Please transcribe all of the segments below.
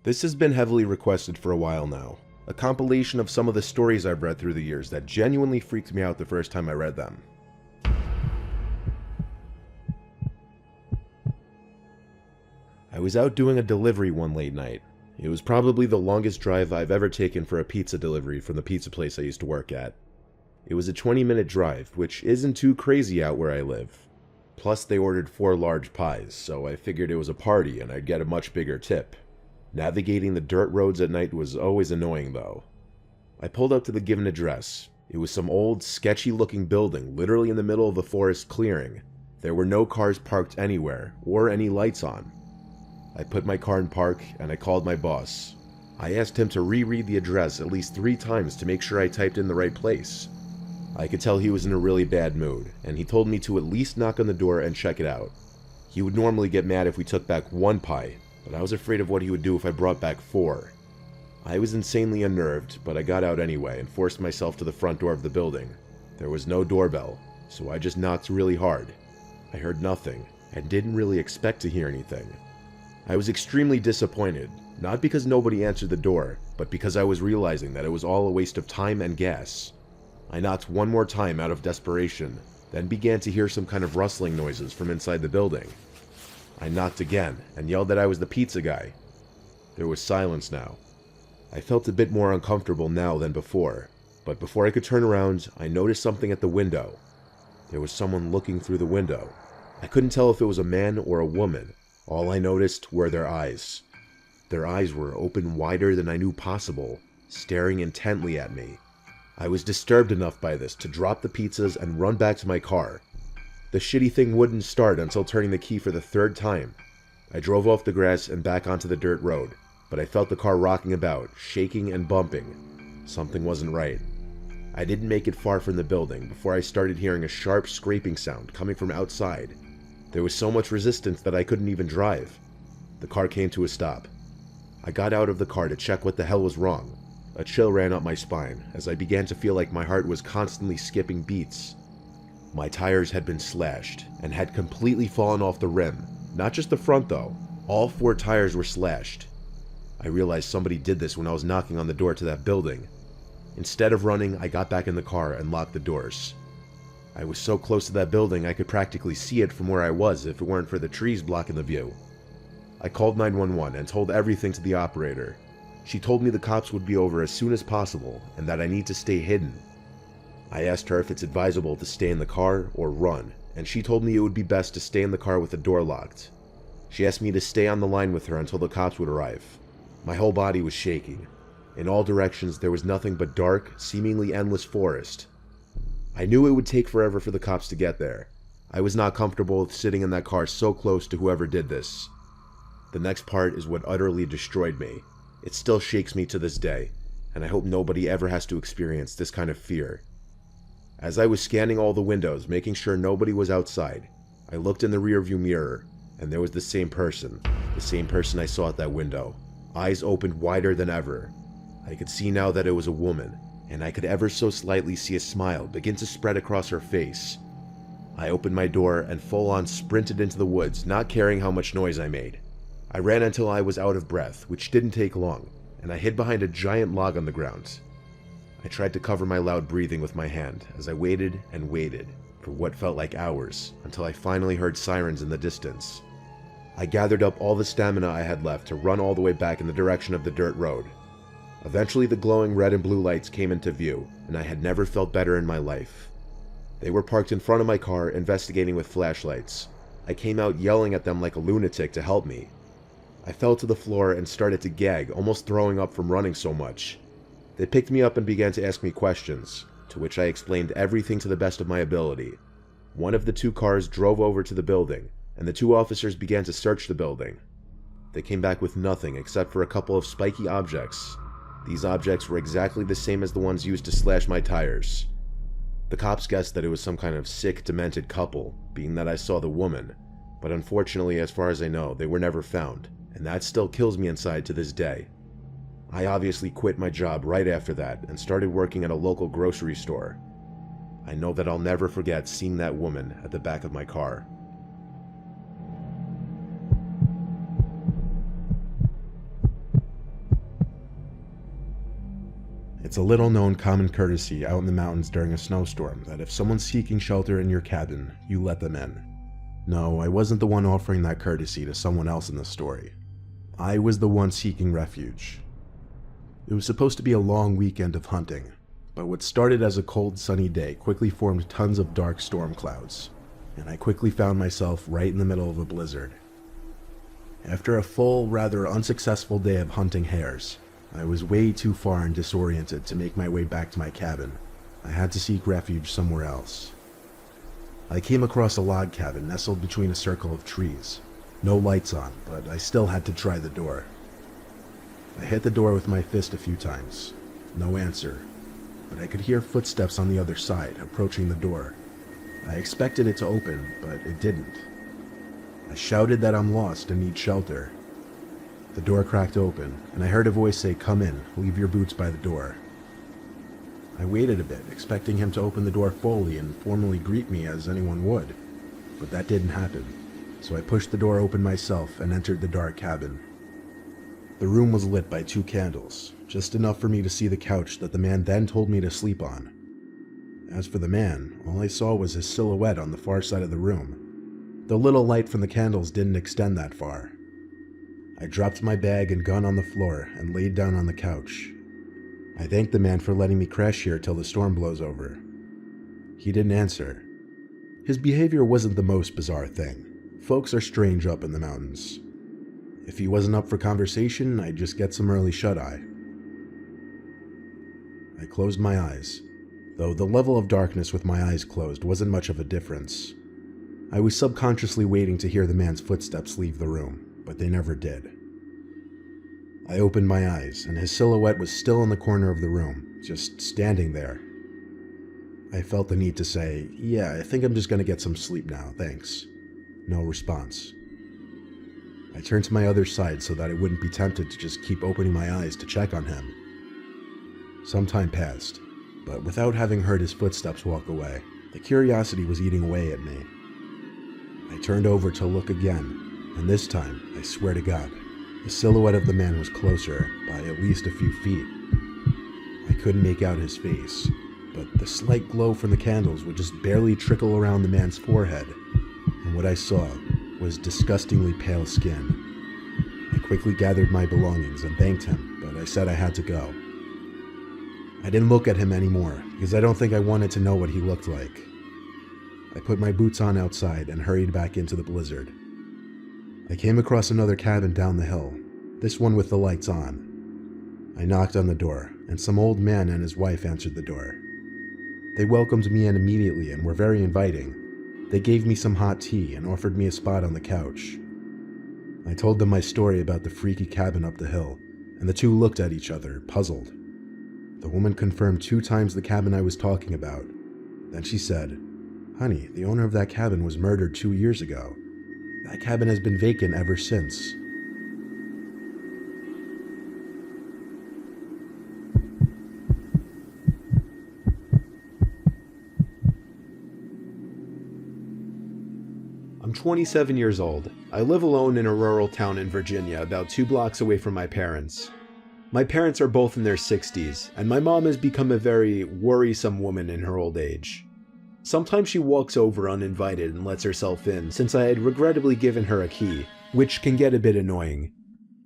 This has been heavily requested for a while now, a compilation of some of the stories I've read through the years that genuinely freaked me out the first time I read them. I was out doing a delivery one late night. It was probably the longest drive I've ever taken for a pizza delivery from the pizza place I used to work at. It was a 20-minute drive, which isn't too crazy out where I live. Plus, they ordered 4 large pies, so I figured it was a party and I'd get a much bigger tip. Navigating the dirt roads at night was always annoying though. I pulled up to the given address. It was some old, sketchy-looking building literally in the middle of a forest clearing. There were no cars parked anywhere, or any lights on. I put my car in park and I called my boss. I asked him to reread the address at least 3 times to make sure I typed in the right place. I could tell he was in a really bad mood, and he told me to at least knock on the door and check it out. He would normally get mad if we took back 1 pie, but I was afraid of what he would do if I brought back 4. I was insanely unnerved, but I got out anyway and forced myself to the front door of the building. There was no doorbell, so I just knocked really hard. I heard nothing, and didn't really expect to hear anything. I was extremely disappointed, not because nobody answered the door, but because I was realizing that it was all a waste of time and gas. I knocked 1 more time out of desperation, then began to hear some kind of rustling noises from inside the building. I knocked again and yelled that I was the pizza guy. There was silence now. I felt a bit more uncomfortable now than before, but before I could turn around, I noticed something at the window. There was someone looking through the window. I couldn't tell if it was a man or a woman. All I noticed were their eyes. Their eyes were open wider than I knew possible, staring intently at me. I was disturbed enough by this to drop the pizzas and run back to my car. The shitty thing wouldn't start until turning the key for the 3rd time. I drove off the grass and back onto the dirt road, but I felt the car rocking about, shaking and bumping. Something wasn't right. I didn't make it far from the building before I started hearing a sharp scraping sound coming from outside. There was so much resistance that I couldn't even drive. The car came to a stop. I got out of the car to check what the hell was wrong. A chill ran up my spine as I began to feel like my heart was constantly skipping beats. My tires had been slashed and had completely fallen off the rim. Not just the front though. All 4 tires were slashed. I realized somebody did this when I was knocking on the door to that building. Instead of running, I got back in the car and locked the doors. I was so close to that building I could practically see it from where I was if it weren't for the trees blocking the view. I called 911 and told everything to the operator. She told me the cops would be over as soon as possible and that I need to stay hidden. I asked her if it's advisable to stay in the car or run, and she told me it would be best to stay in the car with the door locked. She asked me to stay on the line with her until the cops would arrive. My whole body was shaking. In all directions there was nothing but dark, seemingly endless forest. I knew it would take forever for the cops to get there. I was not comfortable with sitting in that car so close to whoever did this. The next part is what utterly destroyed me. It still shakes me to this day, and I hope nobody ever has to experience this kind of fear. As I was scanning all the windows, making sure nobody was outside, I looked in the rearview mirror, and there was the same person I saw at that window, eyes opened wider than ever. I could see now that it was a woman, and I could ever so slightly see a smile begin to spread across her face. I opened my door and full-on sprinted into the woods, not caring how much noise I made. I ran until I was out of breath, which didn't take long, and I hid behind a giant log on the ground. I tried to cover my loud breathing with my hand as I waited and waited for what felt like hours until I finally heard sirens in the distance. I gathered up all the stamina I had left to run all the way back in the direction of the dirt road. Eventually the glowing red and blue lights came into view, and I had never felt better in my life. They were parked in front of my car, investigating with flashlights. I came out yelling at them like a lunatic to help me. I fell to the floor and started to gag, almost throwing up from running so much. They picked me up and began to ask me questions, to which I explained everything to the best of my ability. One of the 2 cars drove over to the building, and the 2 officers began to search the building. They came back with nothing except for a couple of spiky objects. These objects were exactly the same as the ones used to slash my tires. The cops guessed that it was some kind of sick, demented couple, being that I saw the woman, but unfortunately, as far as I know, they were never found, and that still kills me inside to this day. I obviously quit my job right after that and started working at a local grocery store. I know that I'll never forget seeing that woman at the back of my car. It's a little-known common courtesy out in the mountains during a snowstorm that if someone's seeking shelter in your cabin, you let them in. No, I wasn't the one offering that courtesy to someone else in the story. I was the one seeking refuge. It was supposed to be a long weekend of hunting, but what started as a cold, sunny day quickly formed tons of dark storm clouds, and I quickly found myself right in the middle of a blizzard. After a full, rather unsuccessful day of hunting hares, I was way too far and disoriented to make my way back to my cabin. I had to seek refuge somewhere else. I came across a log cabin nestled between a circle of trees. No lights on, but I still had to try the door. I hit the door with my fist a few times. No answer, but I could hear footsteps on the other side, approaching the door. I expected it to open, but it didn't. I shouted that I'm lost and need shelter. The door cracked open, and I heard a voice say, "Come in, leave your boots by the door." I waited a bit, expecting him to open the door fully and formally greet me as anyone would, but that didn't happen, so I pushed the door open myself and entered the dark cabin. The room was lit by 2 candles, just enough for me to see the couch that the man then told me to sleep on. As for the man, all I saw was his silhouette on the far side of the room. The little light from the candles didn't extend that far. I dropped my bag and gun on the floor and laid down on the couch. I thanked the man for letting me crash here till the storm blows over. He didn't answer. His behavior wasn't the most bizarre thing. Folks are strange up in the mountains. If he wasn't up for conversation, I'd just get some early shut-eye. I closed my eyes, though the level of darkness with my eyes closed wasn't much of a difference. I was subconsciously waiting to hear the man's footsteps leave the room, but they never did. I opened my eyes, and his silhouette was still in the corner of the room, just standing there. I felt the need to say, "Yeah, I think I'm just going to get some sleep now, thanks." No response. I turned to my other side so that I wouldn't be tempted to just keep opening my eyes to check on him. Some time passed, but without having heard his footsteps walk away, the curiosity was eating away at me. I turned over to look again, and this time, I swear to God, the silhouette of the man was closer by at least a few feet. I couldn't make out his face, but the slight glow from the candles would just barely trickle around the man's forehead, and what I saw was disgustingly pale skin. I quickly gathered my belongings and thanked him, but I said I had to go. I didn't look at him anymore, because I don't think I wanted to know what he looked like. I put my boots on outside and hurried back into the blizzard. I came across another cabin down the hill, this one with the lights on. I knocked on the door, and some old man and his wife answered the door. They welcomed me in immediately and were very inviting. They gave me some hot tea and offered me a spot on the couch. I told them my story about the freaky cabin up the hill, and the two looked at each other, puzzled. The woman confirmed 2 times the cabin I was talking about. Then she said, "Honey, the owner of that cabin was murdered 2 years ago. That cabin has been vacant ever since." I'm 27 years old. I live alone in a rural town in Virginia, about 2 blocks away from my parents. My parents are both in their 60s, and my mom has become a very worrisome woman in her old age. Sometimes she walks over uninvited and lets herself in, since I had regrettably given her a key, which can get a bit annoying.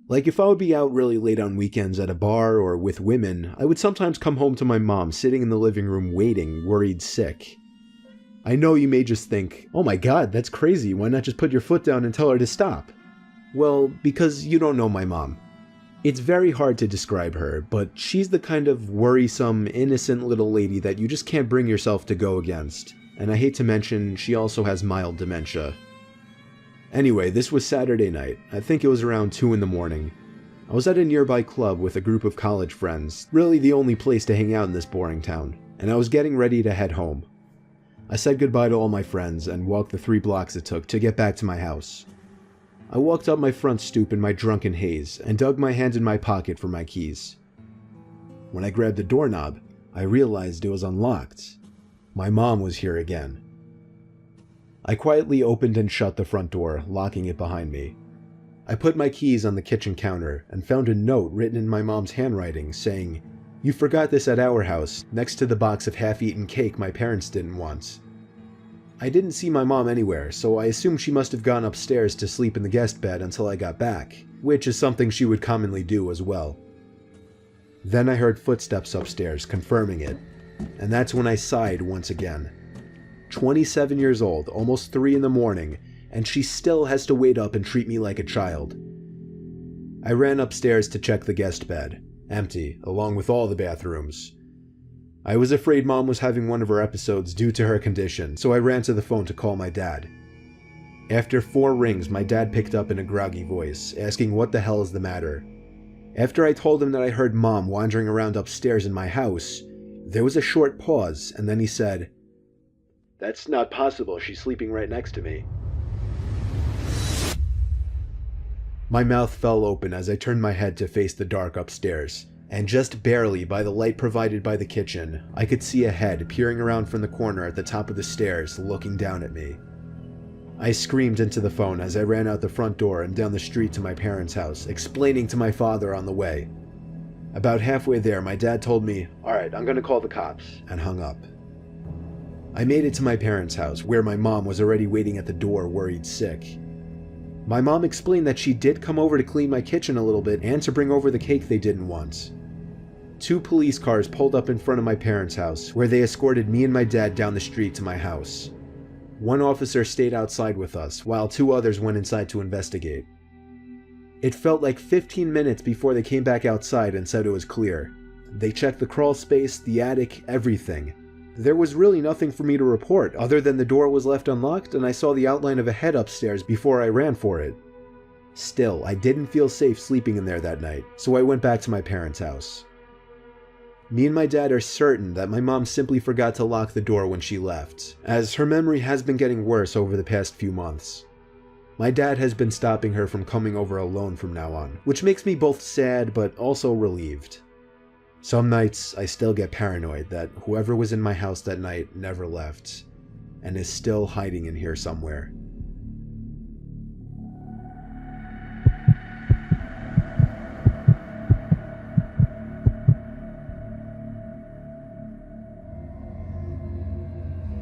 Like if I would be out really late on weekends at a bar or with women, I would sometimes come home to my mom sitting in the living room waiting, worried sick. I know you may just think, "Oh my god, that's crazy, why not just put your foot down and tell her to stop?" Well, because you don't know my mom. It's very hard to describe her, but she's the kind of worrisome, innocent little lady that you just can't bring yourself to go against. And I hate to mention, she also has mild dementia. Anyway, this was Saturday night. I think it was around 2 in the morning. I was at a nearby club with a group of college friends, really the only place to hang out in this boring town, and I was getting ready to head home. I said goodbye to all my friends and walked the 3 blocks it took to get back to my house. I walked up my front stoop in my drunken haze and dug my hand in my pocket for my keys. When I grabbed the doorknob, I realized it was unlocked. My mom was here again. I quietly opened and shut the front door, locking it behind me. I put my keys on the kitchen counter and found a note written in my mom's handwriting saying, You forgot this at our house, next to the box of half-eaten cake my parents didn't want. I didn't see my mom anywhere, so I assumed she must have gone upstairs to sleep in the guest bed until I got back, which is something she would commonly do as well. Then I heard footsteps upstairs, confirming it, and that's when I sighed once again. 27 years old, almost 3 in the morning, and she still has to wait up and treat me like a child. I ran upstairs to check the guest bed, empty, along with all the bathrooms. I was afraid Mom was having one of her episodes due to her condition, so I ran to the phone to call my dad. After 4 rings, my dad picked up in a groggy voice, asking what the hell is the matter. After I told him that I heard Mom wandering around upstairs in my house, there was a short pause, and then he said, "That's not possible, she's sleeping right next to me." My mouth fell open as I turned my head to face the dark upstairs, and just barely by the light provided by the kitchen, I could see a head peering around from the corner at the top of the stairs, looking down at me. I screamed into the phone as I ran out the front door and down the street to my parents' house, explaining to my father on the way. About halfway there, my dad told me, "Alright, I'm gonna call the cops," and hung up. I made it to my parents' house, where my mom was already waiting at the door, worried sick. My mom explained that she did come over to clean my kitchen a little bit and to bring over the cake they didn't want. 2 police cars pulled up in front of my parents' house, where they escorted me and my dad down the street to my house. 1 officer stayed outside with us, while 2 others went inside to investigate. It felt like 15 minutes before they came back outside and said it was clear. They checked the crawl space, the attic, everything. There was really nothing for me to report, other than the door was left unlocked and I saw the outline of a head upstairs before I ran for it. Still, I didn't feel safe sleeping in there that night, so I went back to my parents' house. Me and my dad are certain that my mom simply forgot to lock the door when she left, as her memory has been getting worse over the past few months. My dad has been stopping her from coming over alone from now on, which makes me both sad but also relieved. Some nights, I still get paranoid that whoever was in my house that night never left, and is still hiding in here somewhere.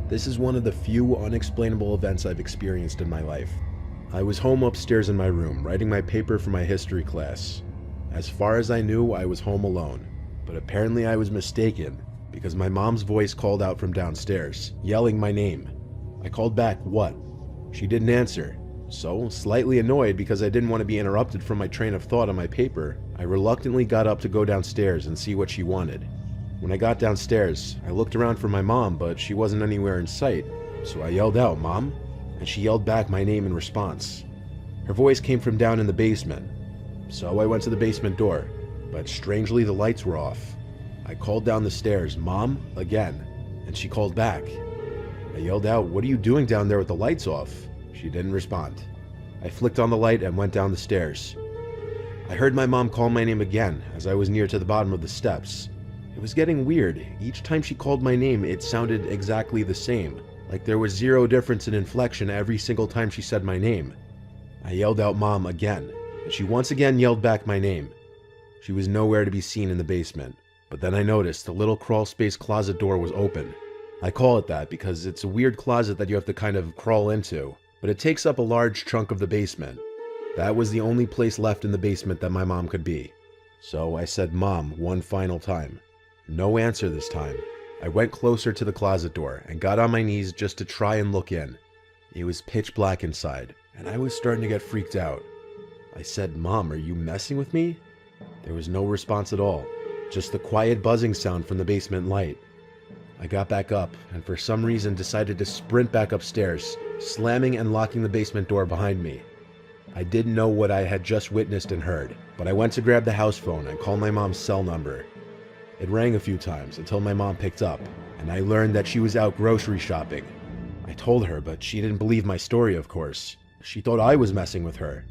This is one of the few unexplainable events I've experienced in my life. I was home upstairs in my room, writing my paper for my history class. As far as I knew, I was home alone. But apparently I was mistaken, because my mom's voice called out from downstairs, yelling my name. I called back, "What?" She didn't answer, so, slightly annoyed because I didn't want to be interrupted from my train of thought on my paper, I reluctantly got up to go downstairs and see what she wanted. When I got downstairs, I looked around for my mom, but she wasn't anywhere in sight, so I yelled out, "Mom?" and she yelled back my name in response. Her voice came from down in the basement, so I went to the basement door. But strangely the lights were off. I called down the stairs, "Mom?" again, and she called back. I yelled out, "What are you doing down there with the lights off?" She didn't respond. I flicked on the light and went down the stairs. I heard my mom call my name again as I was near to the bottom of the steps. It was getting weird. Each time she called my name, it sounded exactly the same, like there was 0 difference in inflection every single time she said my name. I yelled out, "Mom," again, and she once again yelled back my name. She was nowhere to be seen in the basement, but then I noticed the little crawl space closet door was open. I call it that because it's a weird closet that you have to kind of crawl into, but it takes up a large chunk of the basement. That was the only place left in the basement that my mom could be. So I said, "Mom," one final time. No answer this time. I went closer to the closet door and got on my knees just to try and look in. It was pitch black inside, and I was starting to get freaked out. I said, "Mom, are you messing with me?" There was no response at all, just the quiet buzzing sound from the basement light. I got back up, and for some reason decided to sprint back upstairs, slamming and locking the basement door behind me. I didn't know what I had just witnessed and heard, but I went to grab the house phone and call my mom's cell number. It rang a few times until my mom picked up, and I learned that she was out grocery shopping. I told her, but she didn't believe my story, of course. She thought I was messing with her.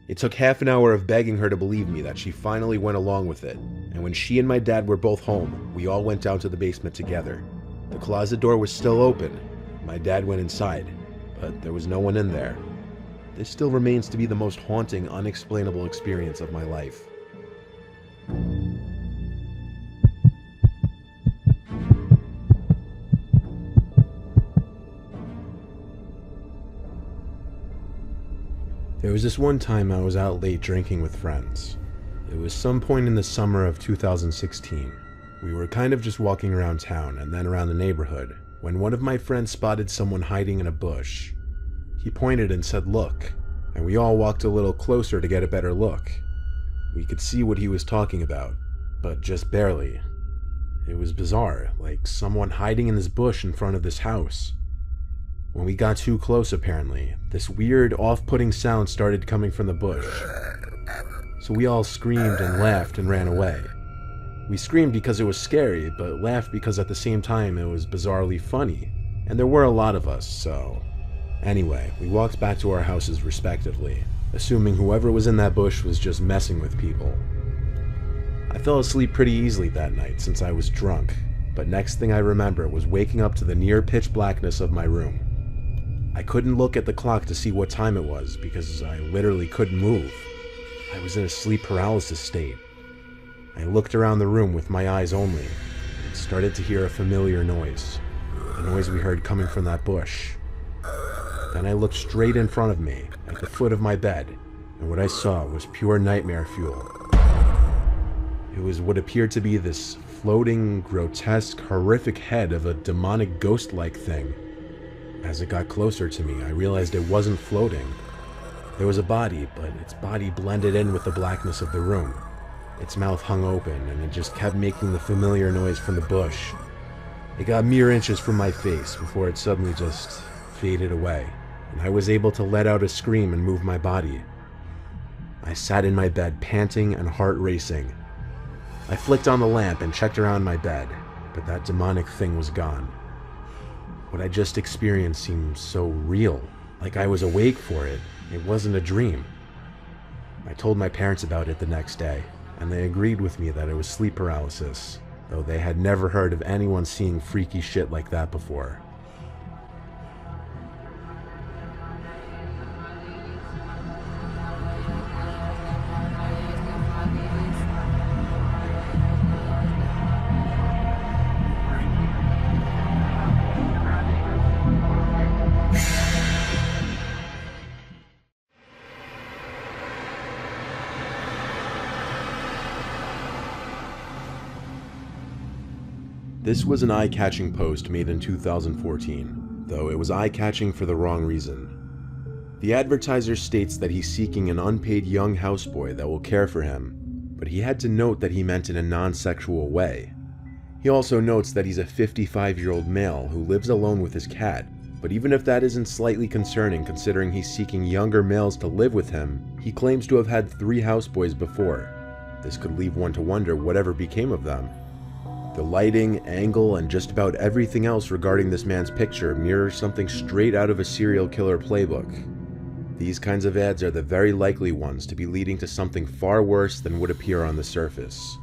It took half an hour of begging her to believe me that she finally went along with it, and when she and my dad were both home, we all went down to the basement together. The closet door was still open. My dad went inside, but there was no one in there. This still remains to be the most haunting, unexplainable experience of my life. There was this one time I was out late drinking with friends. It was some point in the summer of 2016. We were kind of just walking around town and then around the neighborhood when one of my friends spotted someone hiding in a bush. He pointed and said, "Look," and we all walked a little closer to get a better look. We could see what he was talking about, but just barely. It was bizarre, like someone hiding in this bush in front of this house. When we got too close, apparently, this weird, off-putting sound started coming from the bush. So we all screamed and laughed and ran away. We screamed because it was scary, but laughed because at the same time it was bizarrely funny. And there were a lot of us, so... Anyway, we walked back to our houses respectively, assuming whoever was in that bush was just messing with people. I fell asleep pretty easily that night since I was drunk, but next thing I remember was waking up to the near pitch blackness of my room. I couldn't look at the clock to see what time it was because I literally couldn't move. I was in a sleep paralysis state. I looked around the room with my eyes only and started to hear a familiar noise, the noise we heard coming from that bush. Then I looked straight in front of me, at the foot of my bed, and what I saw was pure nightmare fuel. It was what appeared to be this floating, grotesque, horrific head of a demonic ghost-like thing. As it got closer to me, I realized it wasn't floating. There was a body, but its body blended in with the blackness of the room. Its mouth hung open, and it just kept making the familiar noise from the bush. It got mere inches from my face before it suddenly just faded away, and I was able to let out a scream and move my body. I sat in my bed, panting and heart racing. I flicked on the lamp and checked around my bed, but that demonic thing was gone. What I just experienced seemed so real, like I was awake for it. It wasn't a dream. I told my parents about it the next day, and they agreed with me that it was sleep paralysis, though they had never heard of anyone seeing freaky shit like that before. This was an eye-catching post made in 2014, though it was eye-catching for the wrong reason. The advertiser states that he's seeking an unpaid young houseboy that will care for him, but he had to note that he meant in a non-sexual way. He also notes that he's a 55-year-old male who lives alone with his cat, but even if that isn't slightly concerning considering he's seeking younger males to live with him, he claims to have had 3 houseboys before. This could leave one to wonder whatever became of them. The lighting, angle, and just about everything else regarding this man's picture mirrors something straight out of a serial killer playbook. These kinds of ads are the very likely ones to be leading to something far worse than would appear on the surface.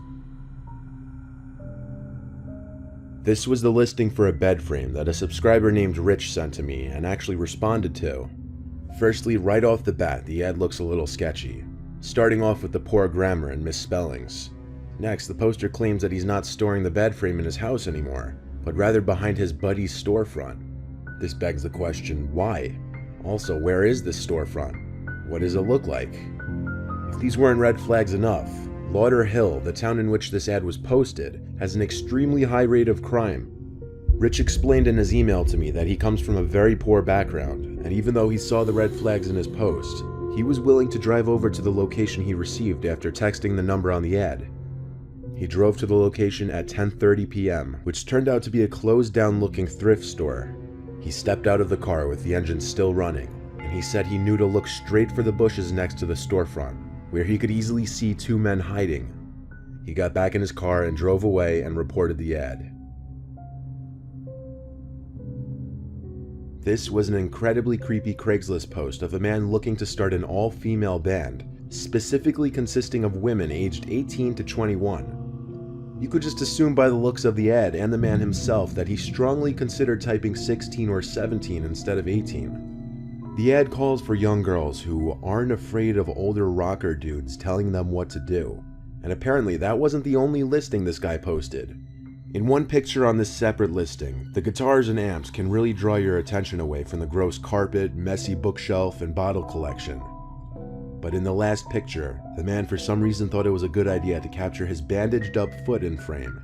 This was the listing for a bed frame that a subscriber named Rich sent to me and actually responded to. Firstly, right off the bat, the ad looks a little sketchy, starting off with the poor grammar and misspellings. Next, the poster claims that he's not storing the bed frame in his house anymore, but rather behind his buddy's storefront. This begs the question, why? Also, where is this storefront? What does it look like? If these weren't red flags enough, Lauderhill, the town in which this ad was posted, has an extremely high rate of crime. Rich explained in his email to me that he comes from a very poor background, and even though he saw the red flags in his post, he was willing to drive over to the location he received after texting the number on the ad. He drove to the location at 10:30 p.m., which turned out to be a closed-down looking thrift store. He stepped out of the car with the engine still running, and he said he knew to look straight for the bushes next to the storefront, where he could easily see 2 men hiding. He got back in his car and drove away and reported the ad. This was an incredibly creepy Craigslist post of a man looking to start an all-female band, specifically consisting of women aged 18 to 21. You could just assume by the looks of the ad and the man himself that he strongly considered typing 16 or 17 instead of 18. The ad calls for young girls who aren't afraid of older rocker dudes telling them what to do, and apparently that wasn't the only listing this guy posted. In one picture on this separate listing, the guitars and amps can really draw your attention away from the gross carpet, messy bookshelf, and bottle collection. but in the last picture, the man for some reason thought it was a good idea to capture his bandaged up foot in frame.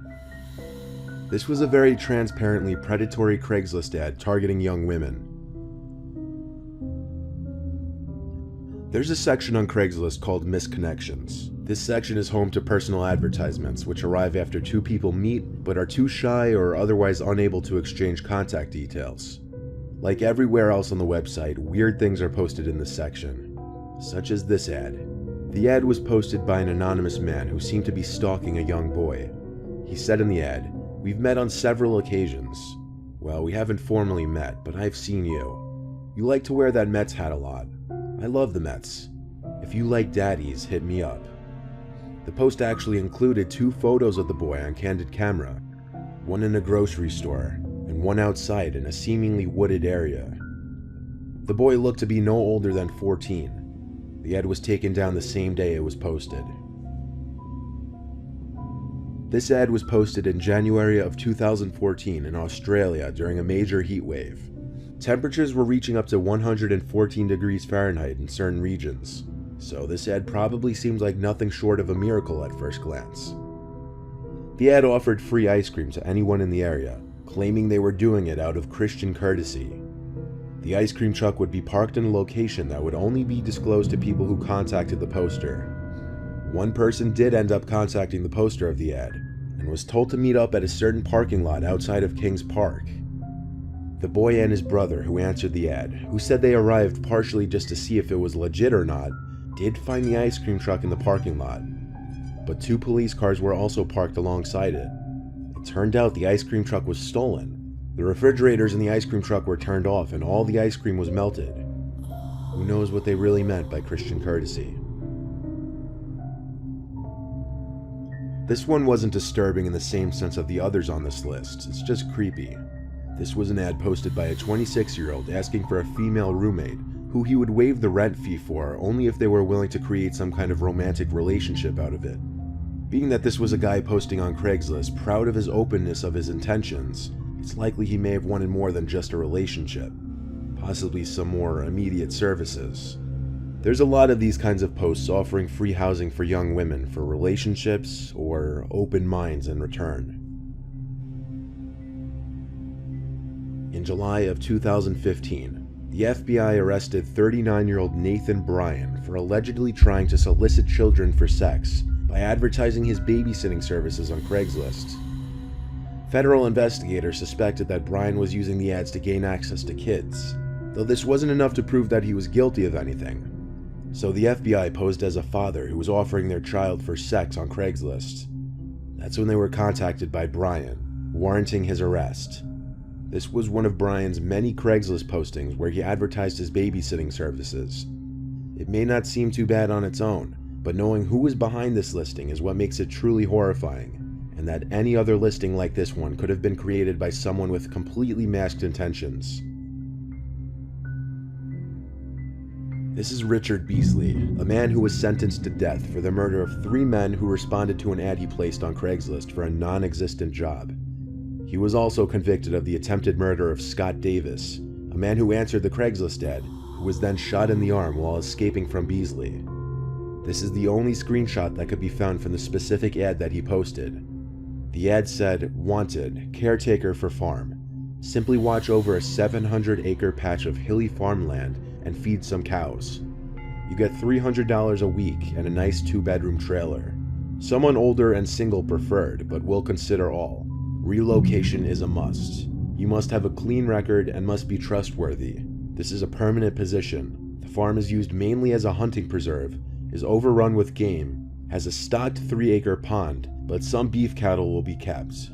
This was a very transparently predatory Craigslist ad targeting young women. There's a section on Craigslist called Misconnections. This section is home to personal advertisements, which arrive after two people meet but are too shy or otherwise unable to exchange contact details. Like everywhere else on the website, weird things are posted in this section, such as this ad. The ad was posted by an anonymous man who seemed to be stalking a young boy. He said in the ad, "We've met on several occasions. Well, we haven't formally met, but I've seen you. You like to wear that Mets hat a lot. I love the Mets. If you like daddies, hit me up." The post actually included two photos of the boy on candid camera, one in a grocery store and one outside in a seemingly wooded area. The boy looked to be no older than 14. The ad was taken down the same day it was posted. This ad was posted in January of 2014 in Australia during a major heat wave. Temperatures were reaching up to 114 degrees Fahrenheit in certain regions, so this ad probably seemed like nothing short of a miracle at first glance. The ad offered free ice cream to anyone in the area, claiming they were doing it out of Christian courtesy. The ice cream truck would be parked in a location that would only be disclosed to people who contacted the poster. One person did end up contacting the poster of the ad, and was told to meet up at a certain parking lot outside of Kings Park. The boy and his brother who answered the ad, who said they arrived partially just to see if it was legit or not, did find the ice cream truck in the parking lot. But two police cars were also parked alongside it. It turned out the ice cream truck was stolen. The refrigerators in the ice cream truck were turned off and all the ice cream was melted. Who knows what they really meant by Christian courtesy? This one wasn't disturbing in the same sense of the others on this list, it's just creepy. This was an ad posted by a 26-year-old asking for a female roommate, who he would waive the rent fee for only if they were willing to create some kind of romantic relationship out of it. Being that this was a guy posting on Craigslist proud of his openness of his intentions, it's likely he may have wanted more than just a relationship, possibly some more immediate services. There's a lot of these kinds of posts offering free housing for young women for relationships or open minds in return. In July of 2015, the FBI arrested 39-year-old Nathan Bryan for allegedly trying to solicit children for sex by advertising his babysitting services on Craigslist. Federal investigators suspected that Bryan was using the ads to gain access to kids, though this wasn't enough to prove that he was guilty of anything. So the FBI posed as a father who was offering their child for sex on Craigslist. That's when they were contacted by Bryan, warranting his arrest. This was one of Bryan's many Craigslist postings where he advertised his babysitting services. It may not seem too bad on its own, but knowing who was behind this listing is what makes it truly horrifying, and that any other listing like this one could have been created by someone with completely masked intentions. This is Richard Beasley, a man who was sentenced to death for the murder of 3 men who responded to an ad he placed on Craigslist for a non-existent job. He was also convicted of the attempted murder of Scott Davis, a man who answered the Craigslist ad, who was then shot in the arm while escaping from Beasley. This is the only screenshot that could be found from the specific ad that he posted. The ad said, "Wanted, caretaker for farm. Simply watch over a 700-acre patch of hilly farmland and feed some cows. You get $300 a week and a nice 2-bedroom trailer. Someone older and single preferred, but we'll consider all. Relocation is a must. You must have a clean record and must be trustworthy. This is a permanent position. The farm is used mainly as a hunting preserve, is overrun with game, has a stocked 3-acre pond, but some beef cattle will be kept.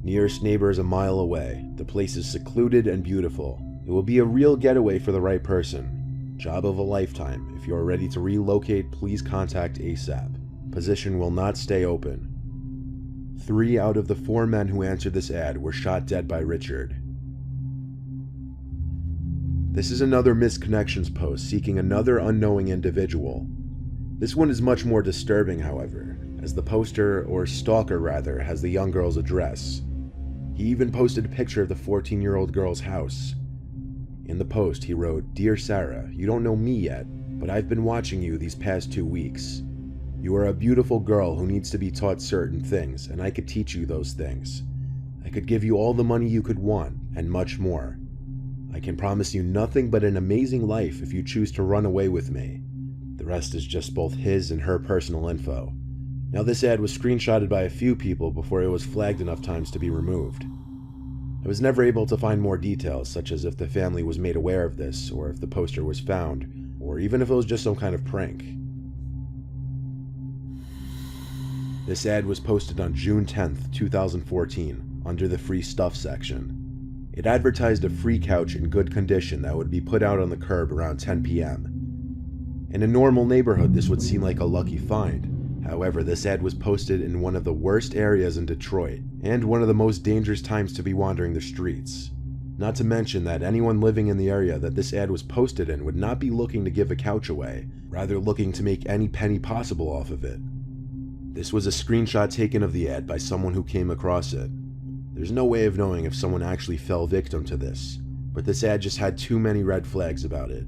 Nearest neighbor is a mile away. The place is secluded and beautiful. It will be a real getaway for the right person. Job of a lifetime. If you are ready to relocate, please contact ASAP. Position will not stay open." 3 out of the 4 men who answered this ad were shot dead by Richard. This is another Misconnections post seeking another unknowing individual. This one is much more disturbing, however, as the poster, or stalker rather, has the young girl's address. He even posted a picture of the 14-year-old girl's house. In the post, he wrote, "Dear Sarah, you don't know me yet, but I've been watching you these past 2 weeks. You are a beautiful girl who needs to be taught certain things, and I could teach you those things. I could give you all the money you could want, and much more. I can promise you nothing but an amazing life if you choose to run away with me. The rest is just both his and her personal info. Now, this ad was screenshotted by a few people before it was flagged enough times to be removed. I was never able to find more details, such as if the family was made aware of this, or if the poster was found, or even if it was just some kind of prank. This ad was posted on June 10th, 2014, under the free stuff section. It advertised a free couch in good condition that would be put out on the curb around 10 p.m. In a normal neighborhood, this would seem like a lucky find. However, this ad was posted in one of the worst areas in Detroit, and one of the most dangerous times to be wandering the streets. Not to mention that anyone living in the area that this ad was posted in would not be looking to give a couch away, rather looking to make any penny possible off of it. This was a screenshot taken of the ad by someone who came across it. There's no way of knowing if someone actually fell victim to this, but this ad just had too many red flags about it.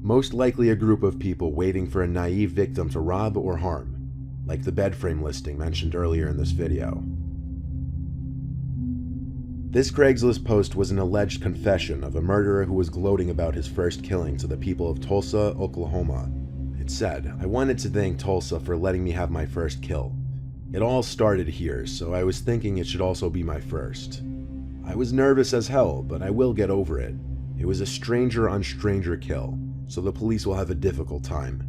Most likely a group of people waiting for a naive victim to rob or harm, like the bed frame listing mentioned earlier in this video. This Craigslist post was an alleged confession of a murderer who was gloating about his first killing to the people of Tulsa, Oklahoma. It said, "I wanted to thank Tulsa for letting me have my first kill. It all started here, so I was thinking it should also be my first. I was nervous as hell, but I will get over it. It was a stranger on stranger kill, so the police will have a difficult time.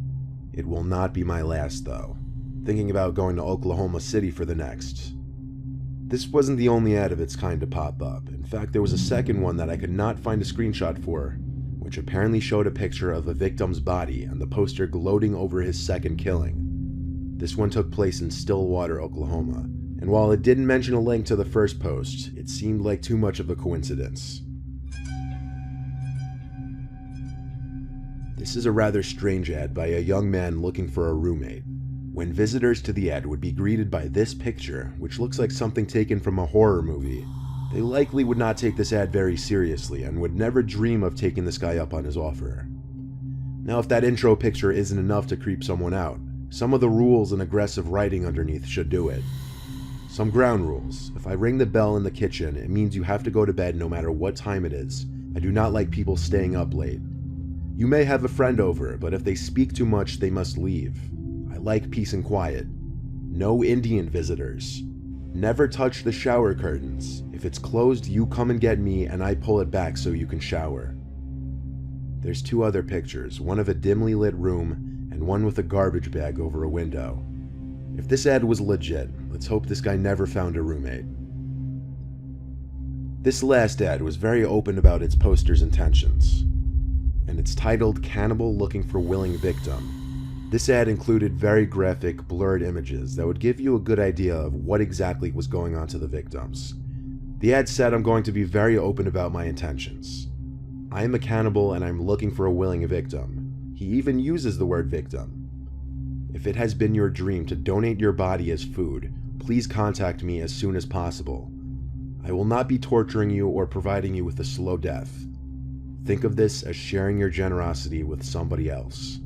It will not be my last, though. Thinking about going to Oklahoma City for the next." This wasn't the only ad of its kind to pop up. In fact, there was a second one that I could not find a screenshot for, which apparently showed a picture of a victim's body and the poster gloating over his second killing. This one took place in Stillwater, Oklahoma, and while it didn't mention a link to the first post, it seemed like too much of a coincidence. This is a rather strange ad by a young man looking for a roommate. When visitors to the ad would be greeted by this picture, which looks like something taken from a horror movie, they likely would not take this ad very seriously and would never dream of taking this guy up on his offer. Now, if that intro picture isn't enough to creep someone out, some of the rules and aggressive writing underneath should do it. Some ground rules. If I ring the bell in the kitchen, it means you have to go to bed no matter what time it is. I do not like people staying up late. You may have a friend over, but if they speak too much, they must leave. I like peace and quiet. No Indian visitors. Never touch the shower curtains. If it's closed, you come and get me and I pull it back so you can shower. There's two other pictures, one of a dimly lit room and one with a garbage bag over a window. If this ad was legit, let's hope this guy never found a roommate. This last ad was very open about its poster's intentions, and it's titled "Cannibal Looking for Willing Victim." This ad included very graphic, blurred images that would give you a good idea of what exactly was going on to the victims. The ad said I'm going to be very open about my intentions. I am a cannibal and I'm looking for a willing victim. He even uses the word victim. If it has been your dream to donate your body as food, please contact me as soon as possible. I will not be torturing you or providing you with a slow death. Think of this as sharing your generosity with somebody else.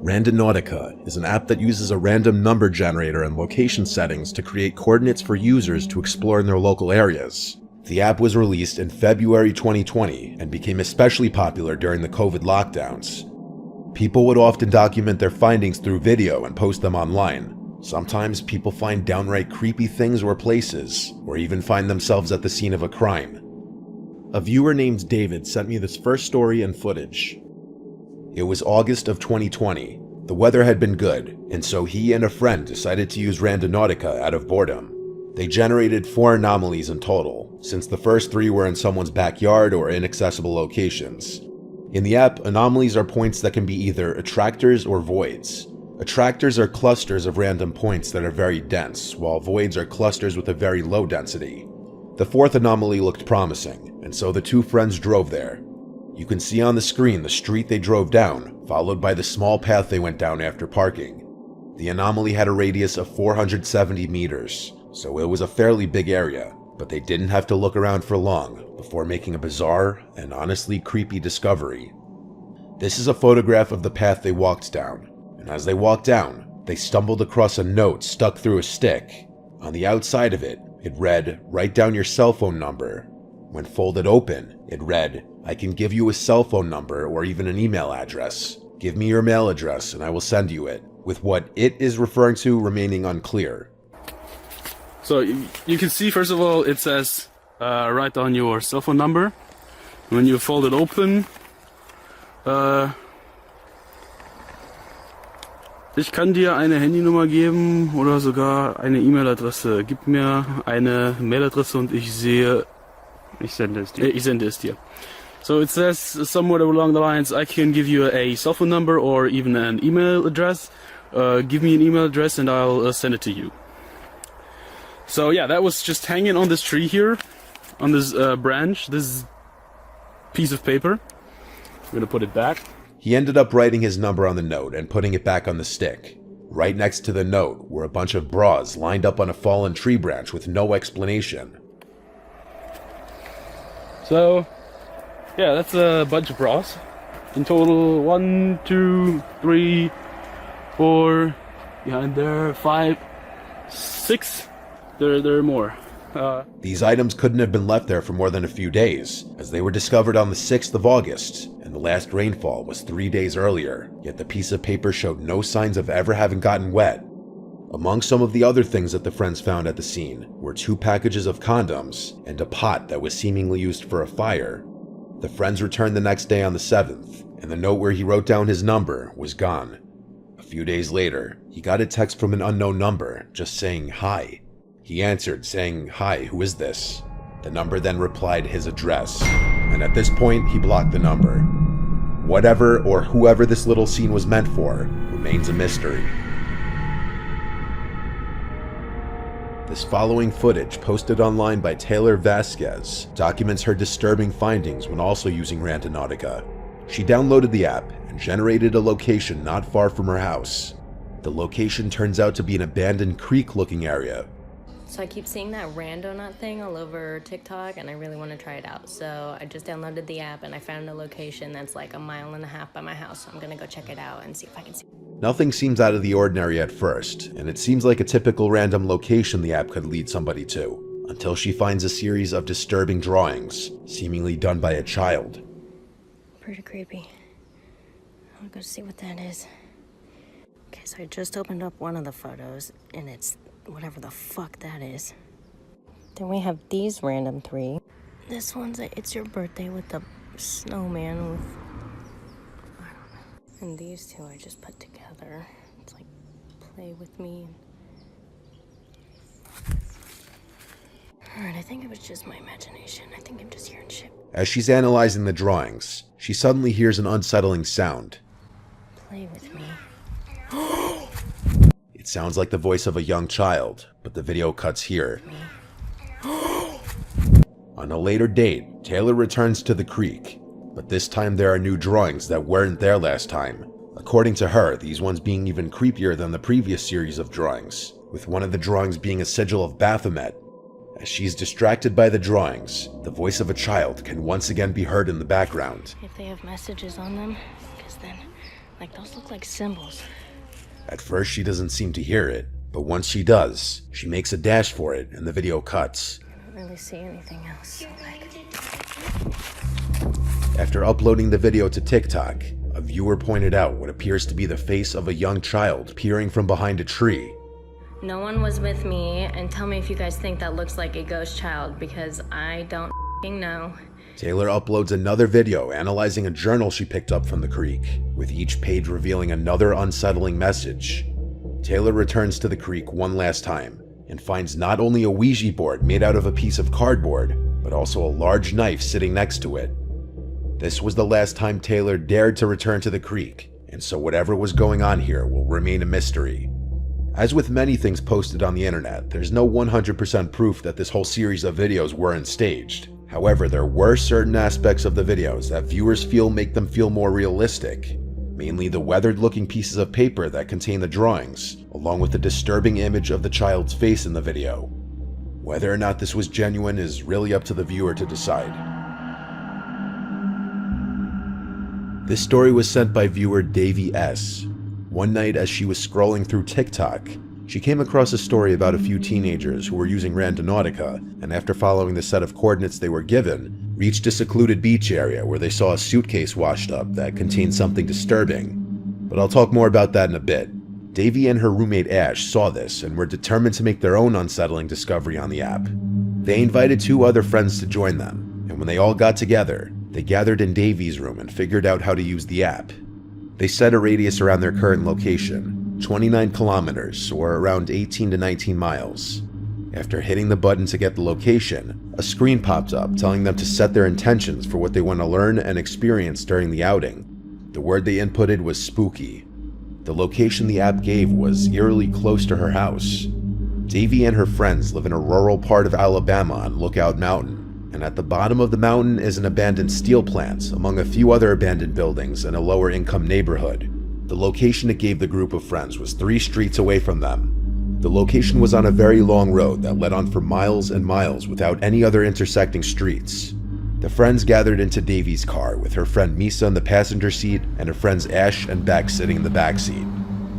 Randonautica is an app that uses a random number generator and location settings to create coordinates for users to explore in their local areas. The app was released in February 2020 and became especially popular during the COVID lockdowns. People would often document their findings through video and post them online. Sometimes people find downright creepy things or places, or even find themselves at the scene of a crime. A viewer named David sent me this first story and footage. It was August of 2020. The weather had been good, and so he and a friend decided to use Randonautica out of boredom. They generated 4 anomalies in total, since the first 3 were in someone's backyard or inaccessible locations. In the app, anomalies are points that can be either attractors or voids. Attractors are clusters of random points that are very dense, while voids are clusters with a very low density. The fourth anomaly looked promising, and so the two friends drove there. You can see on the screen the street they drove down, followed by the small path they went down after parking. The anomaly had a radius of 470 meters, so it was a fairly big area, but they didn't have to look around for long before making a bizarre and honestly creepy discovery. This is a photograph of the path they walked down, and as they walked down, they stumbled across a note stuck through a stick. On the outside of it, it read, "Write down your cell phone number." When folded open, it read, "I can give you a cell phone number or even an email address. Give me your mail address and I will send you it," with what it is referring to remaining unclear. So you can see, first of all, it says, write down your cell phone number. When you fold it open, ich kann dir eine Handynummer geben oder sogar eine E-Mail-Adresse. Gib mir eine Mailadresse und ich sende es dir. So it says somewhere along the lines, I can give you a cell phone number or even an email address. Give me an email address and I'll send it to you. So yeah, that was just hanging on this tree here, on this branch, this piece of paper. I'm gonna put it back. He ended up writing his number on the note and putting it back on the stick. Right next to the note were a bunch of bras lined up on a fallen tree branch with no explanation. So yeah, that's a bunch of bras. In total, 1, 2, 3, 4, behind there, 5, 6. There are more. These items couldn't have been left there for more than a few days, as they were discovered on the 6th of August, and the last rainfall was 3 days earlier, yet the piece of paper showed no signs of ever having gotten wet. Among some of the other things that the friends found at the scene were 2 packages of condoms and a pot that was seemingly used for a fire. The friends returned the next day on the 7th, and the note where he wrote down his number was gone. A few days later, he got a text from an unknown number just saying hi. He answered saying, "Hi, who is this?" The number then replied his address, and at this point he blocked the number. Whatever or whoever this little scene was meant for remains a mystery. This following footage, posted online by Taylor Vasquez, documents her disturbing findings when also using Randonautica. She downloaded the app and generated a location not far from her house. The location turns out to be an abandoned creek-looking area. So I keep seeing that Randonut thing all over TikTok and I really want to try it out. So I just downloaded the app and I found a location that's like 1.5 miles by my house. So I'm gonna go check it out and see if I can see. Nothing seems out of the ordinary at first, and it seems like a typical random location the app could lead somebody to, until she finds a series of disturbing drawings, seemingly done by a child. Pretty creepy. I'll go see what that is. Okay, so I just opened up one of the photos and it's whatever the fuck that is. Then we have these random 3. This one's It's Your Birthday with the snowman with, I don't know. And these 2 I just put together. It's like, play with me. Alright, I think it was just my imagination. I think I'm just hearing shit. As she's analyzing the drawings, she suddenly hears an unsettling sound. Play with me. It sounds like the voice of a young child, but the video cuts here. On a later date, Taylor returns to the creek, but this time there are new drawings that weren't there last time. According to her, these ones being even creepier than the previous series of drawings, with one of the drawings being a sigil of Baphomet. As she's distracted by the drawings, the voice of a child can once again be heard in the background. If they have messages on them, because then, like, those look like symbols. At first she doesn't seem to hear it, but once she does, she makes a dash for it and the video cuts. I don't really see anything else, so like... After uploading the video to TikTok, a viewer pointed out what appears to be the face of a young child peering from behind a tree. No one was with me, and tell me if you guys think that looks like a ghost child, because I don't know. Taylor uploads another video analyzing a journal she picked up from the creek, with each page revealing another unsettling message. Taylor returns to the creek one last time, and finds not only a Ouija board made out of a piece of cardboard, but also a large knife sitting next to it. This was the last time Taylor dared to return to the creek, and so whatever was going on here will remain a mystery. As with many things posted on the internet, there's no 100% proof that this whole series of videos weren't staged. However, there were certain aspects of the videos that viewers feel make them feel more realistic. Mainly the weathered-looking pieces of paper that contain the drawings, along with the disturbing image of the child's face in the video. Whether or not this was genuine is really up to the viewer to decide. This story was sent by viewer Davey S. One night as she was scrolling through TikTok, she came across a story about a few teenagers who were using Randonautica, and after following the set of coordinates they were given, reached a secluded beach area where they saw a suitcase washed up that contained something disturbing. But I'll talk more about that in a bit. Davey and her roommate Ash saw this and were determined to make their own unsettling discovery on the app. They invited 2 other friends to join them, and when they all got together, they gathered in Davey's room and figured out how to use the app. They set a radius around their current location, 29 kilometers, or around 18 to 19 miles. After hitting the button to get the location, a screen popped up telling them to set their intentions for what they want to learn and experience during the outing. The word they inputted was spooky. The location the app gave was eerily close to her house. Davey and her friends live in a rural part of Alabama on Lookout Mountain, and at the bottom of the mountain is an abandoned steel plant, among a few other abandoned buildings in a lower-income neighborhood. The location it gave the group of friends was 3 streets away from them. The location was on a very long road that led on for miles and miles without any other intersecting streets. The friends gathered into Davey's car with her friend Misa in the passenger seat and her friends Ash and Beck sitting in the back seat.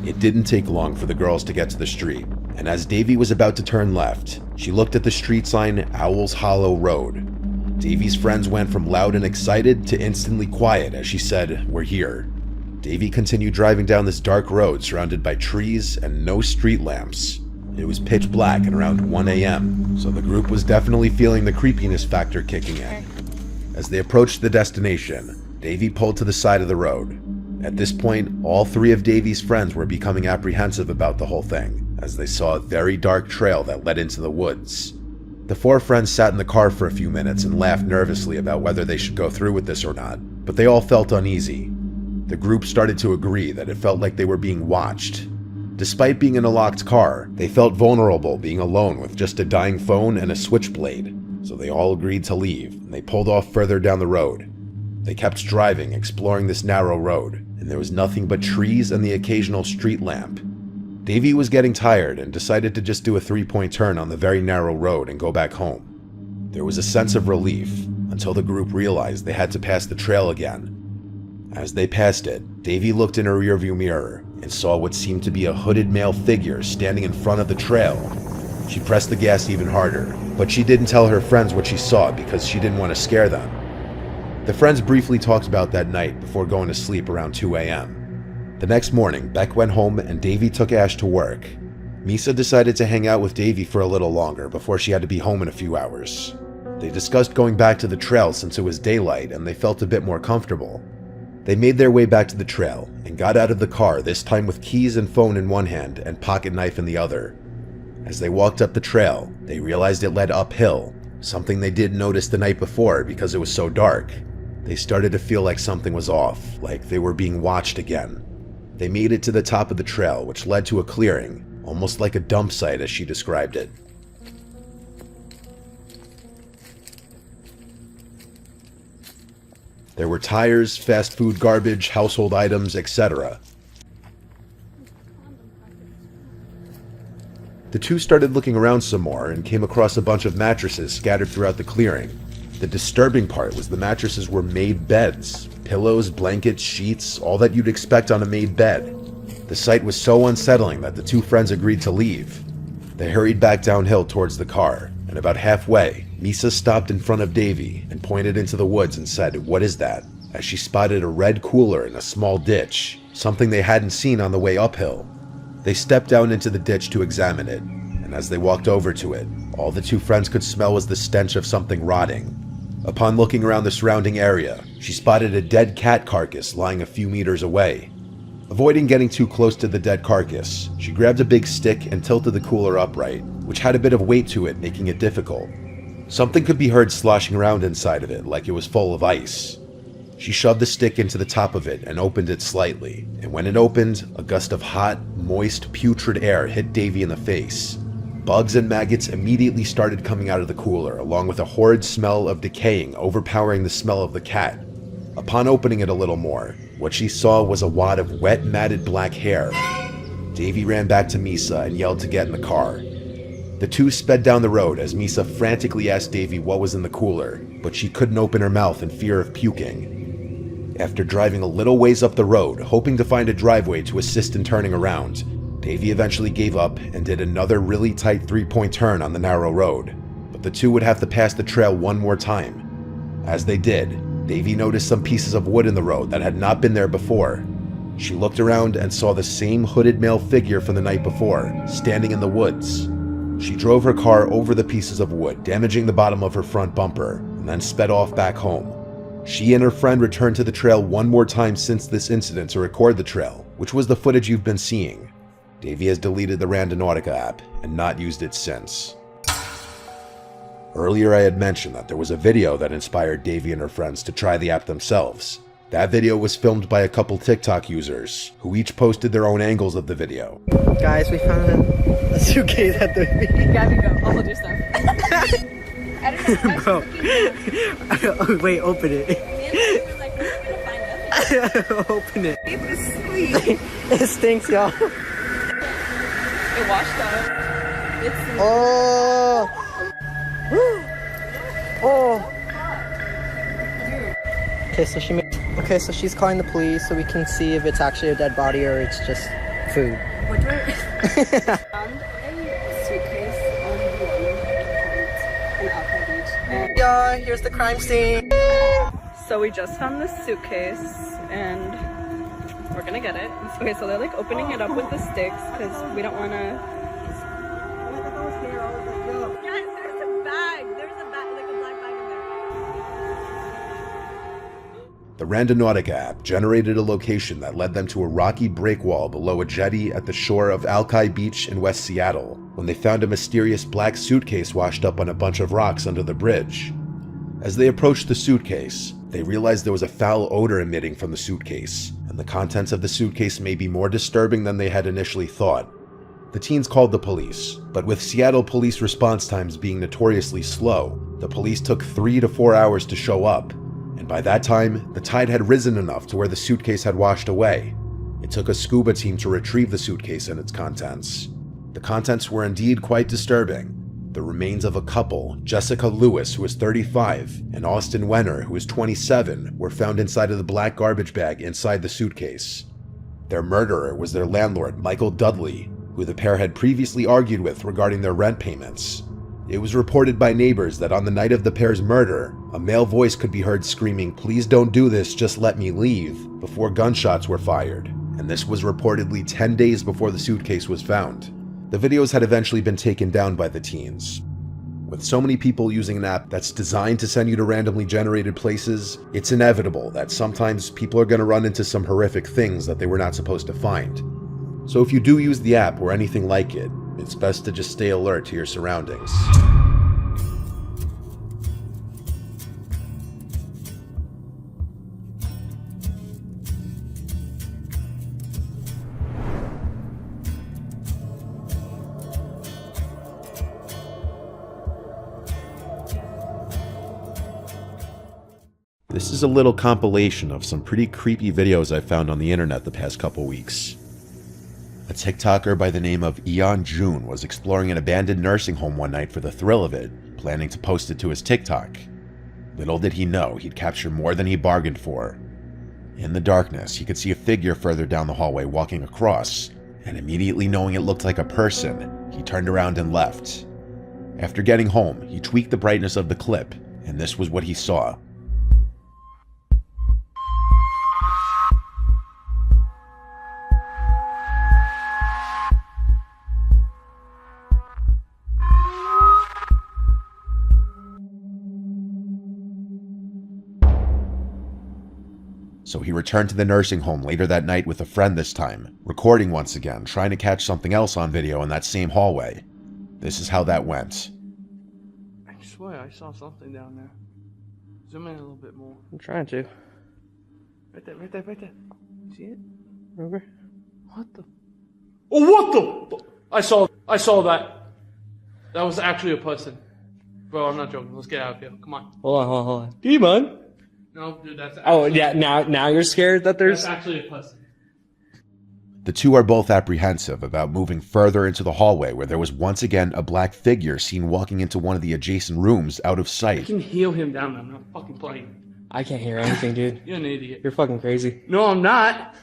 It didn't take long for the girls to get to the street, and as Davey was about to turn left, she looked at the street sign Owl's Hollow Road. Davey's friends went from loud and excited to instantly quiet as she said, "We're here." Davey continued driving down this dark road surrounded by trees and no street lamps. It was pitch black at around 1 a.m., so the group was definitely feeling the creepiness factor kicking in. As they approached the destination, Davey pulled to the side of the road. At this point, all 3 of Davey's friends were becoming apprehensive about the whole thing, as they saw a very dark trail that led into the woods. The 4 friends sat in the car for a few minutes and laughed nervously about whether they should go through with this or not, but they all felt uneasy. The group started to agree that it felt like they were being watched. Despite being in a locked car, they felt vulnerable being alone with just a dying phone and a switchblade, so they all agreed to leave, and they pulled off further down the road. They kept driving, exploring this narrow road, and there was nothing but trees and the occasional street lamp. Davey was getting tired and decided to just do a 3-point turn on the very narrow road and go back home. There was a sense of relief until the group realized they had to pass the trail again. As they passed it, Davey looked in her rearview mirror and saw what seemed to be a hooded male figure standing in front of the trail. She pressed the gas even harder, but she didn't tell her friends what she saw because she didn't want to scare them. The friends briefly talked about that night before going to sleep around 2 a.m. The next morning, Beck went home and Davey took Ash to work. Misa decided to hang out with Davey for a little longer before she had to be home in a few hours. They discussed going back to the trail since it was daylight and they felt a bit more comfortable. They made their way back to the trail and got out of the car, this time with keys and phone in one hand and pocket knife in the other. As they walked up the trail, they realized it led uphill, something they didn't notice the night before because it was so dark. They started to feel like something was off, like they were being watched again. They made it to the top of the trail, which led to a clearing, almost like a dump site as she described it. There were tires, fast food garbage, household items, etc. The 2 started looking around some more and came across a bunch of mattresses scattered throughout the clearing. The disturbing part was the mattresses were made beds. Pillows, blankets, sheets, all that you'd expect on a made bed. The sight was so unsettling that the 2 friends agreed to leave. They hurried back downhill towards the car, and about halfway, Misa stopped in front of Davey and pointed into the woods and said, "What is that?" as she spotted a red cooler in a small ditch, something they hadn't seen on the way uphill. They stepped down into the ditch to examine it, and as they walked over to it, all the 2 friends could smell was the stench of something rotting. Upon looking around the surrounding area, she spotted a dead cat carcass lying a few meters away. Avoiding getting too close to the dead carcass, she grabbed a big stick and tilted the cooler upright, which had a bit of weight to it, making it difficult. Something could be heard sloshing around inside of it like it was full of ice. She shoved the stick into the top of it and opened it slightly, and when it opened, a gust of hot, moist, putrid air hit Davy in the face. Bugs and maggots immediately started coming out of the cooler, along with a horrid smell of decaying overpowering the smell of the cat. Upon opening it a little more, what she saw was a wad of wet, matted black hair. Davy ran back to Misa and yelled to get in the car. The two sped down the road as Misa frantically asked Davy what was in the cooler, but she couldn't open her mouth in fear of puking. After driving a little ways up the road, hoping to find a driveway to assist in turning around, Davy eventually gave up and did another really tight three-point turn on the narrow road, but the two would have to pass the trail one more time. As they did, Davy noticed some pieces of wood in the road that had not been there before. She looked around and saw the same hooded male figure from the night before, standing in the woods. She drove her car over the pieces of wood, damaging the bottom of her front bumper, and then sped off back home. She and her friend returned to the trail one more time since this incident to record the trail, which was the footage you've been seeing. Davy has deleted the Randonautica app and not used it since. Earlier I had mentioned that there was a video that inspired Davy and her friends to try the app themselves. That video was filmed by a couple TikTok users, who each posted their own angles of the video. Guys, we found a suitcase at the Gabby, go. I'll hold your stuff. I don't know. Bro. Wait, open it. Me and we were like, we're gonna find nothing. Open it. It was sweet. It stinks, y'all. It washed out. It's Oh. Oh. Okay, so she's calling the police so we can see if it's actually a dead body or it's just food. What do I found a suitcase on the water in Alpine Beach. And Yeah, here's the crime scene. so we just found this suitcase and we're gonna get it. Okay, so they're like opening it up with the sticks because we don't wanna. Yes, there's a bag. There's a bag, like a black bag in there. The Randonautica app generated a location that led them to a rocky breakwall below a jetty at the shore of Alki Beach in West Seattle, when they found a mysterious black suitcase washed up on a bunch of rocks under the bridge. As they approached the suitcase, they realized there was a foul odor emitting from the suitcase, and the contents of the suitcase may be more disturbing than they had initially thought. The teens called the police, but with Seattle police response times being notoriously slow, the police took 3 to 4 hours to show up, and by that time, the tide had risen enough to where the suitcase had washed away. It took a scuba team to retrieve the suitcase and its contents. The contents were indeed quite disturbing. The remains of a couple, Jessica Lewis, who was 35, and Austin Wenner, who was 27, were found inside of the black garbage bag inside the suitcase. Their murderer was their landlord, Michael Dudley, who the pair had previously argued with regarding their rent payments. It was reported by neighbors that on the night of the pair's murder, a male voice could be heard screaming, "Please don't do this, just let me leave," before gunshots were fired, and this was reportedly 10 days before the suitcase was found. The videos had eventually been taken down by the teens. With so many people using an app that's designed to send you to randomly generated places, it's inevitable that sometimes people are going to run into some horrific things that they were not supposed to find. So if you do use the app or anything like it, it's best to just stay alert to your surroundings. This is a little compilation of some pretty creepy videos I found on the internet the past couple weeks. A TikToker by the name of Eon June was exploring an abandoned nursing home one night for the thrill of it, planning to post it to his TikTok. Little did he know he'd capture more than he bargained for. In the darkness, he could see a figure further down the hallway walking across, and immediately knowing it looked like a person, he turned around and left. After getting home, he tweaked the brightness of the clip, and this was what he saw. So he returned to the nursing home later that night with a friend this time, recording once again, trying to catch something else on video in that same hallway. This is how that went. I swear I saw something down there. Zoom in a little bit more. I'm trying to. Right there, right there, right there. See it? Remember? What the? Oh, what the? I saw that. That was actually a person. Bro, I'm not joking. Let's get out of here. Come on. Hold on. Demon? No, dude, that's Oh, actually, yeah, now you're scared that there's... that's actually a person. The two are both apprehensive about moving further into the hallway where there was once again a black figure seen walking into one of the adjacent rooms out of I sight. can heal him down. I'm not fucking playing. I can't hear anything, dude. You're an idiot. You're fucking crazy. No, I'm not.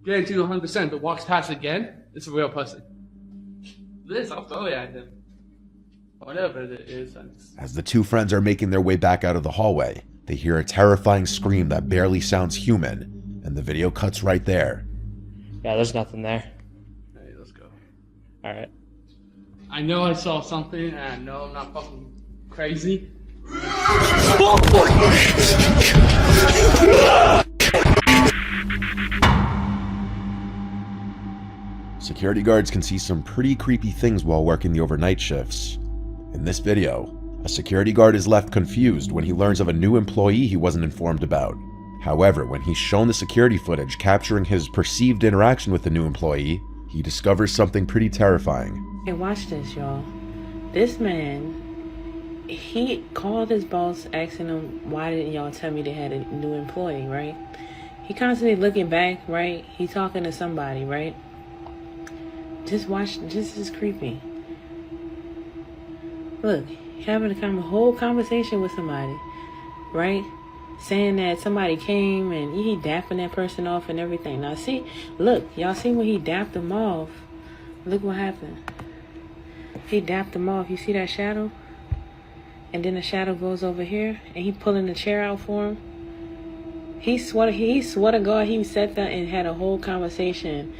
Guaranteed 100%, but walks past again, it's a real person. This, I'll throw it at him. Whatever it is. As the two friends are making their way back out of the hallway, they hear a terrifying scream that barely sounds human, and the video cuts right there. Yeah, there's nothing there. Hey, let's go. Alright. I know I saw something, and I know I'm not fucking crazy. Security guards can see some pretty creepy things while working the overnight shifts. In this video, a security guard is left confused when he learns of a new employee he wasn't informed about. However, when he's shown the security footage capturing his perceived interaction with the new employee, he discovers something pretty terrifying. Hey, watch this, y'all. This man, he called his boss asking him, why didn't y'all tell me they had a new employee, right? He constantly looking back, right? He talking to somebody, right? Just watch, this is creepy. Look, having a whole conversation with somebody, right? Saying that somebody came and he dapping that person off and everything. Now see, look, y'all see when he dapped them off, look what happened. He dapped them off, you see that shadow? And then the shadow goes over here and he pulling the chair out for him. He swore to God he sat there and had a whole conversation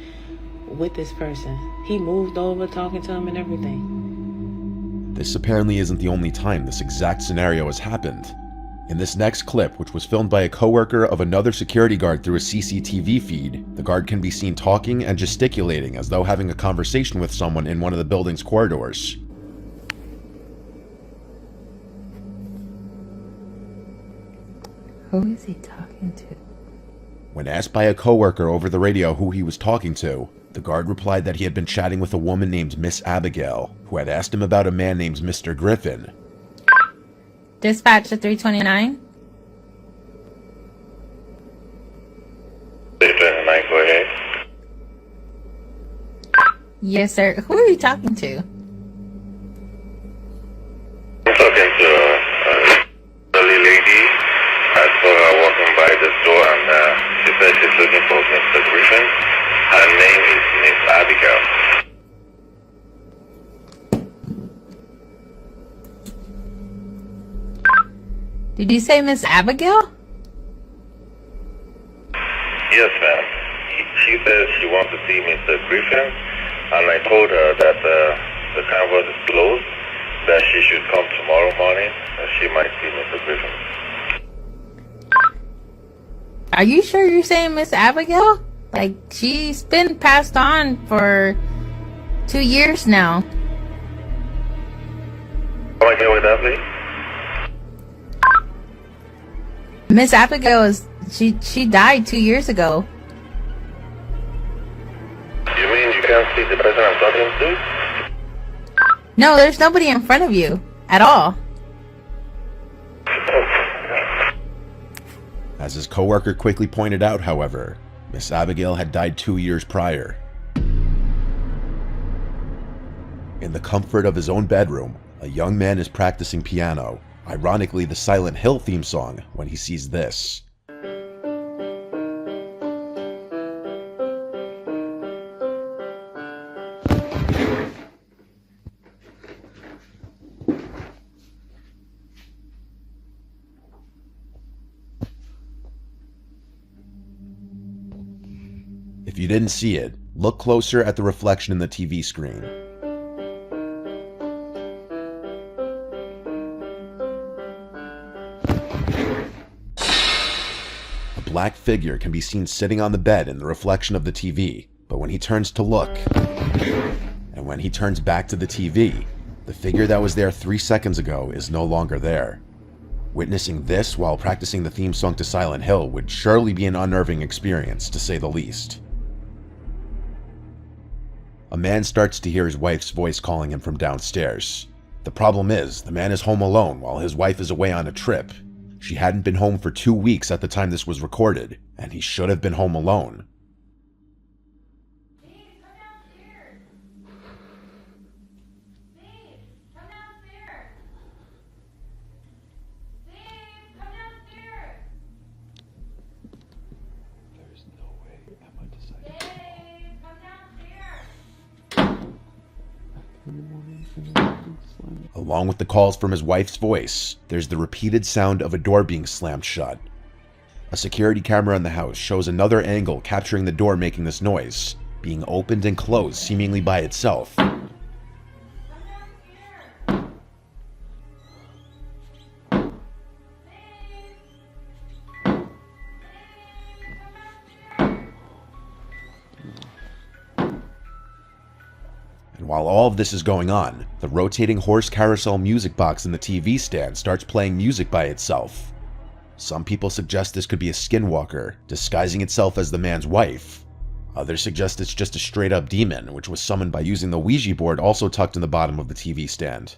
with this person. He moved over talking to him and everything. This apparently isn't the only time this exact scenario has happened. In this next clip, which was filmed by a coworker of another security guard through a CCTV feed, the guard can be seen talking and gesticulating as though having a conversation with someone in one of the building's corridors. Who is he talking to? When asked by a coworker over the radio who he was talking to, the guard replied that he had been chatting with a woman named Miss Abigail, who had asked him about a man named Mr. Griffin. Dispatch to 329. 329, go ahead. Yes, sir. Who are you talking to? I'm talking to a elderly lady. I saw her walking by the store and she said she's looking for Mr. Griffin. Her name is Miss Abigail. Did you say Miss Abigail? Yes, ma'am. She says she wants to see Mr. Griffin, and I told her that the canvas is closed, that she should come tomorrow morning, and she might see Mr. Griffin. Are you sure you're saying Miss Abigail? Like, she's been passed on for 2 years now. Come again with that, please? Miss Abigail is, she died 2 years ago. You mean you can't see the person I'm talking to? No, there's nobody in front of you at all. As his coworker quickly pointed out, however, Miss Abigail had died 2 years prior. In the comfort of his own bedroom, a young man is practicing piano, ironically the Silent Hill theme song, when he sees this. If you didn't see it, look closer at the reflection in the TV screen. A black figure can be seen sitting on the bed in the reflection of the TV, but when he turns to look, and when he turns back to the TV, the figure that was there 3 seconds ago is no longer there. Witnessing this while practicing the theme song to Silent Hill would surely be an unnerving experience, to say the least. A man starts to hear his wife's voice calling him from downstairs. The problem is, the man is home alone while his wife is away on a trip. She hadn't been home for 2 weeks at the time this was recorded, and he should have been home alone. Along with the calls from his wife's voice, there's the repeated sound of a door being slammed shut. A security camera in the house shows another angle capturing the door making this noise, being opened and closed seemingly by itself. And while all of this is going on, the rotating horse carousel music box in the TV stand starts playing music by itself. Some people suggest this could be a skinwalker, disguising itself as the man's wife. Others suggest it's just a straight-up demon, which was summoned by using the Ouija board also tucked in the bottom of the TV stand.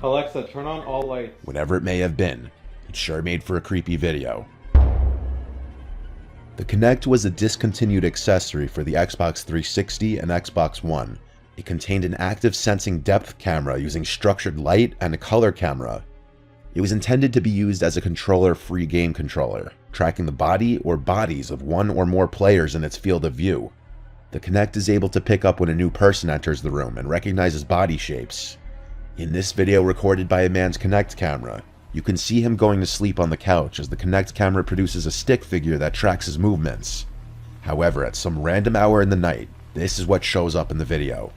Alexa, turn on all lights. Whatever it may have been, it sure made for a creepy video. The Kinect was a discontinued accessory for the Xbox 360 and Xbox One. It contained an active sensing depth camera using structured light and a color camera. It was intended to be used as a controller-free game controller, tracking the body or bodies of one or more players in its field of view. The Kinect is able to pick up when a new person enters the room and recognizes body shapes. In this video recorded by a man's Kinect camera, you can see him going to sleep on the couch as the Kinect camera produces a stick figure that tracks his movements. However, at some random hour in the night, this is what shows up in the video.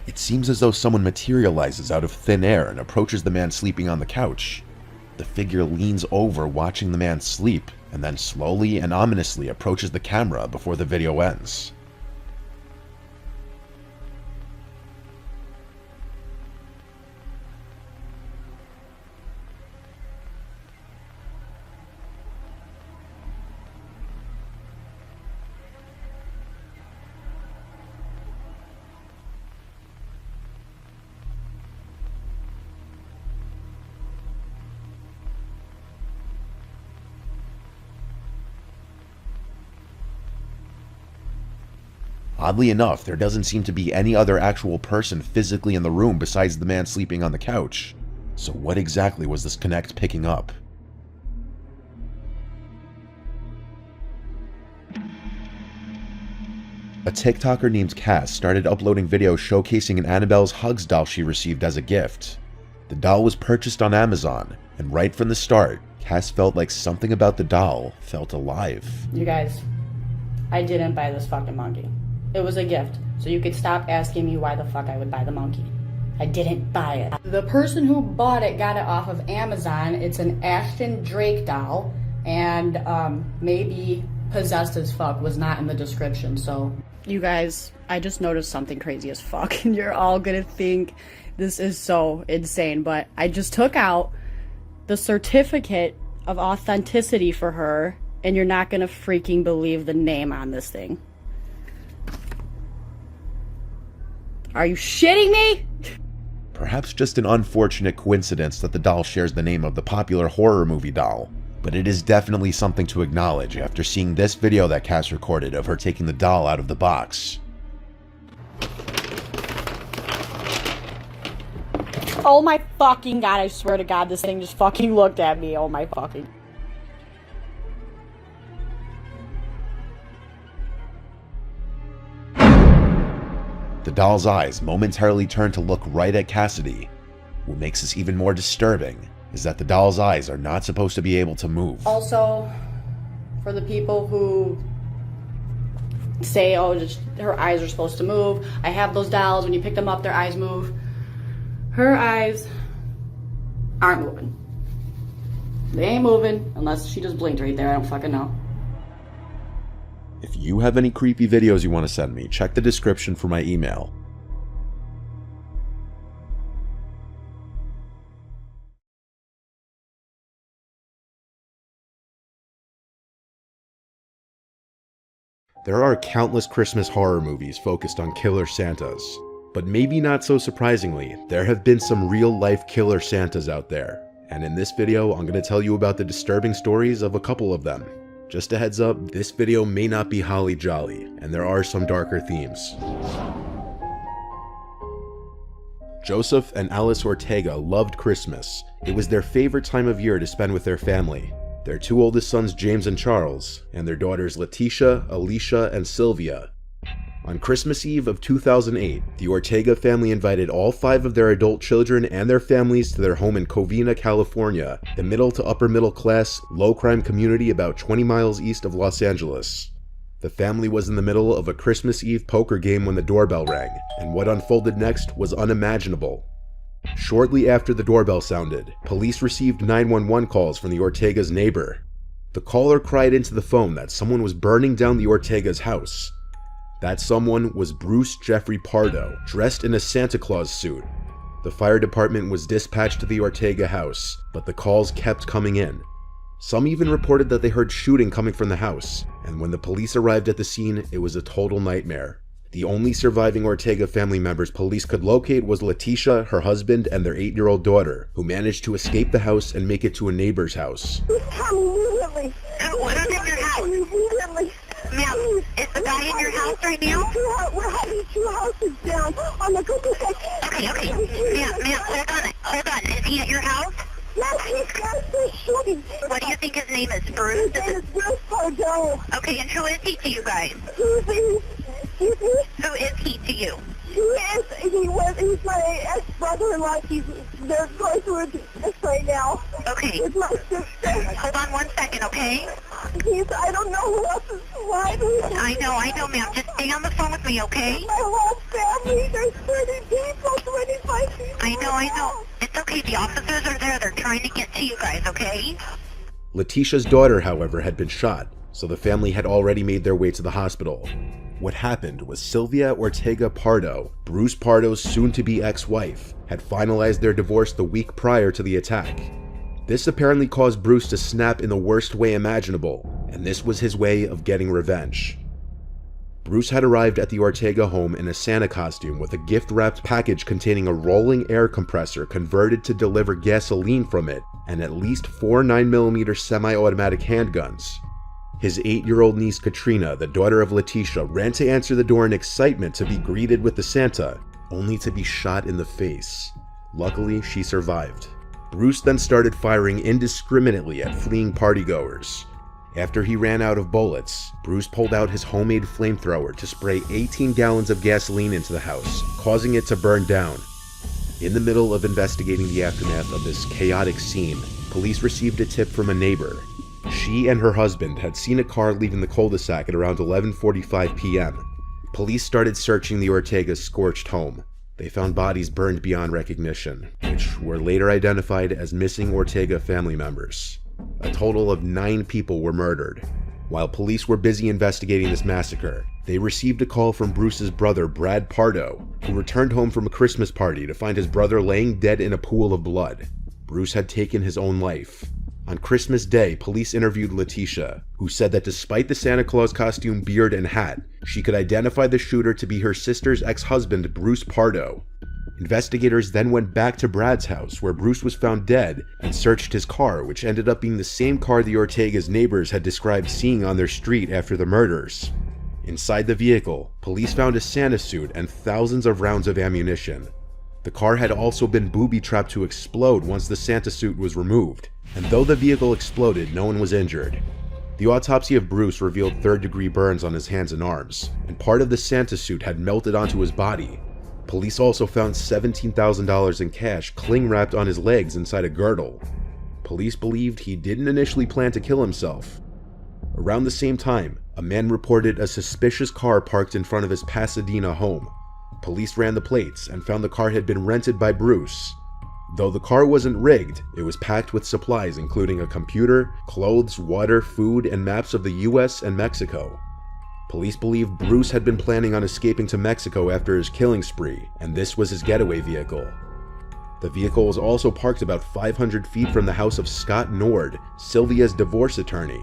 It seems as though someone materializes out of thin air and approaches the man sleeping on the couch. The figure leans over watching the man sleep, and then slowly and ominously approaches the camera before the video ends. Oddly enough, there doesn't seem to be any other actual person physically in the room besides the man sleeping on the couch. So what exactly was this Kinect picking up? A TikToker named Cass started uploading videos showcasing an Annabelle's Hugs doll she received as a gift. The doll was purchased on Amazon, and right from the start, Cass felt like something about the doll felt alive. You guys, I didn't buy this fucking monkey. It was a gift, so you could stop asking me why the fuck I would buy the monkey. I didn't buy it. The person who bought it got it off of Amazon. It's an Ashton Drake doll, and maybe possessed as fuck was not in the description, so. You guys, I just noticed something crazy as fuck, and you're all gonna think this is so insane, but I just took out the certificate of authenticity for her, and you're not gonna freaking believe the name on this thing. Are you shitting me? Perhaps just an unfortunate coincidence that the doll shares the name of the popular horror movie doll, but it is definitely something to acknowledge after seeing this video that Cass recorded of her taking the doll out of the box. Oh my fucking god, I swear to god, this thing just fucking looked at me. Oh my fucking... The doll's eyes momentarily turn to look right at Cassidy. What makes this even more disturbing is that the doll's eyes are not supposed to be able to move. Also, for the people who say, oh, just, her eyes are supposed to move. I have those dolls. When you pick them up, their eyes move. Her eyes aren't moving. They ain't moving unless she just blinked right there. I don't fucking know. If you have any creepy videos you want to send me, check the description for my email. There are countless Christmas horror movies focused on killer Santas. But maybe not so surprisingly, there have been some real-life killer Santas out there. And in this video, I'm going to tell you about the disturbing stories of a couple of them. Just a heads up, this video may not be holly jolly, and there are some darker themes. Joseph and Alice Ortega loved Christmas. It was their favorite time of year to spend with their family. Their two oldest sons, James and Charles, and their daughters Letitia, Alicia, and Sylvia. On Christmas Eve of 2008, the Ortega family invited all 5 of their adult children and their families to their home in Covina, California, the middle to upper middle class, low-crime community about 20 miles east of Los Angeles. The family was in the middle of a Christmas Eve poker game when the doorbell rang, and what unfolded next was unimaginable. Shortly after the doorbell sounded, police received 911 calls from the Ortega's neighbor. The caller cried into the phone that someone was burning down the Ortega's house. That someone was Bruce Jeffrey Pardo, dressed in a Santa Claus suit. The fire department was dispatched to the Ortega house, but the calls kept coming in. Some even reported that they heard shooting coming from the house, and when the police arrived at the scene, it was a total nightmare. The only surviving Ortega family members police could locate was Letitia, her husband, and their 8-year-old daughter, who managed to escape the house and make it to a neighbor's house. Immediately. Who's in your house? Immediately. Ma'am, is the guy in your house right now? We're having 2 houses down on the Google section. Okay. Ma'am, hold on. Is he at your house? No, he's constantly shooting. What do you think his name is? Bruce? His name is Bruce Pardo. Okay, and who is he to you guys? Who is he to you? He's my ex-brother-in-law. They're going through a divorce right now. Okay. With my sister. Hold on 1 second, okay? I don't know who else is alive. I know, ma'am. Just stay on the phone with me, okay? My whole family, there's 30 people, 25 people. I know. It's okay, the officers are there. They're trying to get to you guys, okay? Letitia's daughter, however, had been shot, so the family had already made their way to the hospital. What happened was Sylvia Ortega Pardo, Bruce Pardo's soon-to-be ex-wife, had finalized their divorce the week prior to the attack. This apparently caused Bruce to snap in the worst way imaginable, and this was his way of getting revenge. Bruce had arrived at the Ortega home in a Santa costume with a gift-wrapped package containing a rolling air compressor converted to deliver gasoline from it, and at least 4 9mm semi-automatic handguns. His 8-year-old niece Katrina, the daughter of Letitia, ran to answer the door in excitement to be greeted with the Santa, only to be shot in the face. Luckily, she survived. Bruce then started firing indiscriminately at fleeing partygoers. After he ran out of bullets, Bruce pulled out his homemade flamethrower to spray 18 gallons of gasoline into the house, causing it to burn down. In the middle of investigating the aftermath of this chaotic scene, police received a tip from a neighbor. She and her husband had seen a car leaving the cul-de-sac at around 11:45 p.m. Police started searching the Ortega's scorched home. They found bodies burned beyond recognition, which were later identified as missing Ortega family members. A total of 9 people were murdered. While police were busy investigating this massacre, they received a call from Bruce's brother, Brad Pardo, who returned home from a Christmas party to find his brother laying dead in a pool of blood. Bruce had taken his own life. On Christmas Day, police interviewed Letitia, who said that despite the Santa Claus costume, beard, and hat, she could identify the shooter to be her sister's ex-husband, Bruce Pardo. Investigators then went back to Brad's house, where Bruce was found dead, and searched his car, which ended up being the same car the Ortega's neighbors had described seeing on their street after the murders. Inside the vehicle, police found a Santa suit and thousands of rounds of ammunition. The car had also been booby-trapped to explode once the Santa suit was removed, and though the vehicle exploded, no one was injured. The autopsy of Bruce revealed third-degree burns on his hands and arms, and part of the Santa suit had melted onto his body. Police also found $17,000 in cash cling-wrapped on his legs inside a girdle. Police believed he didn't initially plan to kill himself. Around the same time, a man reported a suspicious car parked in front of his Pasadena home. Police ran the plates and found the car had been rented by Bruce. Though the car wasn't rigged, it was packed with supplies including a computer, clothes, water, food, and maps of the US and Mexico. Police believe Bruce had been planning on escaping to Mexico after his killing spree, and this was his getaway vehicle. The vehicle was also parked about 500 feet from the house of Scott Nord, Sylvia's divorce attorney.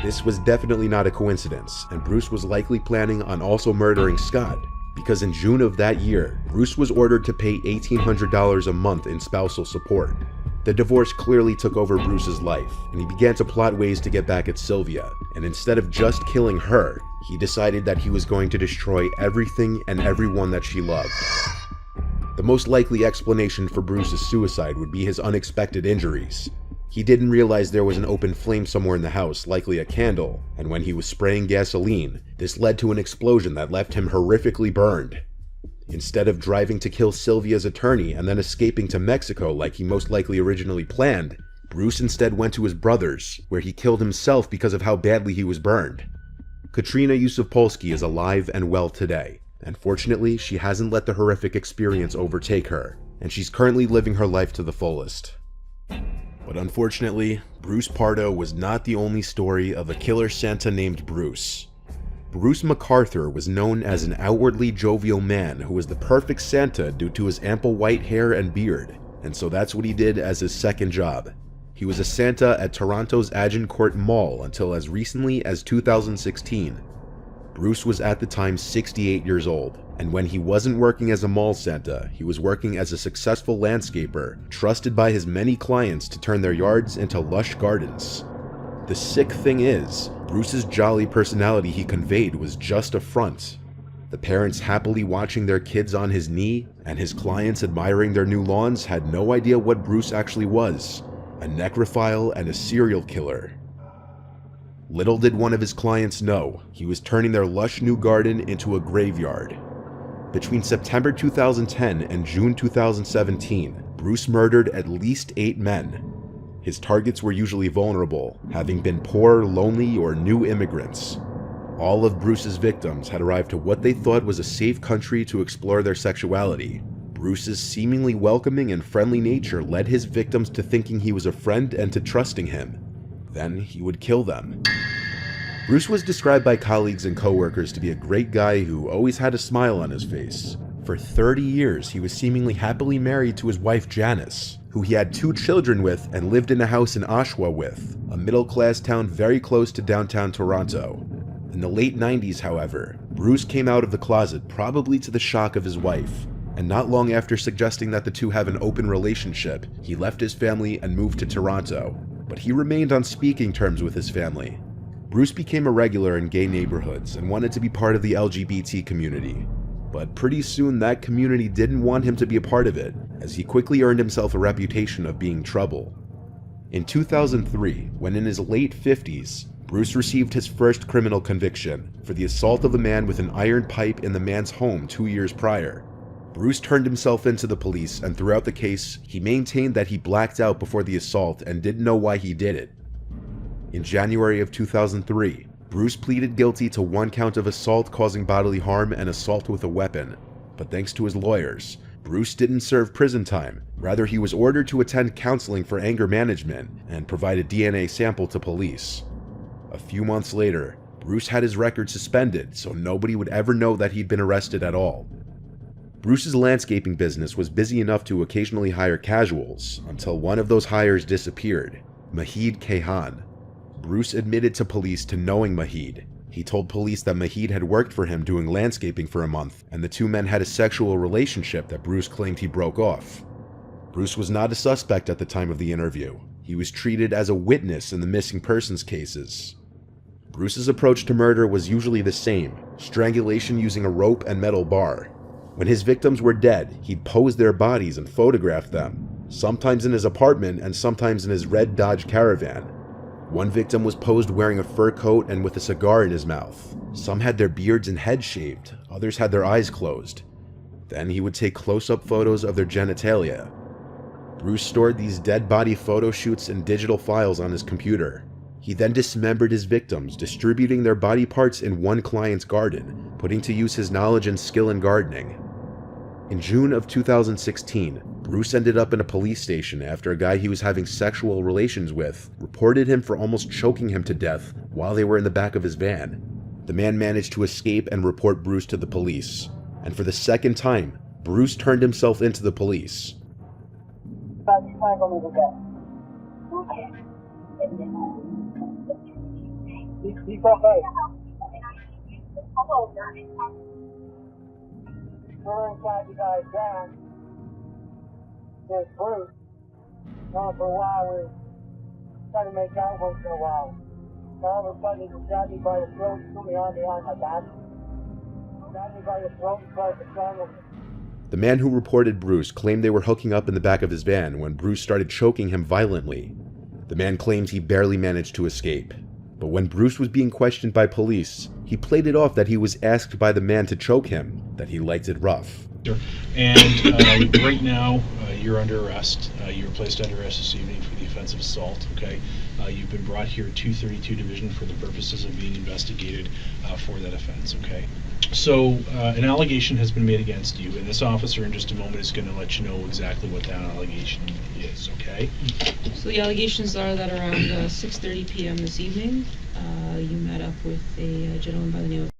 This was definitely not a coincidence, and Bruce was likely planning on also murdering Scott, because in June of that year, Bruce was ordered to pay $1,800 a month in spousal support. The divorce clearly took over Bruce's life, and he began to plot ways to get back at Sylvia, and instead of just killing her, he decided that he was going to destroy everything and everyone that she loved. The most likely explanation for Bruce's suicide would be his unexpected injuries. He didn't realize there was an open flame somewhere in the house, likely a candle, and when he was spraying gasoline, this led to an explosion that left him horrifically burned. Instead of driving to kill Sylvia's attorney and then escaping to Mexico like he most likely originally planned, Bruce instead went to his brother's, where he killed himself because of how badly he was burned. Katrina Yusufpolsky is alive and well today, and fortunately she hasn't let the horrific experience overtake her, and she's currently living her life to the fullest. But unfortunately, Bruce Pardo was not the only story of a killer Santa named Bruce. Bruce MacArthur was known as an outwardly jovial man who was the perfect Santa due to his ample white hair and beard, and so that's what he did as his second job. He was a Santa at Toronto's Agincourt Mall until as recently as 2016. Bruce was at the time 68 years old, and when he wasn't working as a mall Santa, he was working as a successful landscaper, trusted by his many clients to turn their yards into lush gardens. The sick thing is, Bruce's jolly personality he conveyed was just a front. The parents happily watching their kids on his knee, and his clients admiring their new lawns had no idea what Bruce actually was, a necrophile and a serial killer. Little did one of his clients know, he was turning their lush new garden into a graveyard. Between September 2010 and June 2017, Bruce murdered at least 8 men. His targets were usually vulnerable, having been poor, lonely, or new immigrants. All of Bruce's victims had arrived to what they thought was a safe country to explore their sexuality. Bruce's seemingly welcoming and friendly nature led his victims to thinking he was a friend and to trusting him. Then he would kill them. Bruce was described by colleagues and coworkers to be a great guy who always had a smile on his face. For 30 years, he was seemingly happily married to his wife Janice, who he had 2 children with and lived in a house in Oshawa with, a middle-class town very close to downtown Toronto. In the late 90s, however, Bruce came out of the closet probably to the shock of his wife, and not long after suggesting that the two have an open relationship, he left his family and moved to Toronto, but he remained on speaking terms with his family. Bruce became a regular in gay neighborhoods and wanted to be part of the LGBT community. But pretty soon that community didn't want him to be a part of it, as he quickly earned himself a reputation of being trouble. In 2003, when in his late 50s, Bruce received his first criminal conviction for the assault of a man with an iron pipe in the man's home 2 years prior. Bruce turned himself into the police, and throughout the case, he maintained that he blacked out before the assault and didn't know why he did it. In January of 2003, Bruce pleaded guilty to 1 count of assault causing bodily harm and assault with a weapon. But thanks to his lawyers, Bruce didn't serve prison time. Rather, he was ordered to attend counseling for anger management and provide a DNA sample to police. A few months later, Bruce had his record suspended, so nobody would ever know that he'd been arrested at all. Bruce's landscaping business was busy enough to occasionally hire casuals, until one of those hires disappeared, Mahid Kayhan. Bruce admitted to police to knowing Mahid. He told police that Mahid had worked for him doing landscaping for a month, and the 2 men had a sexual relationship that Bruce claimed he broke off. Bruce was not a suspect at the time of the interview. He was treated as a witness in the missing persons cases. Bruce's approach to murder was usually the same, strangulation using a rope and metal bar. When his victims were dead, he'd pose their bodies and photograph them, sometimes in his apartment and sometimes in his red Dodge Caravan. One victim was posed wearing a fur coat and with a cigar in his mouth. Some had their beards and heads shaved, others had their eyes closed. Then he would take close-up photos of their genitalia. Bruce stored these dead body photo shoots in digital files on his computer. He then dismembered his victims, distributing their body parts in one client's garden, putting to use his knowledge and skill in gardening. In June of 2016, Bruce ended up in a police station after a guy he was having sexual relations with reported him for almost choking him to death while they were in the back of his van. The man managed to escape and report Bruce to the police. And for the second time, Bruce turned himself into the police. We're inside the guy's van. There's Bruce. For a while, we're trying to make out once in a while. All of a sudden, he grabbed me by the throat, threw me on behind my back. Grabbed me by the throat and started to strangle me. The man who reported Bruce claimed they were hooking up in the back of his van when Bruce started choking him violently. The man claims he barely managed to escape. But when Bruce was being questioned by police, he played it off that he was asked by the man to choke him, that he liked it rough. And right now, you're under arrest. You were placed under arrest this evening for the offense of assault, okay? You've been brought here 232 Division for the purposes of being investigated for that offense, okay? So, an allegation has been made against you, and this officer in just a moment is going to let you know exactly what that allegation is, okay? So the allegations are that around 6:30 p.m. this evening, you met up with a gentleman by the name of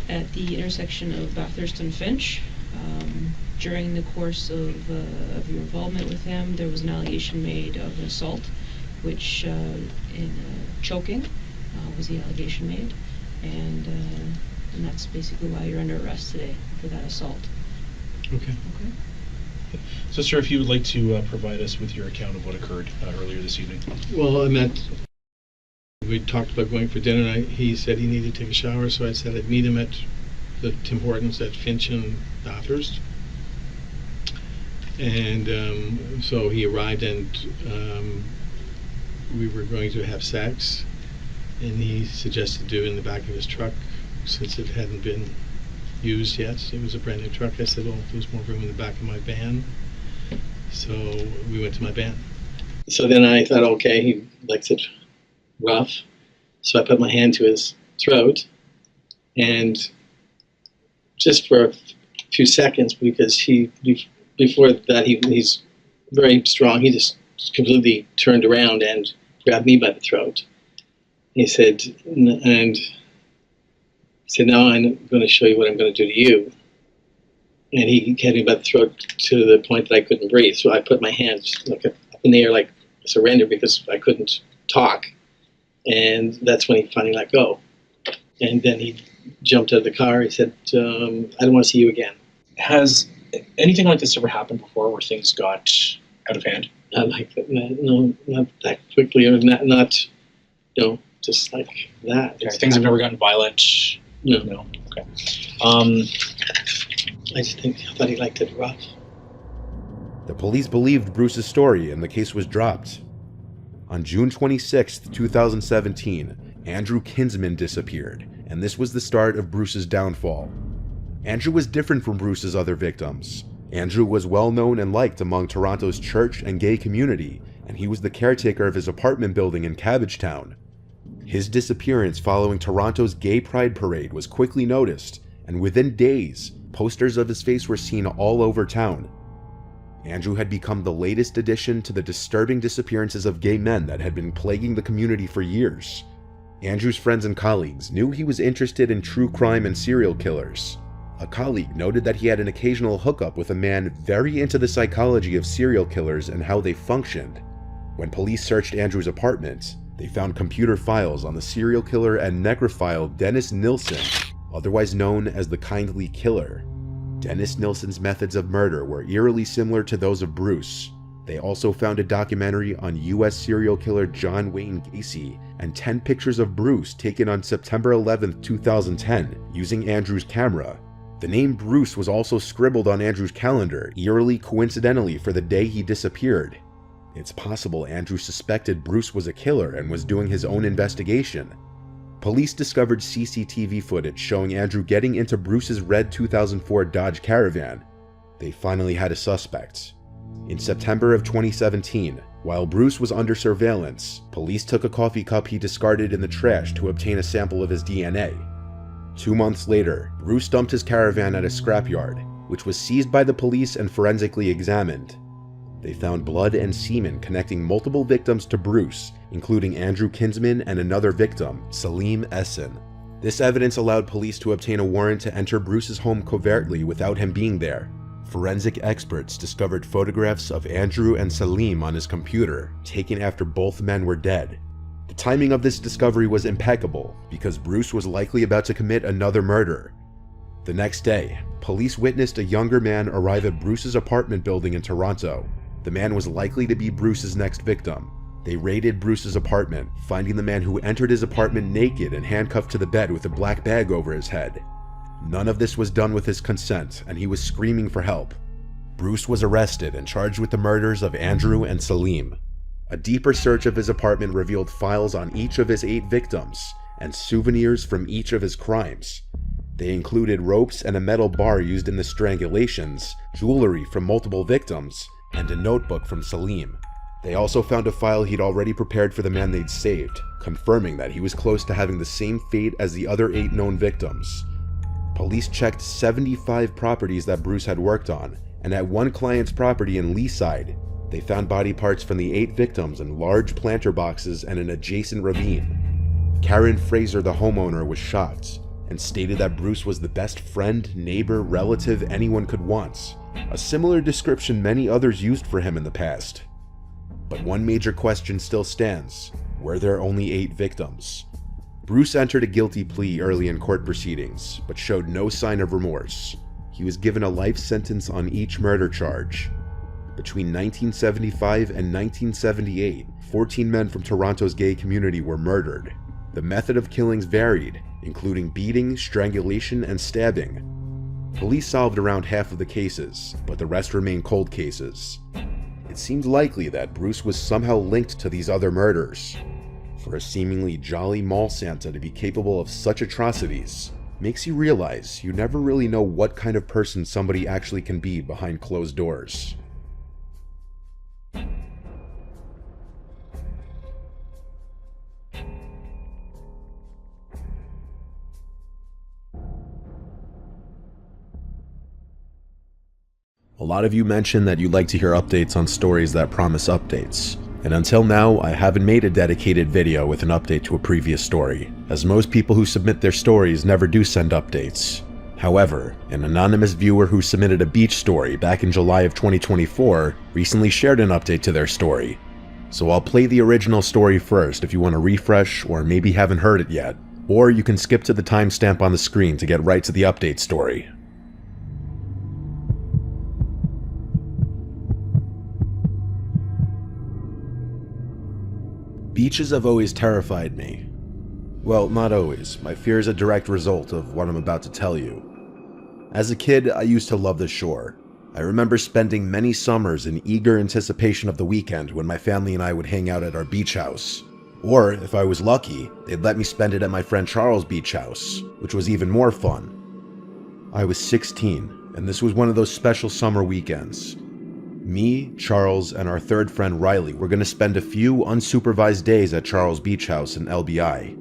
at the intersection of Bathurst and Finch. During the course of your involvement with him, there was an allegation made of an assault, which in choking was the allegation made, and that's basically why you're under arrest today for that assault. Okay. Okay. So, sir, if you would like to provide us with your account of what occurred earlier this evening. Well, we talked about going for dinner, and he said he needed to take a shower, so I said I'd meet him at the Tim Hortons at Finch and Bathurst. And so he arrived, and we were going to have sex, and he suggested to do it in the back of his truck since it hadn't been used yet. It was a brand new truck. I said, well, there's more room in the back of my van. So we went to my van. So then I thought, okay, he likes it rough. So I put my hand to his throat, and just for a few seconds, because before that he's very strong, he just completely turned around and grabbed me by the throat. He said, now I'm going to show you what I'm going to do to you. And he had me by the throat to the point that I couldn't breathe. So I put my hands up in the air like surrender because I couldn't talk. And that's when he finally let go. And then he jumped out of the car. He said, I don't want to see you again. Has anything like this ever happened before where things got out of hand? Not like that. No, not that quickly, or not just like that. Okay. Things have never gotten violent? No. Okay. I thought he liked it rough. The police believed Bruce's story and the case was dropped. On June 26, 2017, Andrew Kinsman disappeared, and this was the start of Bruce's downfall. Andrew was different from Bruce's other victims. Andrew was well known and liked among Toronto's church and gay community, and he was the caretaker of his apartment building in Cabbagetown. His disappearance following Toronto's Gay Pride Parade was quickly noticed, and within days, posters of his face were seen all over town. Andrew had become the latest addition to the disturbing disappearances of gay men that had been plaguing the community for years. Andrew's friends and colleagues knew he was interested in true crime and serial killers. A colleague noted that he had an occasional hookup with a man very into the psychology of serial killers and how they functioned. When police searched Andrew's apartment, they found computer files on the serial killer and necrophile Dennis Nilsen, otherwise known as the Kindly Killer. Dennis Nilsen's methods of murder were eerily similar to those of Bruce. They also found a documentary on U.S. serial killer John Wayne Gacy and 10 pictures of Bruce taken on September 11, 2010, using Andrew's camera. The name Bruce was also scribbled on Andrew's calendar, eerily coincidentally for the day he disappeared. It's possible Andrew suspected Bruce was a killer and was doing his own investigation. Police discovered CCTV footage showing Andrew getting into Bruce's red 2004 Dodge Caravan. They finally had a suspect. In September of 2017, while Bruce was under surveillance, police took a coffee cup he discarded in the trash to obtain a sample of his DNA. 2 months later, Bruce dumped his caravan at a scrapyard, which was seized by the police and forensically examined. They found blood and semen connecting multiple victims to Bruce, including Andrew Kinsman and another victim, Salim Essen. This evidence allowed police to obtain a warrant to enter Bruce's home covertly without him being there. Forensic experts discovered photographs of Andrew and Salim on his computer, taken after both men were dead. The timing of this discovery was impeccable, because Bruce was likely about to commit another murder. The next day, police witnessed a younger man arrive at Bruce's apartment building in Toronto. The man was likely to be Bruce's next victim. They raided Bruce's apartment, finding the man who entered his apartment naked and handcuffed to the bed with a black bag over his head. None of this was done with his consent, and he was screaming for help. Bruce was arrested and charged with the murders of Andrew and Salim. A deeper search of his apartment revealed files on each of his 8 victims, and souvenirs from each of his crimes. They included ropes and a metal bar used in the strangulations, jewelry from multiple victims, and a notebook from Salim. They also found a file he'd already prepared for the man they'd saved, confirming that he was close to having the same fate as the other 8 known victims. Police checked 75 properties that Bruce had worked on, and at one client's property in Leaside, they found body parts from the 8 victims in large planter boxes and an adjacent ravine. Karen Fraser, the homeowner, was shocked and stated that Bruce was the best friend, neighbor, relative anyone could want, a similar description many others used for him in the past. But one major question still stands: were there only 8 victims? Bruce entered a guilty plea early in court proceedings, but showed no sign of remorse. He was given a life sentence on each murder charge. Between 1975 and 1978, 14 men from Toronto's gay community were murdered. The method of killings varied, including beating, strangulation, and stabbing. Police solved around half of the cases, but the rest remain cold cases. It seemed likely that Bruce was somehow linked to these other murders. For a seemingly jolly mall Santa to be capable of such atrocities makes you realize you never really know what kind of person somebody actually can be behind closed doors. A lot of you mentioned that you'd like to hear updates on stories that promise updates. And until now, I haven't made a dedicated video with an update to a previous story, as most people who submit their stories never do send updates. However, an anonymous viewer who submitted a beach story back in July of 2024 recently shared an update to their story. So I'll play the original story first if you want to refresh or maybe haven't heard it yet, or you can skip to the timestamp on the screen to get right to the update story. Beaches have always terrified me. Well, not always. My fear is a direct result of what I'm about to tell you. As a kid, I used to love the shore. I remember spending many summers in eager anticipation of the weekend when my family and I would hang out at our beach house. Or, if I was lucky, they'd let me spend it at my friend Charles' beach house, which was even more fun. I was 16, and this was one of those special summer weekends. Me, Charles, and our third friend Riley were going to spend a few unsupervised days at Charles' beach house in LBI.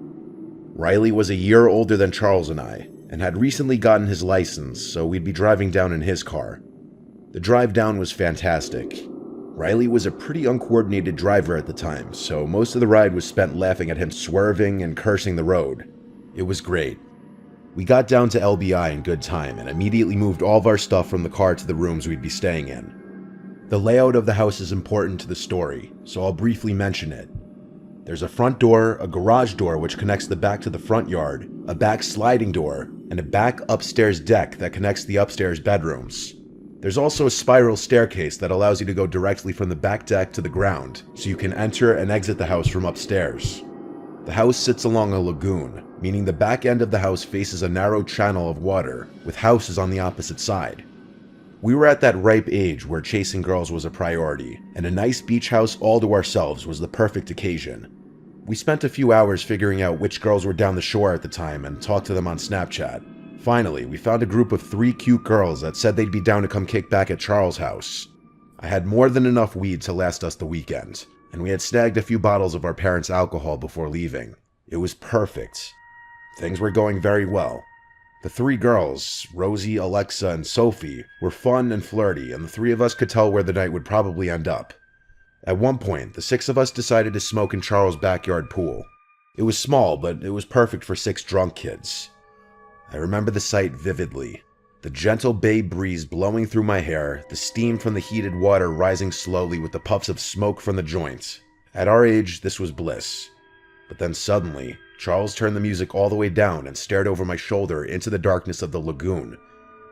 Riley was a year older than Charles and I, and had recently gotten his license, so we'd be driving down in his car. The drive down was fantastic. Riley was a pretty uncoordinated driver at the time, so most of the ride was spent laughing at him swerving and cursing the road. It was great. We got down to LBI in good time and immediately moved all of our stuff from the car to the rooms we'd be staying in. The layout of the house is important to the story, so I'll briefly mention it. There's a front door, a garage door which connects the back to the front yard, a back sliding door, and a back upstairs deck that connects the upstairs bedrooms. There's also a spiral staircase that allows you to go directly from the back deck to the ground, so you can enter and exit the house from upstairs. The house sits along a lagoon, meaning the back end of the house faces a narrow channel of water, with houses on the opposite side. We were at that ripe age where chasing girls was a priority, and a nice beach house all to ourselves was the perfect occasion. We spent a few hours figuring out which girls were down the shore at the time and talked to them on Snapchat. Finally, we found a group of 3 cute girls that said they'd be down to come kick back at Charles' house. I had more than enough weed to last us the weekend, and we had snagged a few bottles of our parents' alcohol before leaving. It was perfect. Things were going very well. The 3 girls, Rosie, Alexa, and Sophie, were fun and flirty, and the 3 of us could tell where the night would probably end up. At one point, the 6 of us decided to smoke in Charles' backyard pool. It was small, but it was perfect for 6 drunk kids. I remember the sight vividly. The gentle bay breeze blowing through my hair, the steam from the heated water rising slowly with the puffs of smoke from the joint. At our age, this was bliss. But then suddenly, Charles turned the music all the way down and stared over my shoulder into the darkness of the lagoon.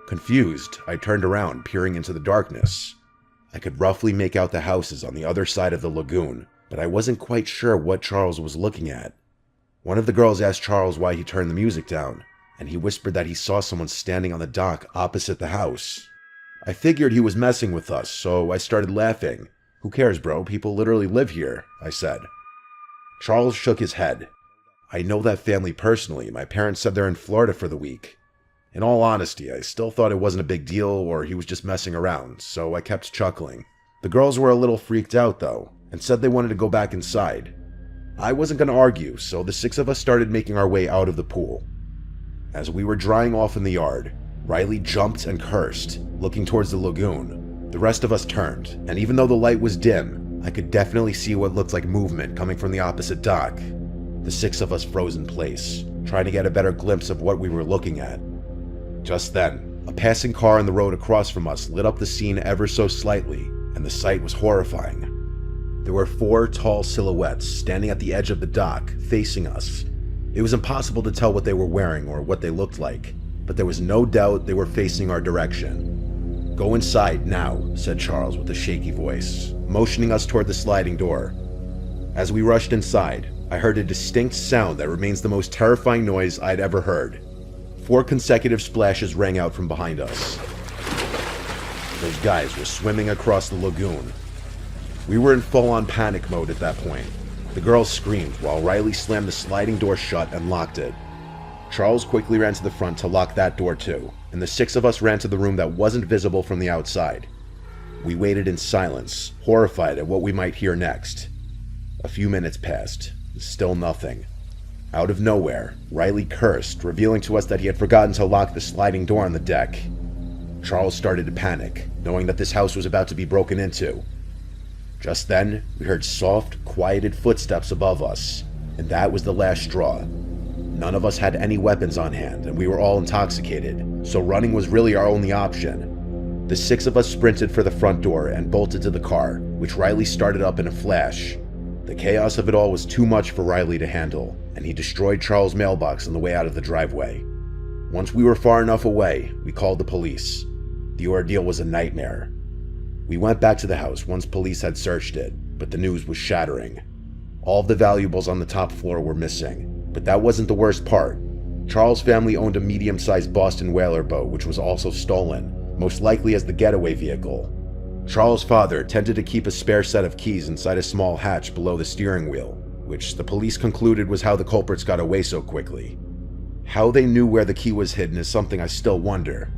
Confused, I turned around, peering into the darkness. I could roughly make out the houses on the other side of the lagoon, but I wasn't quite sure what Charles was looking at. One of the girls asked Charles why he turned the music down, and he whispered that he saw someone standing on the dock opposite the house. I figured he was messing with us, so I started laughing. "Who cares, bro? People literally live here," I said. Charles shook his head. "I know that family personally. My parents said they're in Florida for the week." In all honesty, I still thought it wasn't a big deal or he was just messing around, so I kept chuckling. The girls were a little freaked out, though, and said they wanted to go back inside. I wasn't going to argue, so the 6 of us started making our way out of the pool. As we were drying off in the yard, Riley jumped and cursed, looking towards the lagoon. The rest of us turned, and even though the light was dim, I could definitely see what looked like movement coming from the opposite dock. The 6 of us froze in place, trying to get a better glimpse of what we were looking at. Just then, a passing car on the road across from us lit up the scene ever so slightly, and the sight was horrifying. There were 4 tall silhouettes standing at the edge of the dock, facing us. It was impossible to tell what they were wearing or what they looked like, but there was no doubt they were facing our direction. "Go inside now," said Charles with a shaky voice, motioning us toward the sliding door. As we rushed inside, I heard a distinct sound that remains the most terrifying noise I'd ever heard. 4 consecutive splashes rang out from behind us. Those guys were swimming across the lagoon. We were in full-on panic mode at that point. The girls screamed while Riley slammed the sliding door shut and locked it. Charles quickly ran to the front to lock that door too, and the 6 of us ran to the room that wasn't visible from the outside. We waited in silence, horrified at what we might hear next. A few minutes passed, still nothing. Out of nowhere, Riley cursed, revealing to us that he had forgotten to lock the sliding door on the deck. Charles started to panic, knowing that this house was about to be broken into. Just then, we heard soft, quieted footsteps above us, and that was the last straw. None of us had any weapons on hand, and we were all intoxicated, so running was really our only option. The 6 of us sprinted for the front door and bolted to the car, which Riley started up in a flash. The chaos of it all was too much for Riley to handle, and he destroyed Charles' mailbox on the way out of the driveway. Once we were far enough away, we called the police. The ordeal was a nightmare. We went back to the house once police had searched it, but the news was shattering. All of the valuables on the top floor were missing, but that wasn't the worst part. Charles' family owned a medium-sized Boston whaler boat which was also stolen, most likely as the getaway vehicle. Charles' father tended to keep a spare set of keys inside a small hatch below the steering wheel, which the police concluded was how the culprits got away so quickly. How they knew where the key was hidden is something I still wonder.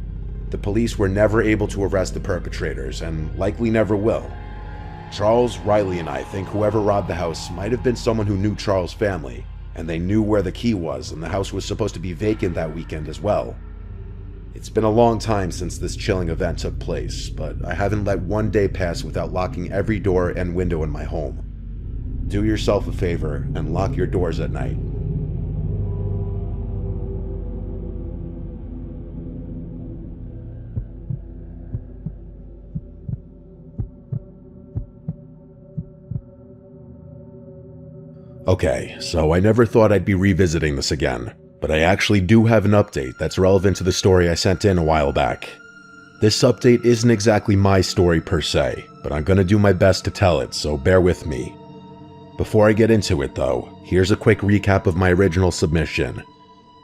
The police were never able to arrest the perpetrators, and likely never will. Charles, Riley, and I think whoever robbed the house might have been someone who knew Charles' family, and they knew where the key was, and the house was supposed to be vacant that weekend as well. It's been a long time since this chilling event took place, but I haven't let one day pass without locking every door and window in my home. Do yourself a favor and lock your doors at night. Okay, so I never thought I'd be revisiting this again, but I actually do have an update that's relevant to the story I sent in a while back. This update isn't exactly my story per se, but I'm gonna do my best to tell it, so bear with me. Before I get into it though, here's a quick recap of my original submission.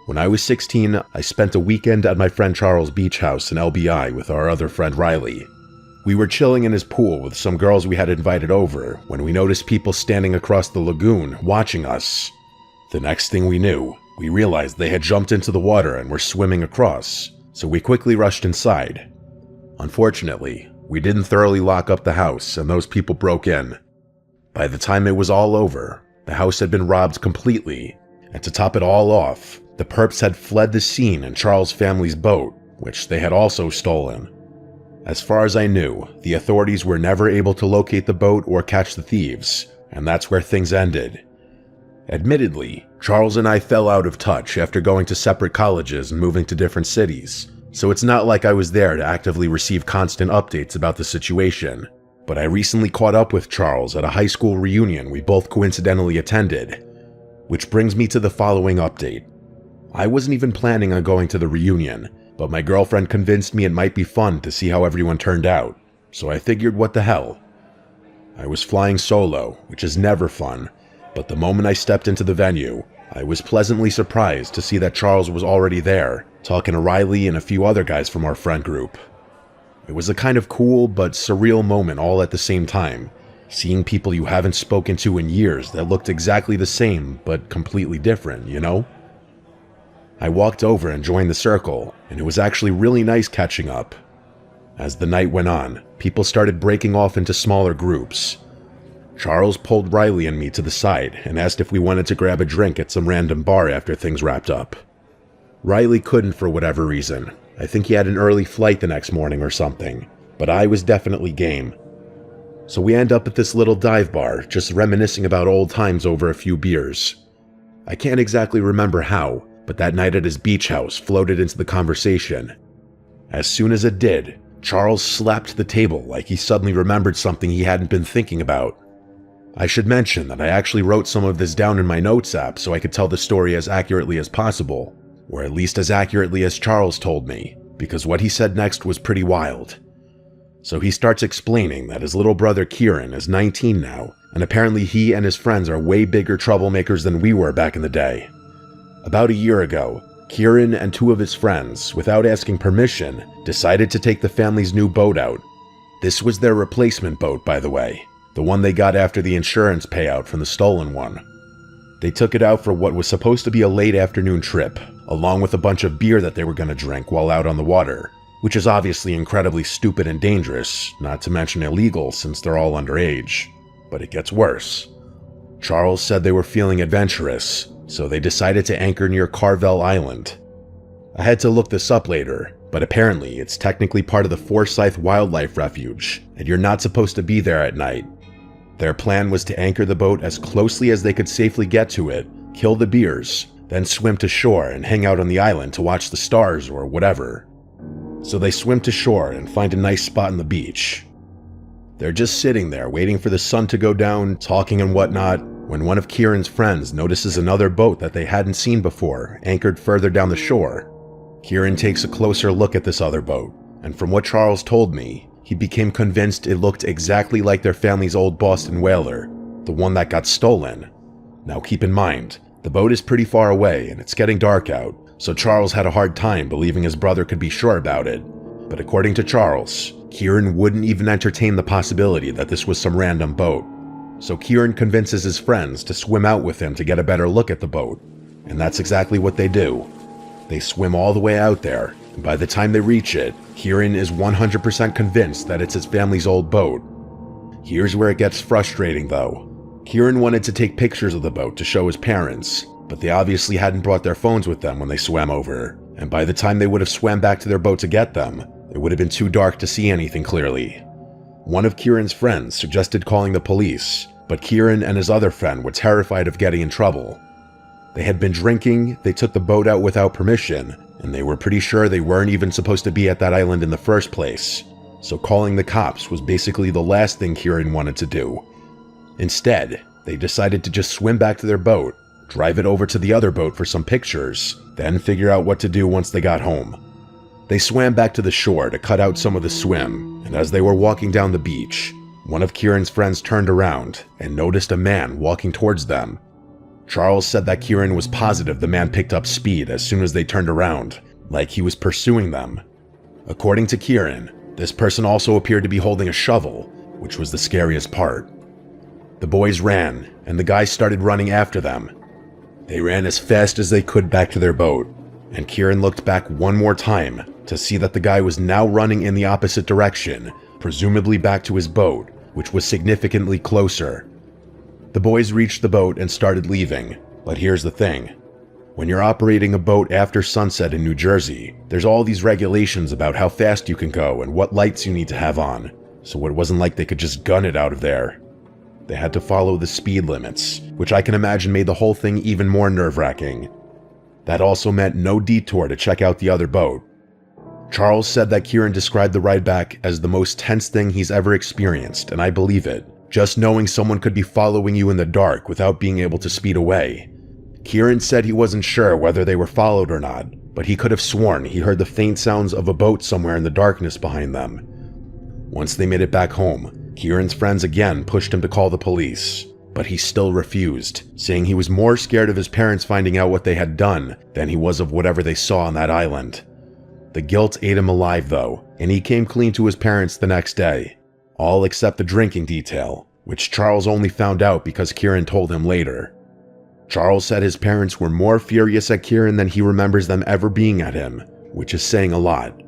When I was 16, I spent a weekend at my friend Charles' beach house in LBI with our other friend Riley. We were chilling in his pool with some girls we had invited over when we noticed people standing across the lagoon watching us. The next thing we knew, we realized they had jumped into the water and were swimming across, so we quickly rushed inside. Unfortunately, we didn't thoroughly lock up the house and those people broke in. By the time it was all over, the house had been robbed completely, and to top it all off, the perps had fled the scene in Charles' family's boat, which they had also stolen. As far as I knew, the authorities were never able to locate the boat or catch the thieves, and that's where things ended. Admittedly, Charles and I fell out of touch after going to separate colleges and moving to different cities, so it's not like I was there to actively receive constant updates about the situation. But I recently caught up with Charles at a high school reunion we both coincidentally attended, which brings me to the following update. I wasn't even planning on going to the reunion, but my girlfriend convinced me it might be fun to see how everyone turned out, so I figured what the hell. I was flying solo, which is never fun, but the moment I stepped into the venue, I was pleasantly surprised to see that Charles was already there, talking to Riley and a few other guys from our friend group. It was a kind of cool but surreal moment all at the same time, seeing people you haven't spoken to in years that looked exactly the same but completely different, you know? I walked over and joined the circle, and it was actually really nice catching up. As the night went on, people started breaking off into smaller groups. Charles pulled Riley and me to the side and asked if we wanted to grab a drink at some random bar after things wrapped up. Riley couldn't for whatever reason. I think he had an early flight the next morning or something, but I was definitely game. So we end up at this little dive bar, just reminiscing about old times over a few beers. I can't exactly remember how, but that night at his beach house floated into the conversation. As soon as it did, Charles slapped the table like he suddenly remembered something he hadn't been thinking about. I should mention that I actually wrote some of this down in my notes app so I could tell the story as accurately as possible, or at least as accurately as Charles told me, because what he said next was pretty wild. So he starts explaining that his little brother Kieran is 19 now, and apparently he and his friends are way bigger troublemakers than we were back in the day. About a year ago, Kieran and two of his friends, without asking permission, decided to take the family's new boat out. This was their replacement boat, by the way, the one they got after the insurance payout from the stolen one. They took it out for what was supposed to be a late afternoon trip, along with a bunch of beer that they were going to drink while out on the water, which is obviously incredibly stupid and dangerous, not to mention illegal since they're all underage. But it gets worse. Charles said they were feeling adventurous, so they decided to anchor near Carvel Island. I had to look this up later, but apparently it's technically part of the Forsyth Wildlife Refuge, and you're not supposed to be there at night. Their plan was to anchor the boat as closely as they could safely get to it, kill the beers, then swim to shore and hang out on the island to watch the stars or whatever. So they swim to shore and find a nice spot on the beach. They're just sitting there waiting for the sun to go down, talking and whatnot, when one of Kieran's friends notices another boat that they hadn't seen before, anchored further down the shore. Kieran takes a closer look at this other boat, and from what Charles told me, he became convinced it looked exactly like their family's old Boston whaler, the one that got stolen. Now keep in mind, the boat is pretty far away and it's getting dark out, so Charles had a hard time believing his brother could be sure about it. But according to Charles, Kieran wouldn't even entertain the possibility that this was some random boat. So Kieran convinces his friends to swim out with him to get a better look at the boat. And that's exactly what they do. They swim all the way out there, and by the time they reach it, Kieran is 100% convinced that it's his family's old boat. Here's where it gets frustrating though. Kieran wanted to take pictures of the boat to show his parents, but they obviously hadn't brought their phones with them when they swam over, and by the time they would have swam back to their boat to get them, it would have been too dark to see anything clearly. One of Kieran's friends suggested calling the police, but Kieran and his other friend were terrified of getting in trouble. They had been drinking, they took the boat out without permission, and they were pretty sure they weren't even supposed to be at that island in the first place, so calling the cops was basically the last thing Kieran wanted to do. Instead, they decided to just swim back to their boat, drive it over to the other boat for some pictures, then figure out what to do once they got home. They swam back to the shore to cut out some of the swim, and as they were walking down the beach, one of Kieran's friends turned around and noticed a man walking towards them. Charles said that Kieran was positive the man picked up speed as soon as they turned around, like he was pursuing them. According to Kieran, this person also appeared to be holding a shovel, which was the scariest part. The boys ran, and the guy started running after them. They ran as fast as they could back to their boat, and Kieran looked back one more time to see that the guy was now running in the opposite direction, presumably back to his boat, which was significantly closer. The boys reached the boat and started leaving, but here's the thing. When you're operating a boat after sunset in New Jersey, there's all these regulations about how fast you can go and what lights you need to have on, so it wasn't like they could just gun it out of there. They had to follow the speed limits, which I can imagine made the whole thing even more nerve-wracking. That also meant no detour to check out the other boat. Charles said that Kieran described the ride back as the most tense thing he's ever experienced, and I believe it. Just knowing someone could be following you in the dark without being able to speed away. Kieran said he wasn't sure whether they were followed or not, but he could have sworn he heard the faint sounds of a boat somewhere in the darkness behind them. Once they made it back home, Kieran's friends again pushed him to call the police, but he still refused, saying he was more scared of his parents finding out what they had done than he was of whatever they saw on that island. The guilt ate him alive though, and he came clean to his parents the next day. All except the drinking detail, which Charles only found out because Kieran told him later. Charles said his parents were more furious at Kieran than he remembers them ever being at him, which is saying a lot.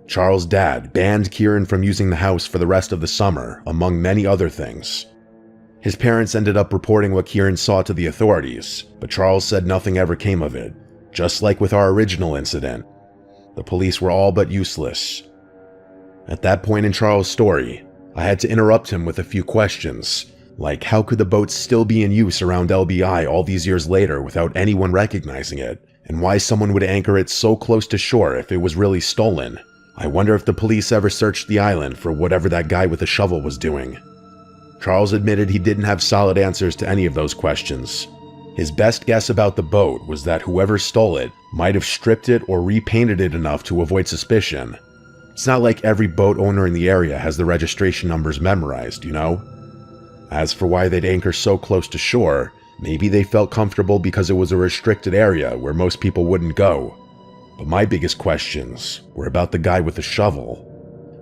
Charles' dad banned Kieran from using the house for the rest of the summer, among many other things. His parents ended up reporting what Kieran saw to the authorities, but Charles said nothing ever came of it, just like with our original incident. The police were all but useless. At that point in Charles' story, I had to interrupt him with a few questions, like how could the boat still be in use around LBI all these years later without anyone recognizing it, and why someone would anchor it so close to shore if it was really stolen. I wonder if the police ever searched the island for whatever that guy with the shovel was doing. Charles admitted he didn't have solid answers to any of those questions. His best guess about the boat was that whoever stole it might have stripped it or repainted it enough to avoid suspicion. It's not like every boat owner in the area has the registration numbers memorized, you know? As for why they'd anchor so close to shore, maybe they felt comfortable because it was a restricted area where most people wouldn't go. But my biggest questions were about the guy with the shovel.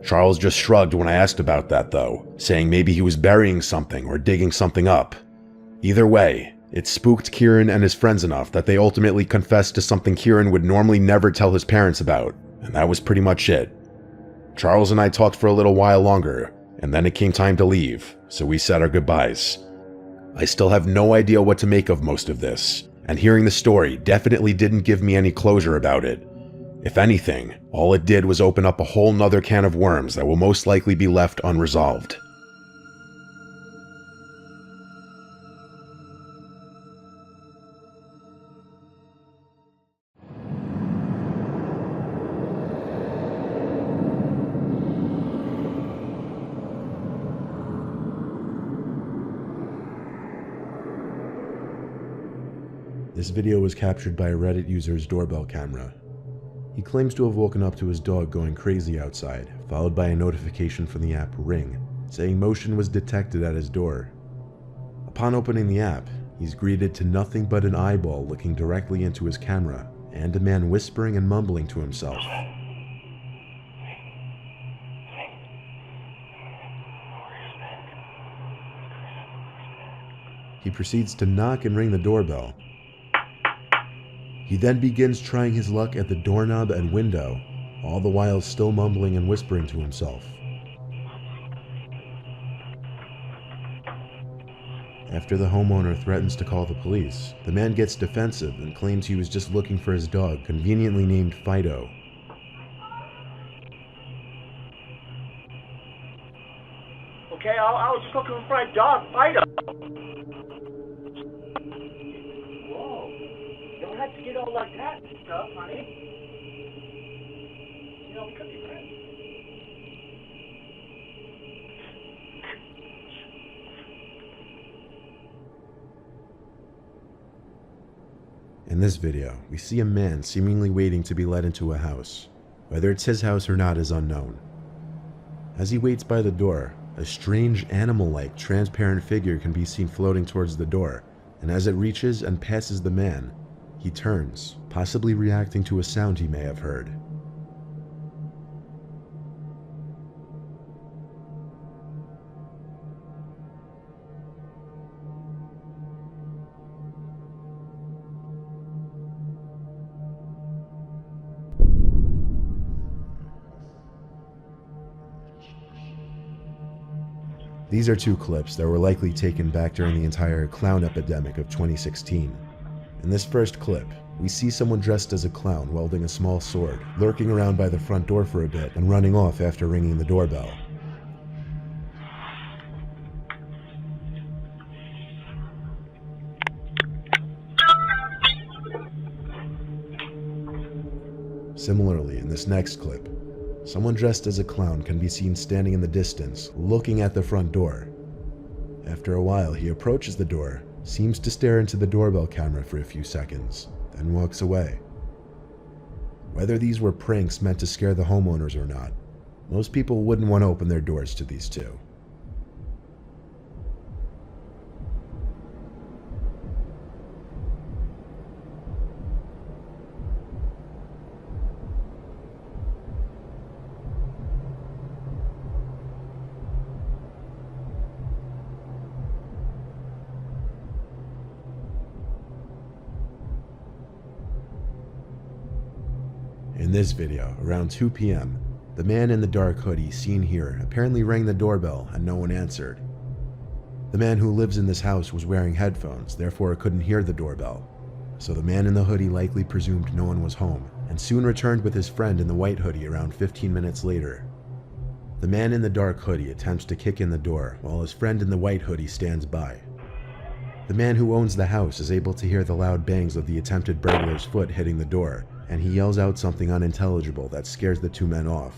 Charles just shrugged when I asked about that though, saying maybe he was burying something or digging something up. Either way, it spooked Kieran and his friends enough that they ultimately confessed to something Kieran would normally never tell his parents about, and that was pretty much it. Charles and I talked for a little while longer, and then it came time to leave, so we said our goodbyes. I still have no idea what to make of most of this, and hearing the story definitely didn't give me any closure about it. If anything, all it did was open up a whole nother can of worms that will most likely be left unresolved. This video was captured by a Reddit user's doorbell camera. He claims to have woken up to his dog going crazy outside, followed by a notification from the app Ring, saying motion was detected at his door. Upon opening the app, he's greeted to nothing but an eyeball looking directly into his camera, and a man whispering and mumbling to himself. He proceeds to knock and ring the doorbell. He then begins trying his luck at the doorknob and window, all the while still mumbling and whispering to himself. After the homeowner threatens to call the police, the man gets defensive and claims he was just looking for his dog, conveniently named Fido. Okay, I was just looking for my dog, Fido. Whoa. You don't have to get all like that and stuff, honey. You know, we could be friends. In this video, we see a man seemingly waiting to be let into a house. Whether it's his house or not is unknown. As he waits by the door, a strange animal-like transparent figure can be seen floating towards the door, and as it reaches and passes the man, he turns, possibly reacting to a sound he may have heard. These are two clips that were likely taken back during the entire clown epidemic of 2016. In this first clip, we see someone dressed as a clown wielding a small sword, lurking around by the front door for a bit and running off after ringing the doorbell. Similarly, in this next clip, someone dressed as a clown can be seen standing in the distance, looking at the front door. After a while, he approaches the door, seems to stare into the doorbell camera for a few seconds, then walks away. Whether these were pranks meant to scare the homeowners or not, most people wouldn't want to open their doors to these two. In this video, around 2 p.m., the man in the dark hoodie seen here apparently rang the doorbell and no one answered. The man who lives in this house was wearing headphones, therefore couldn't hear the doorbell. So the man in the hoodie likely presumed no one was home, and soon returned with his friend in the white hoodie around 15 minutes later. The man in the dark hoodie attempts to kick in the door while his friend in the white hoodie stands by. The man who owns the house is able to hear the loud bangs of the attempted burglar's foot hitting the door, and he yells out something unintelligible that scares the two men off.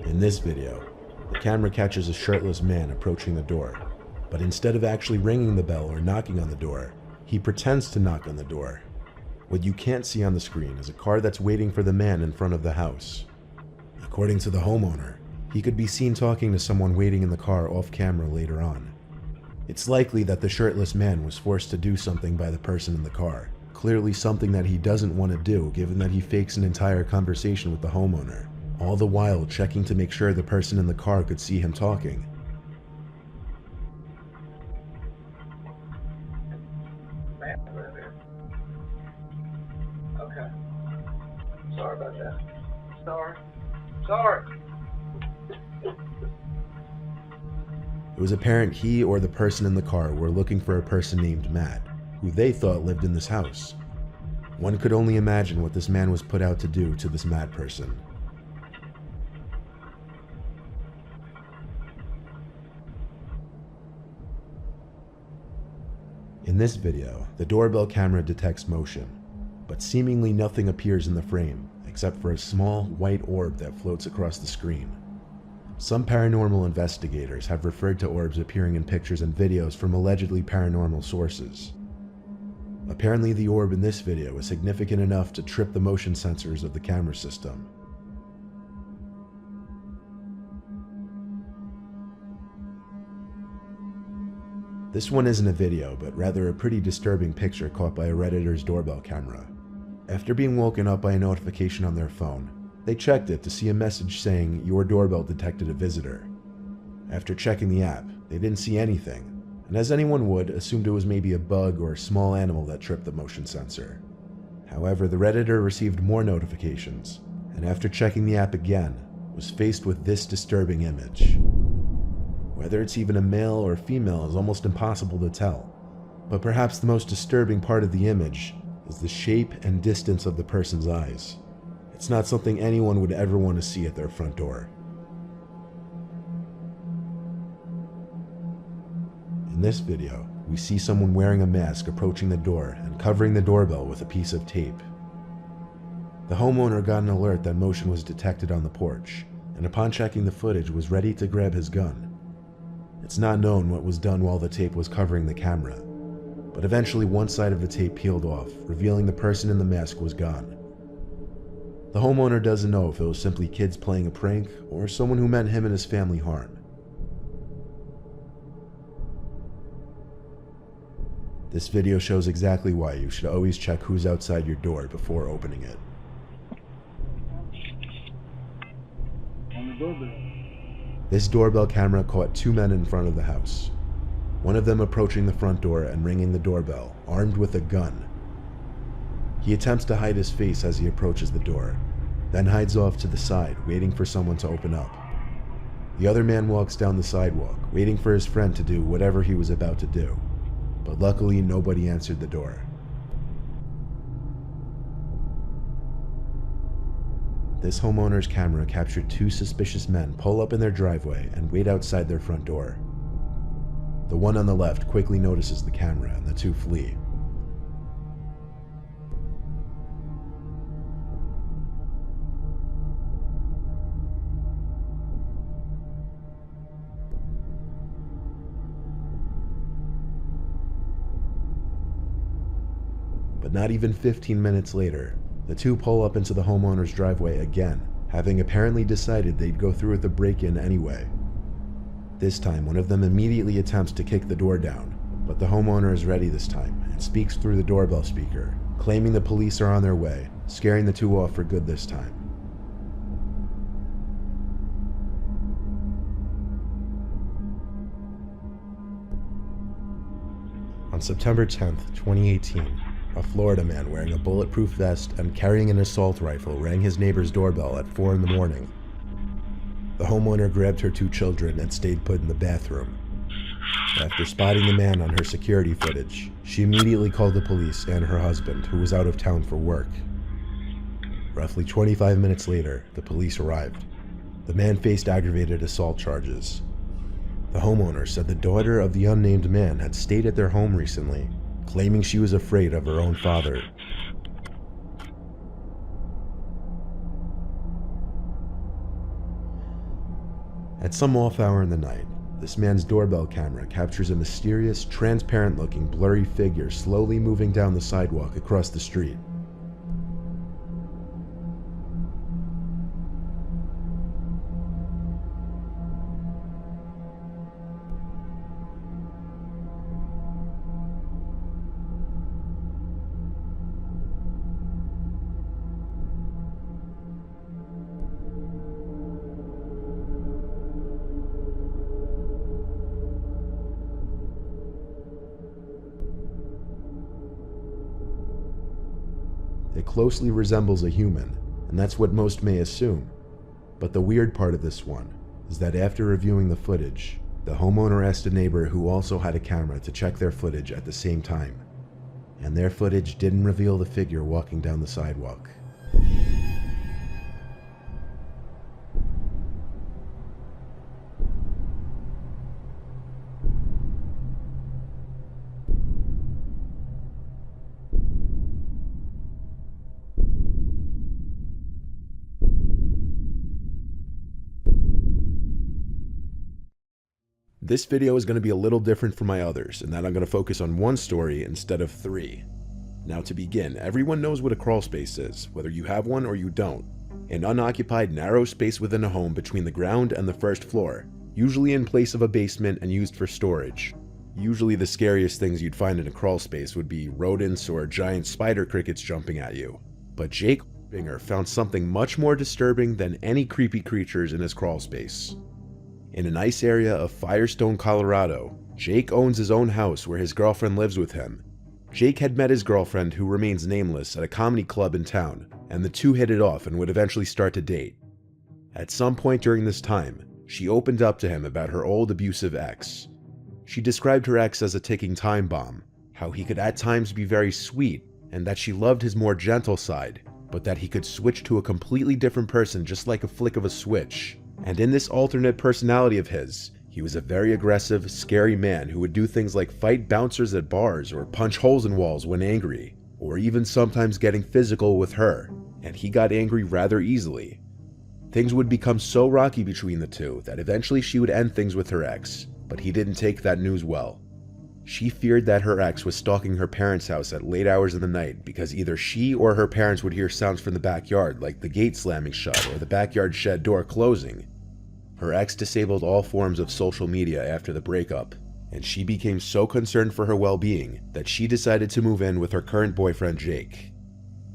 In this video, the camera catches a shirtless man approaching the door, but instead of actually ringing the bell or knocking on the door, he pretends to knock on the door. What you can't see on the screen is a car that's waiting for the man in front of the house. According to the homeowner, he could be seen talking to someone waiting in the car off camera later on. It's likely that the shirtless man was forced to do something by the person in the car, clearly something that he doesn't want to do given that he fakes an entire conversation with the homeowner, all the while checking to make sure the person in the car could see him talking. Okay. Sorry about that. Sorry. It was apparent he or the person in the car were looking for a person named Matt, who they thought lived in this house. One could only imagine what this man was put out to do to this Matt person. In this video, the doorbell camera detects motion, but seemingly nothing appears in the frame except for a small white orb that floats across the screen. Some paranormal investigators have referred to orbs appearing in pictures and videos from allegedly paranormal sources. Apparently the orb in this video is significant enough to trip the motion sensors of the camera system. This one isn't a video, but rather a pretty disturbing picture caught by a Redditor's doorbell camera. After being woken up by a notification on their phone, they checked it to see a message saying, "Your doorbell detected a visitor." After checking the app, they didn't see anything, and as anyone would, assumed it was maybe a bug or a small animal that tripped the motion sensor. However, the Redditor received more notifications, and after checking the app again, was faced with this disturbing image. Whether it's even a male or female is almost impossible to tell, but perhaps the most disturbing part of the image is the shape and distance of the person's eyes. It's not something anyone would ever want to see at their front door. In this video, we see someone wearing a mask approaching the door and covering the doorbell with a piece of tape. The homeowner got an alert that motion was detected on the porch, and upon checking the footage was ready to grab his gun. It's not known what was done while the tape was covering the camera, but eventually one side of the tape peeled off, revealing the person in the mask was gone. The homeowner doesn't know if it was simply kids playing a prank or someone who meant him and his family harm. This video shows exactly why you should always check who's outside your door before opening it. This doorbell camera caught two men in front of the house. One of them approaching the front door and ringing the doorbell, armed with a gun. He attempts to hide his face as he approaches the door, then hides off to the side, waiting for someone to open up. The other man walks down the sidewalk, waiting for his friend to do whatever he was about to do, but luckily nobody answered the door. This homeowner's camera captured two suspicious men pull up in their driveway and wait outside their front door. The one on the left quickly notices the camera and the two flee. But not even 15 minutes later, the two pull up into the homeowner's driveway again, having apparently decided they'd go through with the break-in anyway. This time, one of them immediately attempts to kick the door down, but the homeowner is ready this time and speaks through the doorbell speaker, claiming the police are on their way, scaring the two off for good this time. On September 10th, 2018, a Florida man wearing a bulletproof vest and carrying an assault rifle rang his neighbor's doorbell at 4 in the morning. The homeowner grabbed her two children and stayed put in the bathroom. After spotting the man on her security footage, she immediately called the police and her husband, who was out of town for work. Roughly 25 minutes later, the police arrived. The man faced aggravated assault charges. The homeowner said the daughter of the unnamed man had stayed at their home recently, claiming she was afraid of her own father. At some off hour in the night, this man's doorbell camera captures a mysterious, transparent-looking, blurry figure slowly moving down the sidewalk across the street. It closely resembles a human, and that's what most may assume. But the weird part of this one is that after reviewing the footage, the homeowner asked a neighbor who also had a camera to check their footage at the same time, and their footage didn't reveal the figure walking down the sidewalk. This video is going to be a little different from my others, in that I'm going to focus on one story instead of three. Now to begin, everyone knows what a crawl space is, whether you have one or you don't. An unoccupied, narrow space within a home between the ground and the first floor, usually in place of a basement and used for storage. Usually the scariest things you'd find in a crawl space would be rodents or giant spider crickets jumping at you. But Jake Binger found something much more disturbing than any creepy creatures in his crawl space. In a nice area of Firestone, Colorado, Jake owns his own house where his girlfriend lives with him. Jake had met his girlfriend, who remains nameless, at a comedy club in town, and the two hit it off and would eventually start to date. At some point during this time, she opened up to him about her old abusive ex. She described her ex as a ticking time bomb, how he could at times be very sweet, and that she loved his more gentle side, but that he could switch to a completely different person just like a flick of a switch. And in this alternate personality of his, he was a very aggressive, scary man who would do things like fight bouncers at bars or punch holes in walls when angry, or even sometimes getting physical with her, and he got angry rather easily. Things would become so rocky between the two that eventually she would end things with her ex, but he didn't take that news well. She feared that her ex was stalking her parents' house at late hours of the night because either she or her parents would hear sounds from the backyard, like the gate slamming shut or the backyard shed door closing. Her ex disabled all forms of social media after the breakup, and she became so concerned for her well-being that she decided to move in with her current boyfriend, Jake.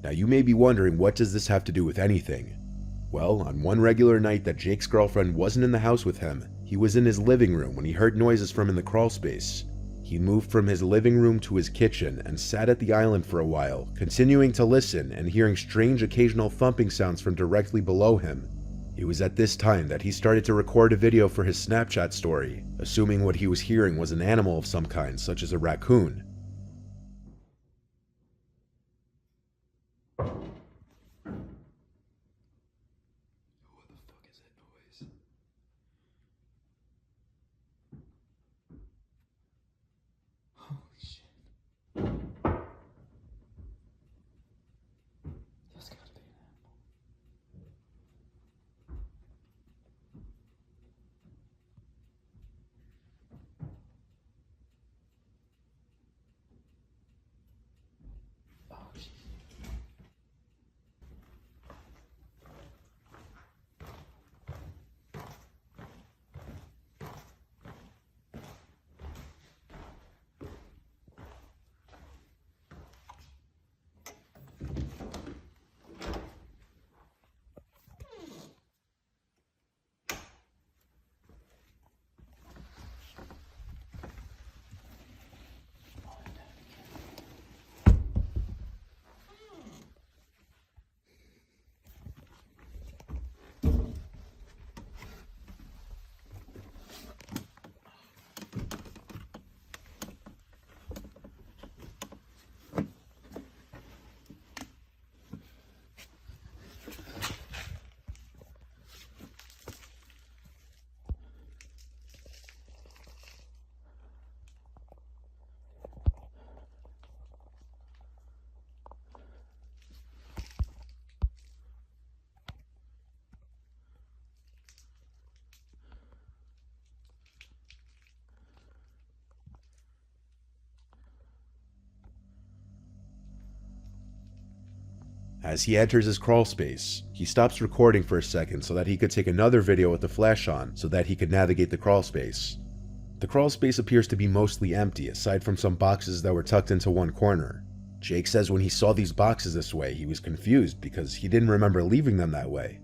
Now you may be wondering, what does this have to do with anything? Well, on one regular night that Jake's girlfriend wasn't in the house with him, he was in his living room when he heard noises from in the crawl space. He moved from his living room to his kitchen and sat at the island for a while, continuing to listen and hearing strange occasional thumping sounds from directly below him. It was at this time that he started to record a video for his Snapchat story, assuming what he was hearing was an animal of some kind, such as a raccoon. As he enters his crawl space, he stops recording for a second so that he could take another video with the flash on so that he could navigate the crawl space. The crawl space appears to be mostly empty aside from some boxes that were tucked into one corner. Jake says when he saw these boxes this way, he was confused because he didn't remember leaving them that way.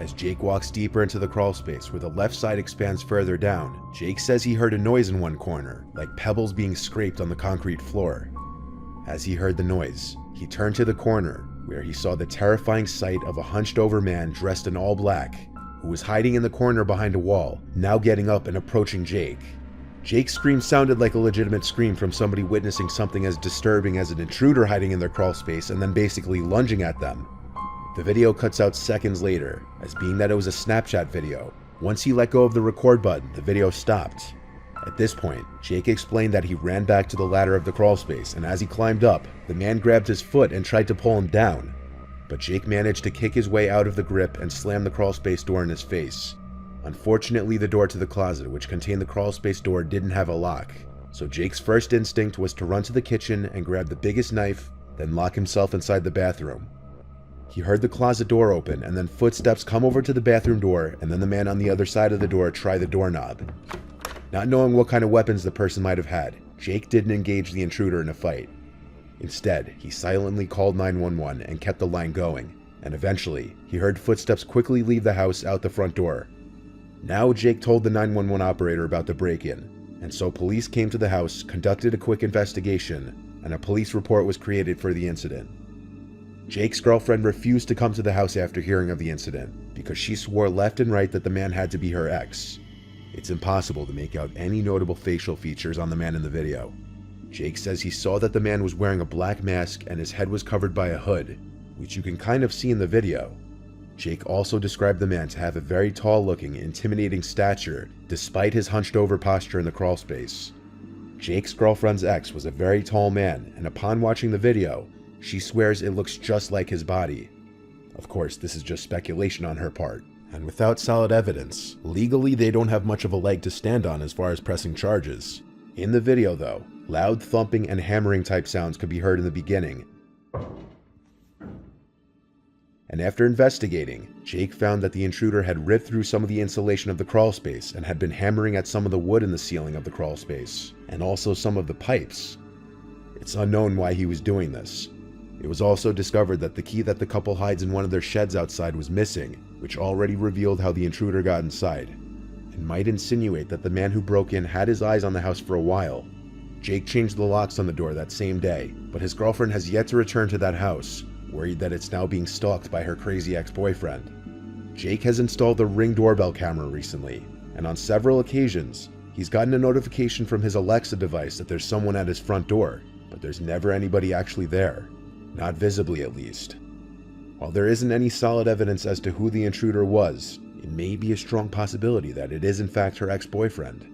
As Jake walks deeper into the crawl space where the left side expands further down, Jake says he heard a noise in one corner, like pebbles being scraped on the concrete floor. As he heard the noise, he turned to the corner where he saw the terrifying sight of a hunched over man dressed in all black, who was hiding in the corner behind a wall, now getting up and approaching Jake. Jake's scream sounded like a legitimate scream from somebody witnessing something as disturbing as an intruder hiding in their crawl space and then basically lunging at them. The video cuts out seconds later, as being that it was a Snapchat video. Once he let go of the record button, the video stopped. At this point, Jake explained that he ran back to the ladder of the crawl space, and as he climbed up, the man grabbed his foot and tried to pull him down. But Jake managed to kick his way out of the grip and slam the crawl space door in his face. Unfortunately, the door to the closet, which contained the crawl space door, didn't have a lock, so Jake's first instinct was to run to the kitchen and grab the biggest knife, then lock himself inside the bathroom. He heard the closet door open and then footsteps come over to the bathroom door, and then the man on the other side of the door try the doorknob. Not knowing what kind of weapons the person might have had, Jake didn't engage the intruder in a fight. Instead, he silently called 911 and kept the line going, and eventually, he heard footsteps quickly leave the house out the front door. Now Jake told the 911 operator about the break-in, and so police came to the house, conducted a quick investigation, and a police report was created for the incident. Jake's girlfriend refused to come to the house after hearing of the incident because she swore left and right that the man had to be her ex. It's impossible to make out any notable facial features on the man in the video. Jake says he saw that the man was wearing a black mask and his head was covered by a hood, which you can kind of see in the video. Jake also described the man to have a very tall-looking, intimidating stature, despite his hunched-over posture in the crawlspace. Jake's girlfriend's ex was a very tall man, and upon watching the video, she swears it looks just like his body. Of course, this is just speculation on her part, and without solid evidence, legally they don't have much of a leg to stand on as far as pressing charges. In the video though, loud thumping and hammering type sounds could be heard in the beginning. And after investigating, Jake found that the intruder had ripped through some of the insulation of the crawlspace and had been hammering at some of the wood in the ceiling of the crawlspace, and also some of the pipes. It's unknown why he was doing this. It was also discovered that the key that the couple hides in one of their sheds outside was missing, which already revealed how the intruder got inside, and might insinuate that the man who broke in had his eyes on the house for a while. Jake changed the locks on the door that same day, but his girlfriend has yet to return to that house, worried that it's now being stalked by her crazy ex-boyfriend. Jake has installed the Ring doorbell camera recently, and on several occasions, he's gotten a notification from his Alexa device that there's someone at his front door, but there's never anybody actually there. Not visibly, at least. While there isn't any solid evidence as to who the intruder was, it may be a strong possibility that it is in fact her ex-boyfriend.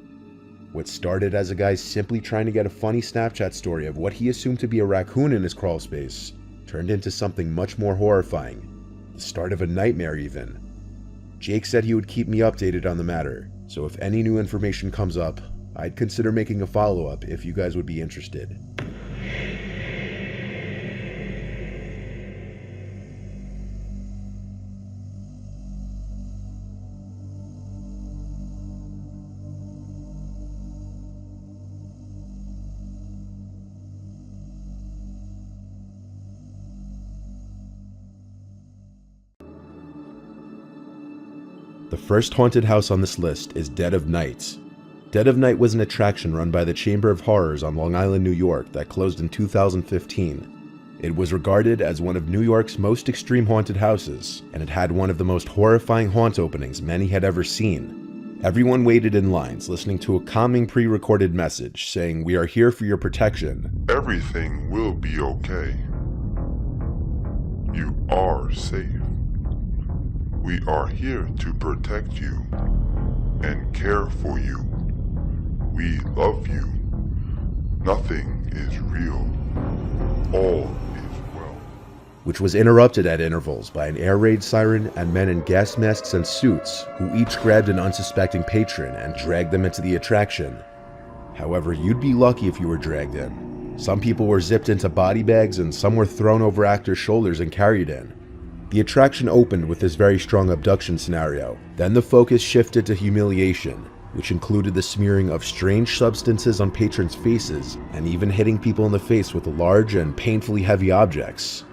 What started as a guy simply trying to get a funny Snapchat story of what he assumed to be a raccoon in his crawlspace turned into something much more horrifying, the start of a nightmare even. Jake said he would keep me updated on the matter, so if any new information comes up, I'd consider making a follow-up if you guys would be interested. The first haunted house on this list is Dead of Night. Dead of Night was an attraction run by the Chamber of Horrors on Long Island, New York that closed in 2015. It was regarded as one of New York's most extreme haunted houses, and it had one of the most horrifying haunt openings many had ever seen. Everyone waited in lines listening to a calming pre-recorded message saying, "We are here for your protection. Everything will be okay. You are safe. We are here to protect you and care for you. We love you. Nothing is real. All is well." Which was interrupted at intervals by an air raid siren and men in gas masks and suits who each grabbed an unsuspecting patron and dragged them into the attraction. However, you'd be lucky if you were dragged in. Some people were zipped into body bags and some were thrown over actors' shoulders and carried in. The attraction opened with this very strong abduction scenario. Then the focus shifted to humiliation, which included the smearing of strange substances on patrons' faces and even hitting people in the face with large and painfully heavy objects.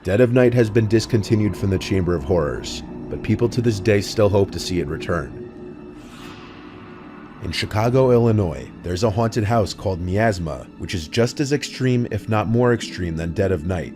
Dead of Night has been discontinued from the Chamber of Horrors, but people to this day still hope to see it return. In Chicago, Illinois, there's a haunted house called Miasma, which is just as extreme, if not more extreme, than Dead of Night.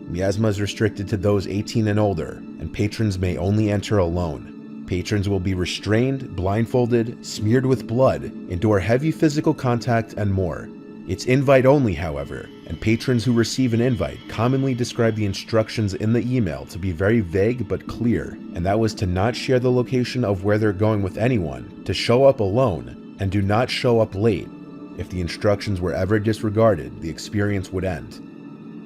Miasma is restricted to those 18 and older, and patrons may only enter alone. Patrons will be restrained, blindfolded, smeared with blood, endure heavy physical contact, and more. It's invite only, however, and patrons who receive an invite commonly describe the instructions in the email to be very vague but clear, and that was to not share the location of where they're going with anyone, to show up alone, and do not show up late. If the instructions were ever disregarded, the experience would end.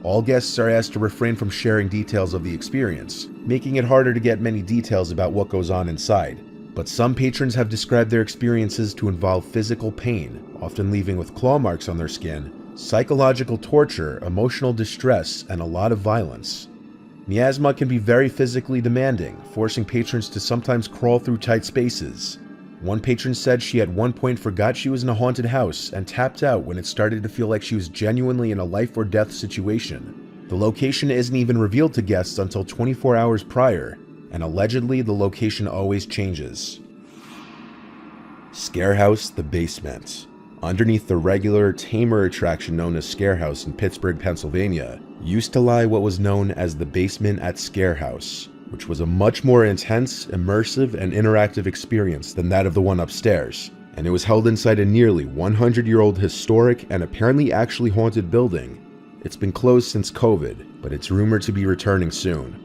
All guests are asked to refrain from sharing details of the experience, making it harder to get many details about what goes on inside. But some patrons have described their experiences to involve physical pain, often leaving with claw marks on their skin, psychological torture, emotional distress, and a lot of violence. Miasma can be very physically demanding, forcing patrons to sometimes crawl through tight spaces. One patron said she at one point forgot she was in a haunted house and tapped out when it started to feel like she was genuinely in a life or death situation. The location isn't even revealed to guests until 24 hours prior, and allegedly the location always changes. Scarehouse the Basement. Underneath the regular, tamer attraction known as Scarehouse in Pittsburgh, Pennsylvania, used to lie what was known as the Basement at Scarehouse. which was a much more intense, immersive, and interactive experience than that of the one upstairs, and it was held inside a nearly 100-year-old historic and apparently actually haunted building. It's been closed since COVID, but it's rumored to be returning soon.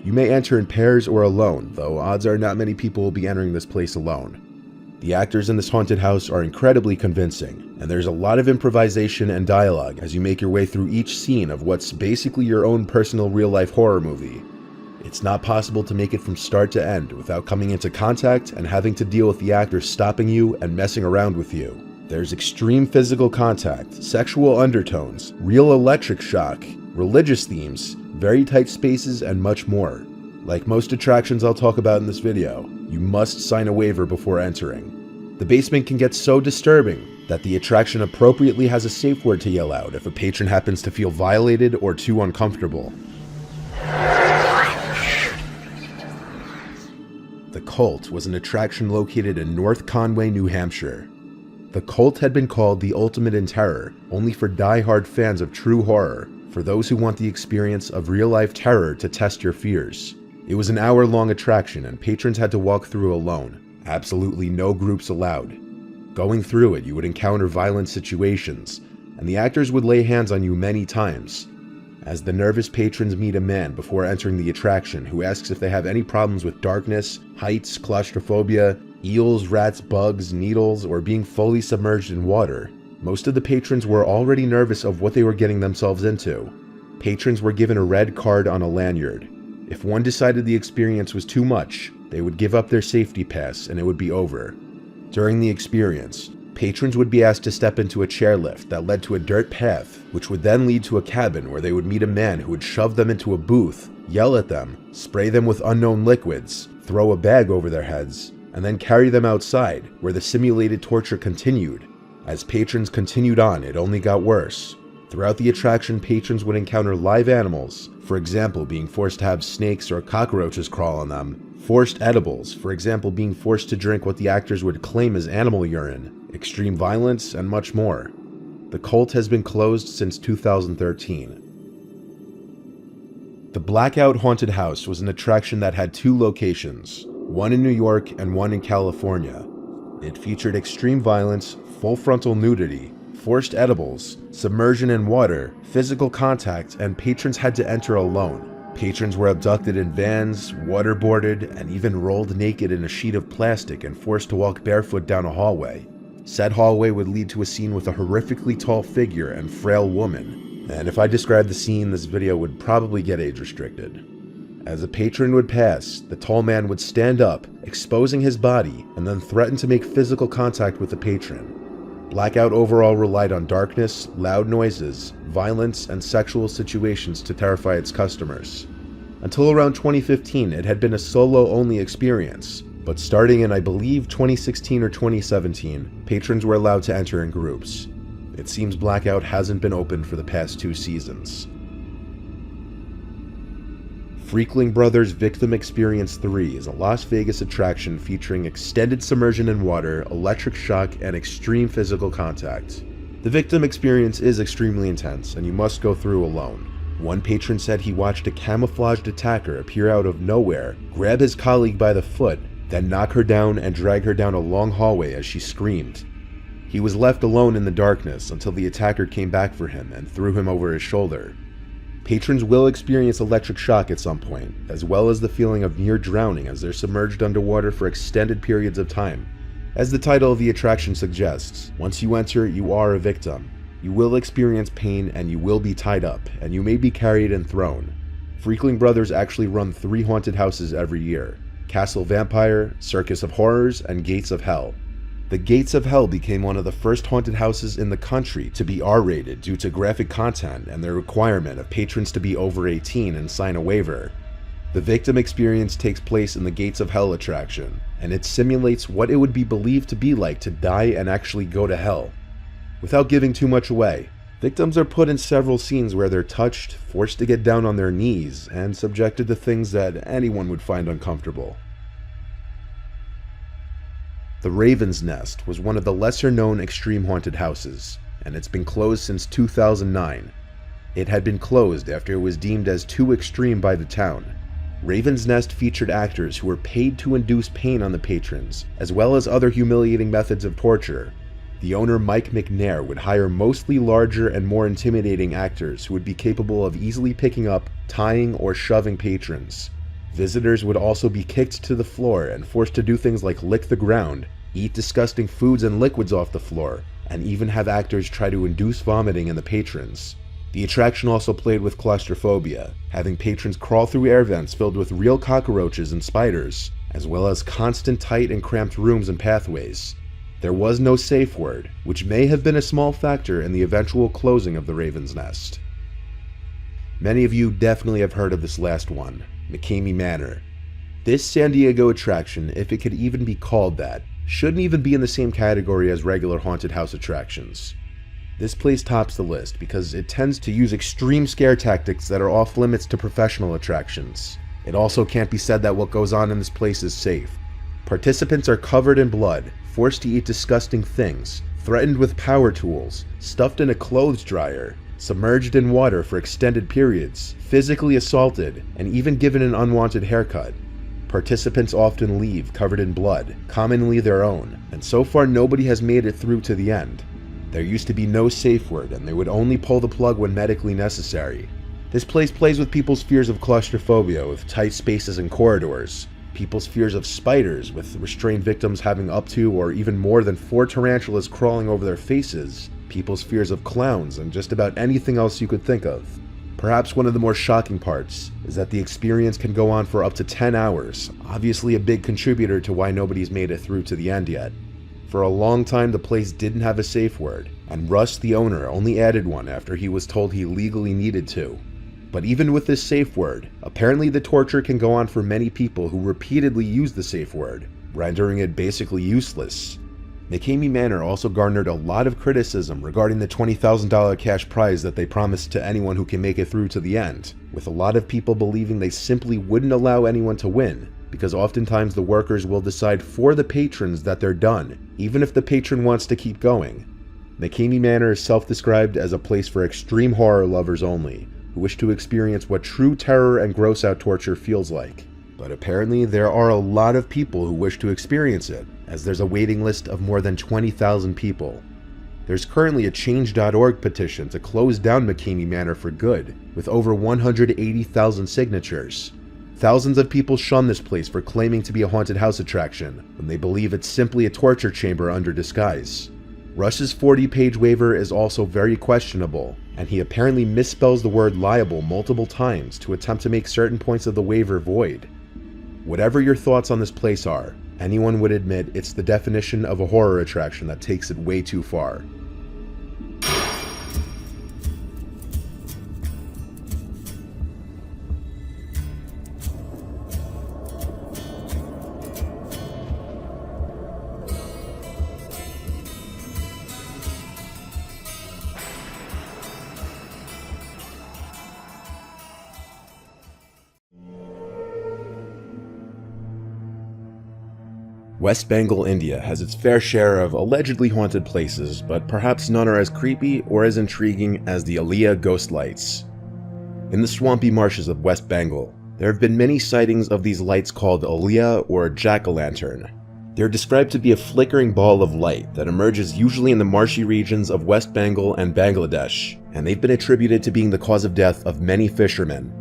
You may enter in pairs or alone, though odds are not many people will be entering this place alone. The actors in this haunted house are incredibly convincing, and there's a lot of improvisation and dialogue as you make your way through each scene of what's basically your own personal real-life horror movie. It's not possible to make it from start to end without coming into contact and having to deal with the actors stopping you and messing around with you. There's extreme physical contact, sexual undertones, real electric shock, religious themes, very tight spaces, and much more. Like most attractions I'll talk about in this video, you must sign a waiver before entering. The basement can get so disturbing that the attraction appropriately has a safe word to yell out if a patron happens to feel violated or too uncomfortable. The Cult was an attraction located in North Conway, New Hampshire. The Cult had been called the ultimate in terror, only for die-hard fans of true horror, for those who want the experience of real-life terror to test your fears. It was an hour-long attraction and patrons had to walk through alone. Absolutely no groups allowed. Going through it, you would encounter violent situations, and the actors would lay hands on you many times. As the nervous patrons meet a man before entering the attraction who asks if they have any problems with darkness, heights, claustrophobia, eels, rats, bugs, needles, or being fully submerged in water, most of the patrons were already nervous of what they were getting themselves into. Patrons were given a red card on a lanyard. If one decided the experience was too much, they would give up their safety pass and it would be over. During the experience, patrons would be asked to step into a chairlift that led to a dirt path, which would then lead to a cabin where they would meet a man who would shove them into a booth, yell at them, spray them with unknown liquids, throw a bag over their heads, and then carry them outside, where the simulated torture continued. As patrons continued on, it only got worse. Throughout the attraction, patrons would encounter live animals, for example being forced to have snakes or cockroaches crawl on them, forced edibles, for example being forced to drink what the actors would claim as animal urine, extreme violence, and much more. The Cult has been closed since 2013. The Blackout Haunted House was an attraction that had two locations, one in New York and one in California. It featured extreme violence, full frontal nudity, forced edibles, submersion in water, physical contact, and patrons had to enter alone. Patrons were abducted in vans, waterboarded, and even rolled naked in a sheet of plastic and forced to walk barefoot down a hallway. Said hallway would lead to a scene with a horrifically tall figure and frail woman, and if I described the scene, this video would probably get age restricted. As a patron would pass, the tall man would stand up, exposing his body, and then threaten to make physical contact with the patron. Blackout overall relied on darkness, loud noises, violence, and sexual situations to terrify its customers. Until around 2015, it had been a solo-only experience, but starting in, I believe, 2016 or 2017, patrons were allowed to enter in groups. It seems Blackout hasn't been open for the past 2 seasons. Freakling Brothers Victim Experience 3 is a Las Vegas attraction featuring extended submersion in water, electric shock, and extreme physical contact. The Victim Experience is extremely intense, and you must go through alone. One patron said he watched a camouflaged attacker appear out of nowhere, grab his colleague by the foot, then knock her down and drag her down a long hallway as she screamed. He was left alone in the darkness until the attacker came back for him and threw him over his shoulder. Patrons will experience electric shock at some point, as well as the feeling of near drowning as they're submerged underwater for extended periods of time. As the title of the attraction suggests, once you enter, you are a victim. You will experience pain and you will be tied up, and you may be carried and thrown. Freakling Brothers actually run 3 haunted houses every year: Castle Vampire, Circus of Horrors, and Gates of Hell. The Gates of Hell became one of the first haunted houses in the country to be R-rated due to graphic content and their requirement of patrons to be over 18 and sign a waiver. The Victim Experience takes place in the Gates of Hell attraction, and it simulates what it would be believed to be like to die and actually go to hell. Without giving too much away, victims are put in several scenes where they're touched, forced to get down on their knees, and subjected to things that anyone would find uncomfortable. The Raven's Nest was one of the lesser-known extreme haunted houses, and it's been closed since 2009. It had been closed after it was deemed as too extreme by the town. Raven's Nest featured actors who were paid to induce pain on the patrons, as well as other humiliating methods of torture. The owner, Mike McNair, would hire mostly larger and more intimidating actors who would be capable of easily picking up, tying, or shoving patrons. Visitors would also be kicked to the floor and forced to do things like lick the ground, eat disgusting foods and liquids off the floor, and even have actors try to induce vomiting in the patrons. The attraction also played with claustrophobia, having patrons crawl through air vents filled with real cockroaches and spiders, as well as constant tight and cramped rooms and pathways. There was no safe word, which may have been a small factor in the eventual closing of the Raven's Nest. Many of you definitely have heard of this last one, McCamey Manor. This San Diego attraction, if it could even be called that, shouldn't even be in the same category as regular haunted house attractions. This place tops the list because it tends to use extreme scare tactics that are off limits to professional attractions. It also can't be said that what goes on in this place is safe. Participants are covered in blood, forced to eat disgusting things, threatened with power tools, stuffed in a clothes dryer, submerged in water for extended periods, physically assaulted, and even given an unwanted haircut. Participants often leave covered in blood, commonly their own, and so far nobody has made it through to the end. There used to be no safe word, and they would only pull the plug when medically necessary. This place plays with people's fears of claustrophobia with tight spaces and corridors, people's fears of spiders with restrained victims having up to or even more than 4 tarantulas crawling over their faces, people's fears of clowns, and just about anything else you could think of. Perhaps one of the more shocking parts is that the experience can go on for up to 10 hours, obviously a big contributor to why nobody's made it through to the end yet. For a long time the place didn't have a safe word, and Russ, the owner, only added one after he was told he legally needed to. But even with this safe word, apparently the torture can go on for many people who repeatedly use the safe word, rendering it basically useless. McCamey Manor also garnered a lot of criticism regarding the $20,000 cash prize that they promised to anyone who can make it through to the end, with a lot of people believing they simply wouldn't allow anyone to win, because oftentimes the workers will decide for the patrons that they're done, even if the patron wants to keep going. McCamey Manor is self-described as a place for extreme horror lovers only, who wish to experience what true terror and gross-out torture feels like. But apparently there are a lot of people who wish to experience it, as there's a waiting list of more than 20,000 people. There's currently a Change.org petition to close down McCamey Manor for good, with over 180,000 signatures. Thousands of people shun this place for claiming to be a haunted house attraction, when they believe it's simply a torture chamber under disguise. Rush's 40-page waiver is also very questionable, and he apparently misspells the word liable multiple times to attempt to make certain points of the waiver void. Whatever your thoughts on this place are, anyone would admit it's the definition of a horror attraction that takes it way too far. West Bengal, India has its fair share of allegedly haunted places, but perhaps none are as creepy or as intriguing as the Aliyah ghost lights. In the swampy marshes of West Bengal, there have been many sightings of these lights called Aliyah or jack-o'-lantern. They're described to be a flickering ball of light that emerges usually in the marshy regions of West Bengal and Bangladesh, and they've been attributed to being the cause of death of many fishermen.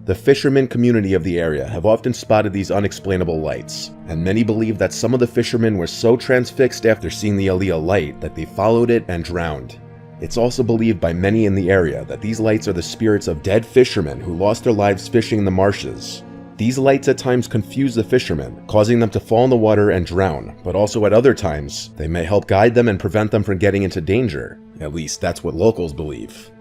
The fishermen community of the area have often spotted these unexplainable lights, and many believe that some of the fishermen were so transfixed after seeing the Aliyah light that they followed it and drowned. It's also believed by many in the area that these lights are the spirits of dead fishermen who lost their lives fishing in the marshes. These lights at times confuse the fishermen, causing them to fall in the water and drown, but also at other times, they may help guide them and prevent them from getting into danger. At least that's what locals believe.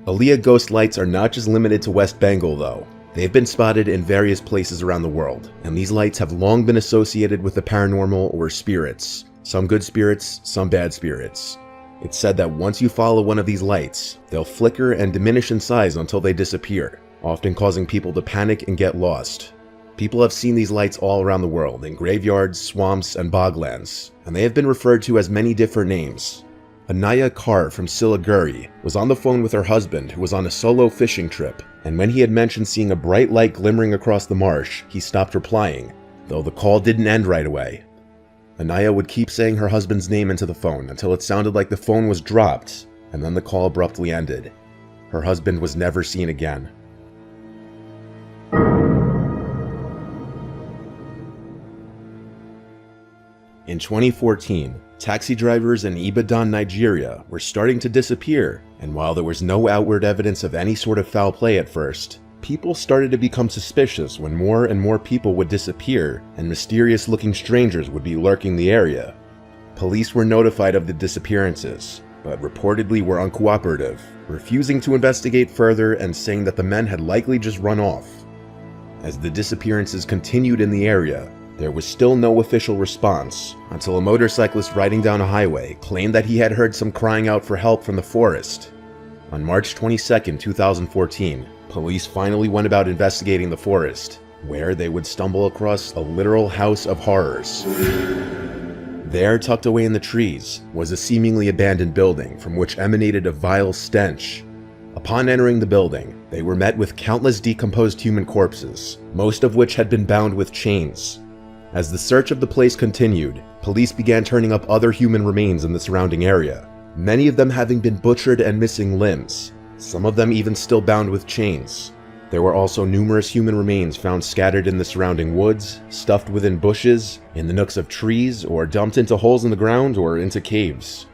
Aliyah ghost lights are not just limited to West Bengal though. They've been spotted in various places around the world, and these lights have long been associated with the paranormal or spirits. Some good spirits, some bad spirits. It's said that once you follow one of these lights, they'll flicker and diminish in size until they disappear, often causing people to panic and get lost. People have seen these lights all around the world in graveyards, swamps, and boglands, and they have been referred to as many different names. Anaya Carr from Siliguri was on the phone with her husband who was on a solo fishing trip, and when he had mentioned seeing a bright light glimmering across the marsh, he stopped replying, though the call didn't end right away. Anaya would keep saying her husband's name into the phone until it sounded like the phone was dropped, and then the call abruptly ended. Her husband was never seen again. In 2014, taxi drivers in Ibadan, Nigeria were starting to disappear, and while there was no outward evidence of any sort of foul play at first, people started to become suspicious when more and more people would disappear and mysterious-looking strangers would be lurking the area. Police were notified of the disappearances, but reportedly were uncooperative, refusing to investigate further and saying that the men had likely just run off. As the disappearances continued in the area, there was still no official response until a motorcyclist riding down a highway claimed that he had heard some crying out for help from the forest. On March 22, 2014, police finally went about investigating the forest, where they would stumble across a literal house of horrors. There, tucked away in the trees, was a seemingly abandoned building from which emanated a vile stench. Upon entering the building, they were met with countless decomposed human corpses, most of which had been bound with chains. As the search of the place continued, police began turning up other human remains in the surrounding area, many of them having been butchered and missing limbs, some of them even still bound with chains. There were also numerous human remains found scattered in the surrounding woods, stuffed within bushes, in the nooks of trees, or dumped into holes in the ground or into caves.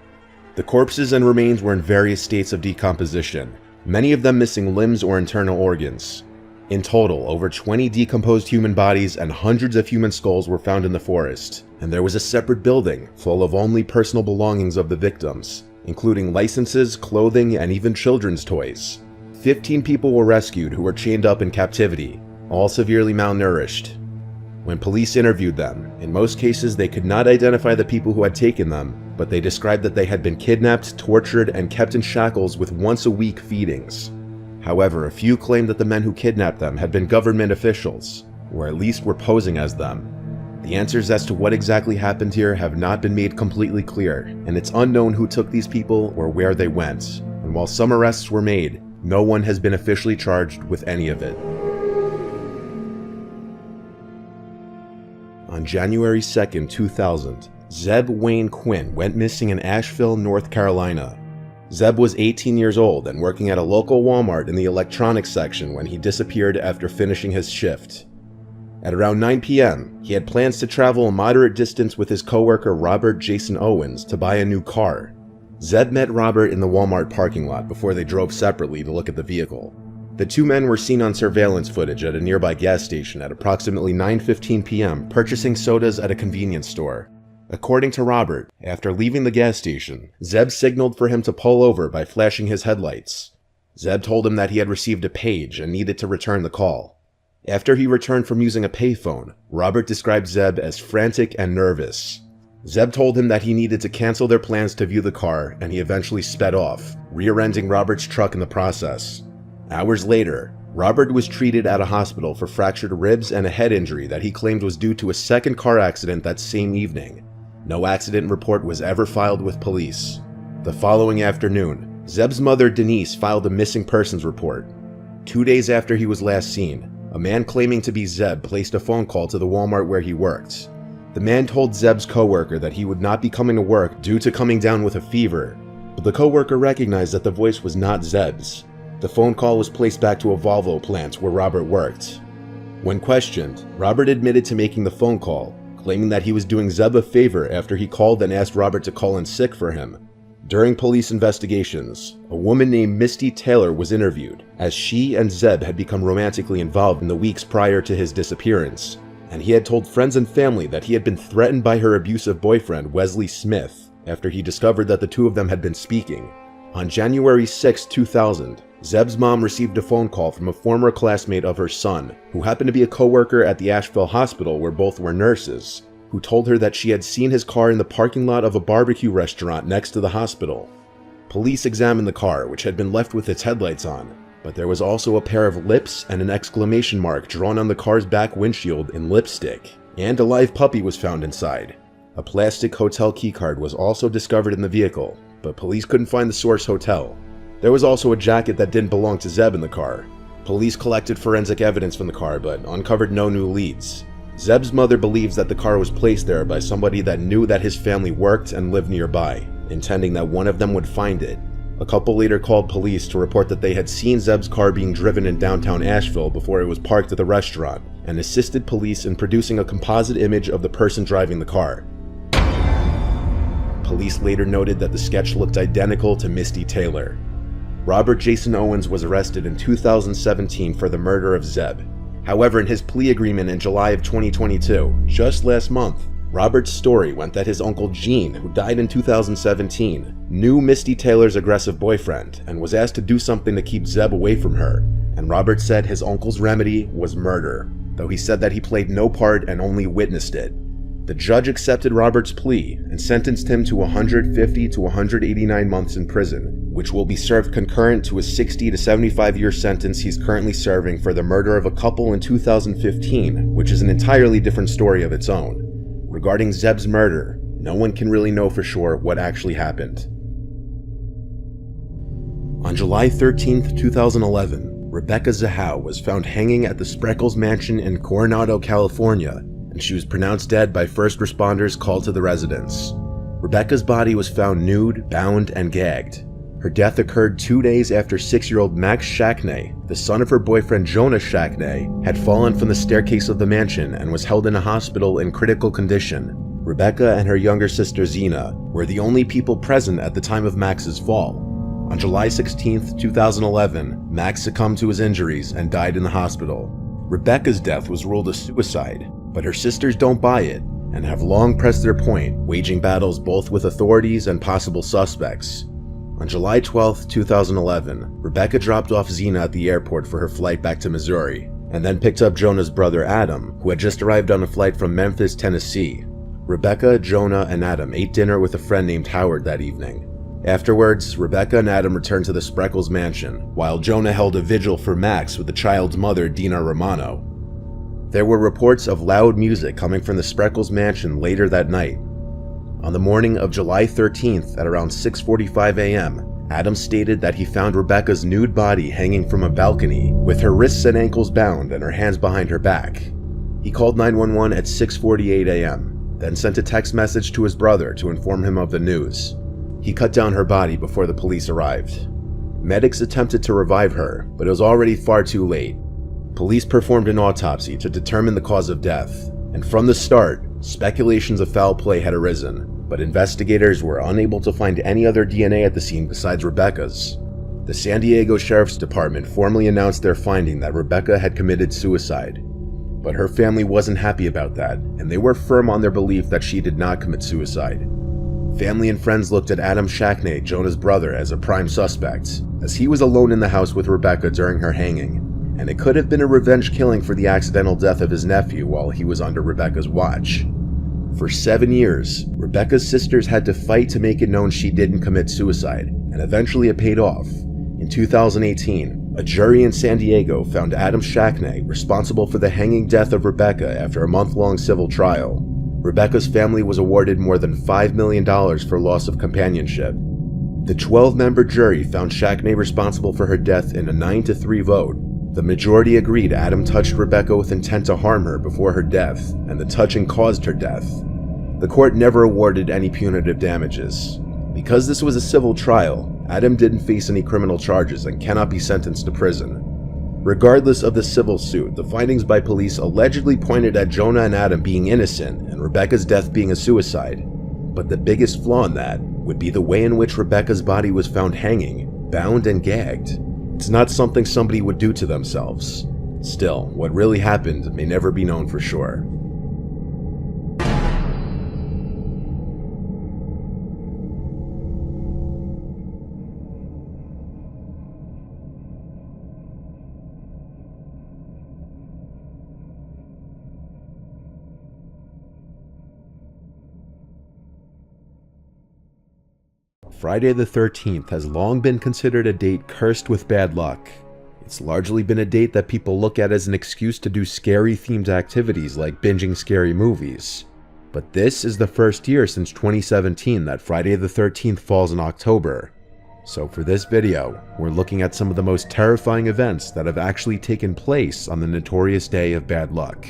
The corpses and remains were in various states of decomposition, many of them missing limbs or internal organs. In total, over 20 decomposed human bodies and hundreds of human skulls were found in the forest, and there was a separate building full of only personal belongings of the victims, including licenses, clothing, and even children's toys. 15 people were rescued who were chained up in captivity, all severely malnourished. When police interviewed them, in most cases they could not identify the people who had taken them, but they described that they had been kidnapped, tortured, and kept in shackles with once-a-week feedings. However, a few claimed that the men who kidnapped them had been government officials, or at least were posing as them. The answers as to what exactly happened here have not been made completely clear, and it's unknown who took these people or where they went, and while some arrests were made, no one has been officially charged with any of it. On January 2, 2000, Zeb Wayne Quinn went missing in Asheville, North Carolina. Zeb was 18 years old and working at a local Walmart in the electronics section when he disappeared after finishing his shift. At around 9 p.m., he had plans to travel a moderate distance with his coworker Robert Jason Owens to buy a new car. Zeb met Robert in the Walmart parking lot before they drove separately to look at the vehicle. The two men were seen on surveillance footage at a nearby gas station at approximately 9:15 p.m. purchasing sodas at a convenience store. According to Robert, after leaving the gas station, Zeb signaled for him to pull over by flashing his headlights. Zeb told him that he had received a page and needed to return the call. After he returned from using a payphone, Robert described Zeb as frantic and nervous. Zeb told him that he needed to cancel their plans to view the car, and he eventually sped off, rear-ending Robert's truck in the process. Hours later, Robert was treated at a hospital for fractured ribs and a head injury that he claimed was due to a second car accident that same evening. No accident report was ever filed with police. The following afternoon, Zeb's mother Denise filed a missing persons report. 2 days after he was last seen, a man claiming to be Zeb placed a phone call to the Walmart where he worked. The man told Zeb's coworker that he would not be coming to work due to coming down with a fever, but the coworker recognized that the voice was not Zeb's. The phone call was placed back to a Volvo plant where Robert worked. When questioned, Robert admitted to making the phone call, claiming that he was doing Zeb a favor after he called and asked Robert to call in sick for him. During police investigations, a woman named Misty Taylor was interviewed, as she and Zeb had become romantically involved in the weeks prior to his disappearance, and he had told friends and family that he had been threatened by her abusive boyfriend, Wesley Smith, after he discovered that the two of them had been speaking. On January 6, 2000, Zeb's mom received a phone call from a former classmate of her son, who happened to be a coworker at the Asheville hospital where both were nurses, who told her that she had seen his car in the parking lot of a barbecue restaurant next to the hospital. Police examined the car, which had been left with its headlights on, but there was also a pair of lips and an exclamation mark drawn on the car's back windshield in lipstick, and a live puppy was found inside. A plastic hotel keycard was also discovered in the vehicle, but police couldn't find the source hotel. There was also a jacket that didn't belong to Zeb in the car. Police collected forensic evidence from the car, but uncovered no new leads. Zeb's mother believes that the car was placed there by somebody that knew that his family worked and lived nearby, intending that one of them would find it. A couple later called police to report that they had seen Zeb's car being driven in downtown Asheville before it was parked at the restaurant, and assisted police in producing a composite image of the person driving the car. Police later noted that the sketch looked identical to Misty Taylor. Robert Jason Owens was arrested in 2017 for the murder of Zeb. However, in his plea agreement in July of 2022, just last month, Robert's story went that his uncle Gene, who died in 2017, knew Misty Taylor's aggressive boyfriend and was asked to do something to keep Zeb away from her, and Robert said his uncle's remedy was murder, though he said that he played no part and only witnessed it. The judge accepted Robert's plea and sentenced him to 150 to 189 months in prison, which will be served concurrent to a 60 to 75-year sentence he's currently serving for the murder of a couple in 2015, which is an entirely different story of its own. Regarding Zeb's murder, no one can really know for sure what actually happened. On July 13, 2011, Rebecca Zahau was found hanging at the Spreckles Mansion in Coronado, California, and she was pronounced dead by first responders called to the residence. Rebecca's body was found nude, bound, and gagged. Her death occurred 2 days after 6-year-old Max Shackney, the son of her boyfriend Jonas Shackney, had fallen from the staircase of the mansion and was held in a hospital in critical condition. Rebecca and her younger sister Zena were the only people present at the time of Max's fall. On July 16, 2011, Max succumbed to his injuries and died in the hospital. Rebecca's death was ruled a suicide, but her sisters don't buy it and have long pressed their point, waging battles both with authorities and possible suspects. On July 12, 2011, Rebecca dropped off Zena at the airport for her flight back to Missouri, and then picked up Jonah's brother Adam, who had just arrived on a flight from Memphis, Tennessee. Rebecca, Jonah, and Adam ate dinner with a friend named Howard that evening. Afterwards, Rebecca and Adam returned to the Spreckles mansion, while Jonah held a vigil for Max with the child's mother, Dina Romano. There were reports of loud music coming from the Spreckles mansion later that night. On the morning of July 13th at around 6:45 a.m., Adam stated that he found Rebecca's nude body hanging from a balcony, with her wrists and ankles bound and her hands behind her back. He called 911 at 6:48 a.m., then sent a text message to his brother to inform him of the news. He cut down her body before the police arrived. Medics attempted to revive her, but it was already far too late. Police performed an autopsy to determine the cause of death, and from the start, speculations of foul play had arisen, but investigators were unable to find any other DNA at the scene besides Rebecca's. The San Diego Sheriff's Department formally announced their finding that Rebecca had committed suicide, but her family wasn't happy about that, and they were firm on their belief that she did not commit suicide. Family and friends looked at Adam Shackney, Jonah's brother, as a prime suspect, as he was alone in the house with Rebecca during her hanging, and it could have been a revenge killing for the accidental death of his nephew while he was under Rebecca's watch. For 7 years, Rebecca's sisters had to fight to make it known she didn't commit suicide, and eventually it paid off. In 2018, a jury in San Diego found Adam Shackney responsible for the hanging death of Rebecca after a month-long civil trial. Rebecca's family was awarded more than $5 million for loss of companionship. The 12-member jury found Shackney responsible for her death in a 9-3 vote. The majority agreed Adam touched Rebecca with intent to harm her before her death, and the touching caused her death. The court never awarded any punitive damages. Because this was a civil trial, Adam didn't face any criminal charges and cannot be sentenced to prison. Regardless of the civil suit, the findings by police allegedly pointed at Jonah and Adam being innocent and Rebecca's death being a suicide. But the biggest flaw in that would be the way in which Rebecca's body was found hanging, bound and gagged. It's not something somebody would do to themselves. Still, what really happened may never be known for sure. Friday the 13th has long been considered a date cursed with bad luck. It's largely been a date that people look at as an excuse to do scary themed activities like binging scary movies. But this is the first year since 2017 that Friday the 13th falls in October. So for this video, we're looking at some of the most terrifying events that have actually taken place on the notorious day of bad luck.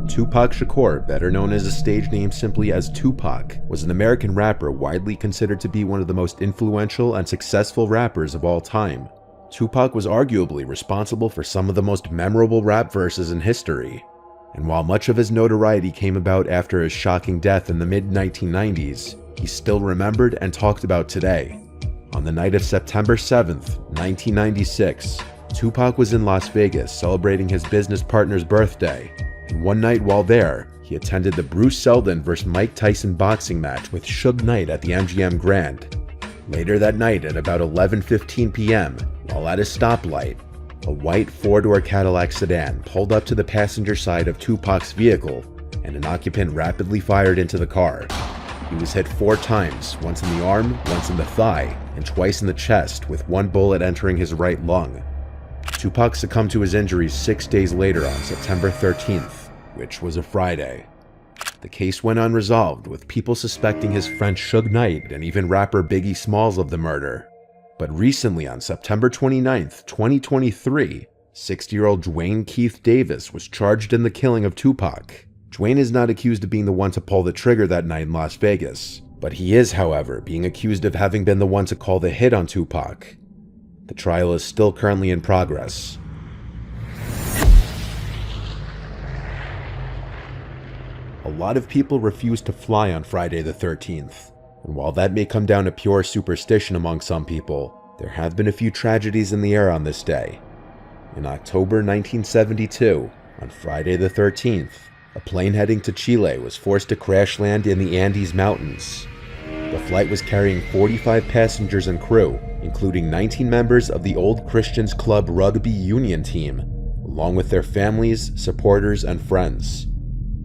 Tupac Shakur, better known as a stage name simply as Tupac, was an American rapper widely considered to be one of the most influential and successful rappers of all time. Tupac was arguably responsible for some of the most memorable rap verses in history. And while much of his notoriety came about after his shocking death in the mid-1990s, he's still remembered and talked about today. On the night of September 7th, 1996, Tupac was in Las Vegas celebrating his business partner's birthday. And one night while there, he attended the Bruce Seldon vs. Mike Tyson boxing match with Suge Knight at the MGM Grand. Later that night at about 11:15 p.m., while at a stoplight, a white four-door Cadillac sedan pulled up to the passenger side of Tupac's vehicle, and an occupant rapidly fired into the car. He was hit 4 times, once in the arm, once in the thigh, and twice in the chest, with one bullet entering his right lung. Tupac succumbed to his injuries 6 days later on September 13th, which was a Friday. The case went unresolved, with people suspecting his friend Suge Knight and even rapper Biggie Smalls of the murder. But recently on September 29th, 2023, 60-year-old Dwayne Keith Davis was charged in the killing of Tupac. Dwayne is not accused of being the one to pull the trigger that night in Las Vegas, but he is, however, being accused of having been the one to call the hit on Tupac. The trial is still currently in progress. A lot of people refuse to fly on Friday the 13th, and while that may come down to pure superstition among some people, there have been a few tragedies in the air on this day. In October 1972, on Friday the 13th, a plane heading to Chile was forced to crash land in the Andes Mountains. The flight was carrying 45 passengers and crew, including 19 members of the Old Christians Club rugby union team, along with their families, supporters, and friends.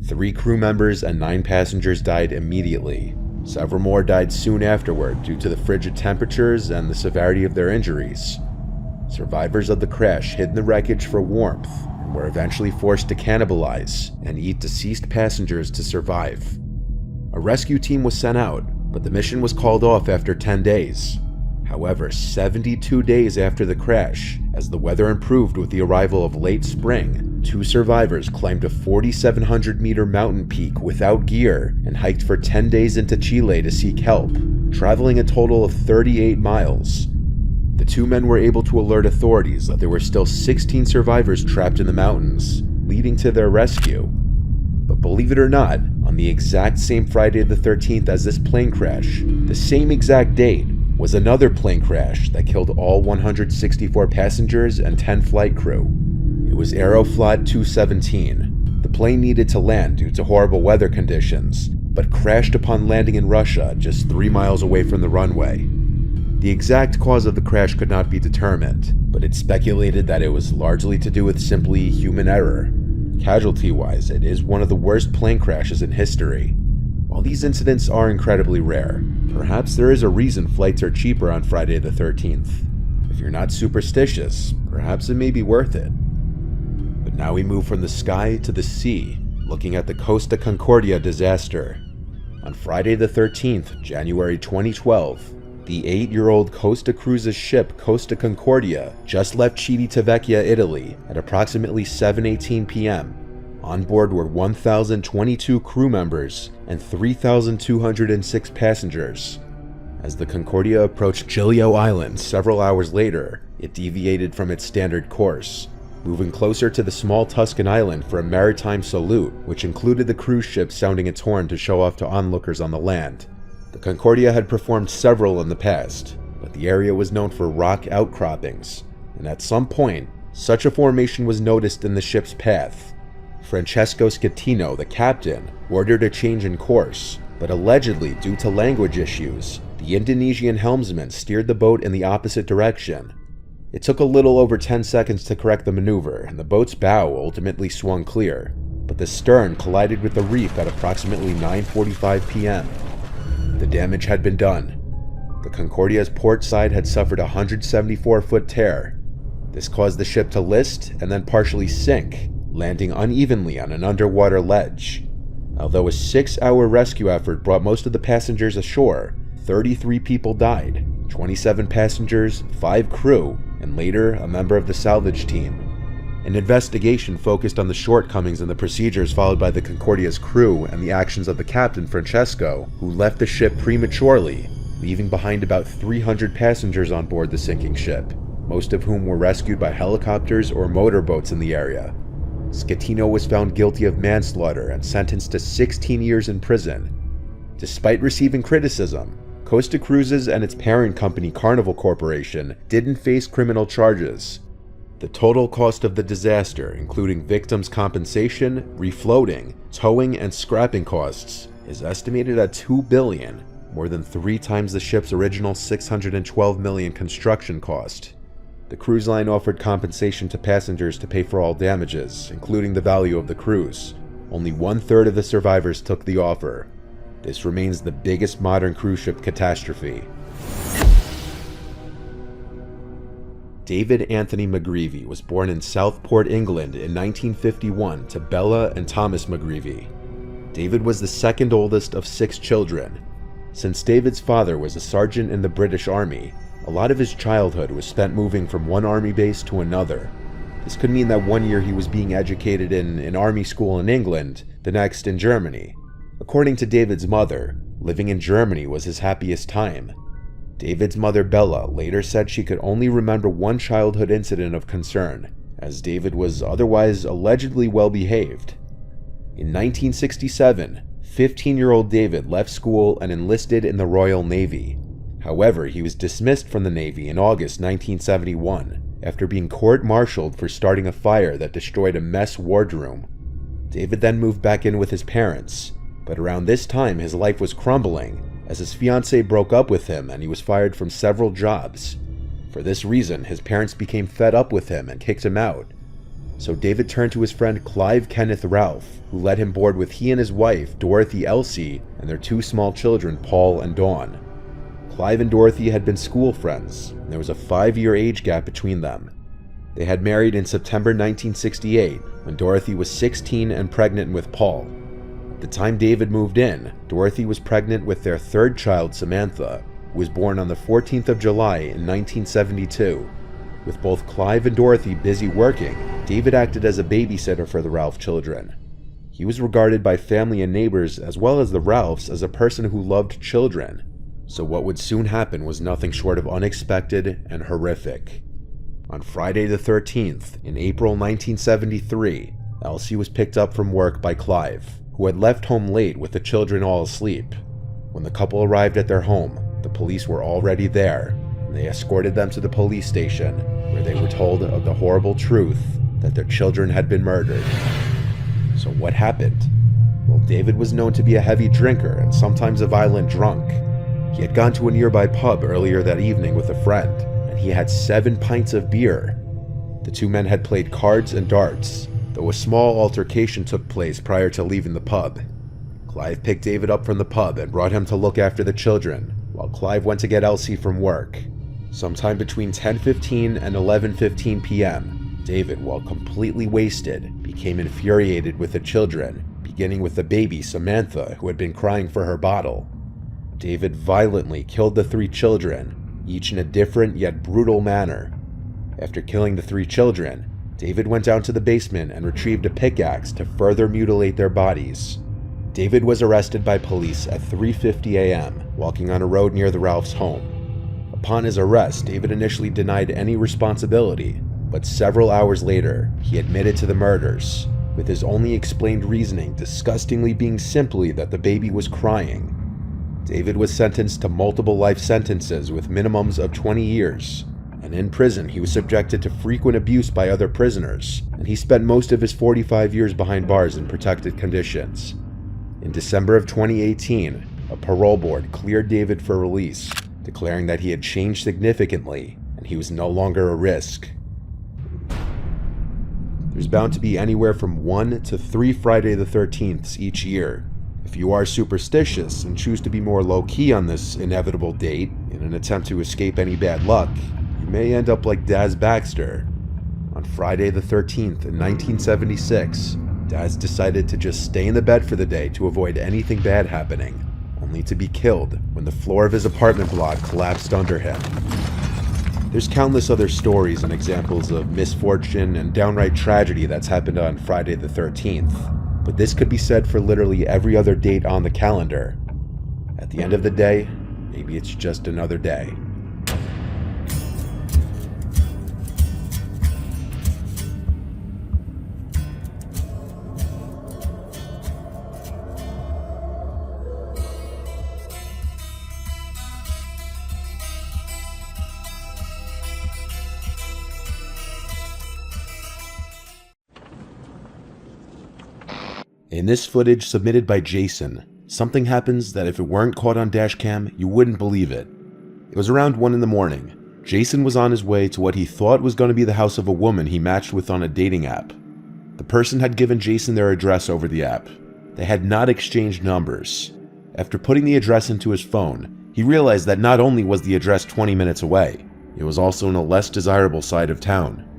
3 crew members and 9 passengers died immediately. Several more died soon afterward due to the frigid temperatures and the severity of their injuries. Survivors of the crash hid in the wreckage for warmth and were eventually forced to cannibalize and eat deceased passengers to survive. A rescue team was sent out, but the mission was called off after 10 days. However, 72 days after the crash, as the weather improved with the arrival of late spring, 2 survivors climbed a 4,700-meter mountain peak without gear and hiked for 10 days into Chile to seek help, traveling a total of 38 miles. The 2 men were able to alert authorities that there were still 16 survivors trapped in the mountains, leading to their rescue. But believe it or not, on the exact same Friday the 13th as this plane crash, the same exact date, was another plane crash that killed all 164 passengers and 10 flight crew. It was Aeroflot 217. The plane needed to land due to horrible weather conditions, but crashed upon landing in Russia just 3 miles away from the runway. The exact cause of the crash could not be determined, but it's speculated that it was largely to do with simply human error. Casualty-wise, it is one of the worst plane crashes in history. While these incidents are incredibly rare, perhaps there is a reason flights are cheaper on Friday the 13th. If you're not superstitious, perhaps it may be worth it. But now we move from the sky to the sea, looking at the Costa Concordia disaster. On Friday the 13th, January 2012, the 8-year-old Costa Cruises ship Costa Concordia just left Civitavecchia, Italy at approximately 7:18 p.m. On board were 1,022 crew members and 3,206 passengers. As the Concordia approached Giglio Island several hours later, it deviated from its standard course, moving closer to the small Tuscan island for a maritime salute, which included the cruise ship sounding its horn to show off to onlookers on the land. The Concordia had performed several in the past, but the area was known for rock outcroppings, and at some point, such a formation was noticed in the ship's path. Francesco Schettino, the captain, ordered a change in course, but allegedly due to language issues, the Indonesian helmsman steered the boat in the opposite direction. It took a little over 10 seconds to correct the maneuver, and the boat's bow ultimately swung clear, but the stern collided with the reef at approximately 9:45 p.m. The damage had been done. The Concordia's port side had suffered a 174-foot tear. This caused the ship to list and then partially sink, landing unevenly on an underwater ledge. Although a 6-hour rescue effort brought most of the passengers ashore, 33 people died, 27 passengers, 5 crew, and later a member of the salvage team. An investigation focused on the shortcomings in the procedures followed by the Concordia's crew and the actions of the captain, Francesco, who left the ship prematurely, leaving behind about 300 passengers on board the sinking ship, most of whom were rescued by helicopters or motorboats in the area. Schettino was found guilty of manslaughter and sentenced to 16 years in prison. Despite receiving criticism, Costa Cruises and its parent company Carnival Corporation didn't face criminal charges. The total cost of the disaster, including victims' compensation, refloating, towing, and scrapping costs, is estimated at $2 billion, more than 3 times the ship's original $612 million construction cost. The cruise line offered compensation to passengers to pay for all damages, including the value of the cruise. Only 1/3 of the survivors took the offer. This remains the biggest modern cruise ship catastrophe. David Anthony McGreevy was born in Southport, England in 1951 to Bella and Thomas McGreevy. David was the second oldest of 6 children. Since David's father was a sergeant in the British Army, a lot of his childhood was spent moving from one army base to another. This could mean that one year he was being educated in an army school in England, the next in Germany. According to David's mother, living in Germany was his happiest time. David's mother Bella later said she could only remember one childhood incident of concern, as David was otherwise allegedly well behaved. In 1967, 15-year-old David left school and enlisted in the Royal Navy. However, he was dismissed from the Navy in August 1971 after being court-martialed for starting a fire that destroyed a mess wardroom. David then moved back in with his parents, but around this time his life was crumbling as his fiancée broke up with him and he was fired from several jobs. For this reason, his parents became fed up with him and kicked him out. So David turned to his friend Clive Kenneth Ralph, who let him board with he and his wife, Dorothy Elsie, and their 2 small children, Paul and Dawn. Clive and Dorothy had been school friends, and there was a 5-year age gap between them. They had married in September 1968, when Dorothy was 16 and pregnant with Paul. At the time David moved in, Dorothy was pregnant with their 3rd child, Samantha, who was born on the 14th of July in 1972. With both Clive and Dorothy busy working, David acted as a babysitter for the Ralph children. He was regarded by family and neighbors as well as the Ralphs as a person who loved children. So what would soon happen was nothing short of unexpected and horrific. On Friday the 13th, in April 1973, Elsie was picked up from work by Clive, who had left home late with the children all asleep. When the couple arrived at their home, the police were already there, and they escorted them to the police station, where they were told of the horrible truth that their children had been murdered. So what happened? Well, David was known to be a heavy drinker and sometimes a violent drunk. He had gone to a nearby pub earlier that evening with a friend, and he had 7 pints of beer. The 2 men had played cards and darts, though a small altercation took place prior to leaving the pub. Clive picked David up from the pub and brought him to look after the children, while Clive went to get Elsie from work. Sometime between 10:15 and 11:15 p.m., David, while completely wasted, became infuriated with the children, beginning with the baby Samantha, who had been crying for her bottle. David violently killed the 3 children, each in a different yet brutal manner. After killing the 3 children, David went down to the basement and retrieved a pickaxe to further mutilate their bodies. David was arrested by police at 3:50 a.m., walking on a road near the Ralphs' home. Upon his arrest, David initially denied any responsibility, but several hours later, he admitted to the murders, with his only explained reasoning disgustingly being simply that the baby was crying. David was sentenced to multiple life sentences with minimums of 20 years, and in prison he was subjected to frequent abuse by other prisoners, and he spent most of his 45 years behind bars in protected conditions. In December of 2018, a parole board cleared David for release, declaring that he had changed significantly and he was no longer a risk. There's bound to be anywhere from 1 to 3 Friday the 13ths each year. If you are superstitious and choose to be more low-key on this inevitable date in an attempt to escape any bad luck, you may end up like Daz Baxter. On Friday the 13th in 1976, Daz decided to just stay in the bed for the day to avoid anything bad happening, only to be killed when the floor of his apartment block collapsed under him. There's countless other stories and examples of misfortune and downright tragedy that's happened on Friday the 13th, but this could be said for literally every other date on the calendar. At the end of the day, maybe it's just another day. In this footage submitted by Jason, something happens that if it weren't caught on dashcam, you wouldn't believe it. It was around 1 in the morning. Jason was on his way to what he thought was going to be the house of a woman he matched with on a dating app. The person had given Jason their address over the app. They had not exchanged numbers. After putting the address into his phone, he realized that not only was the address 20 minutes away, it was also in a less desirable side of town.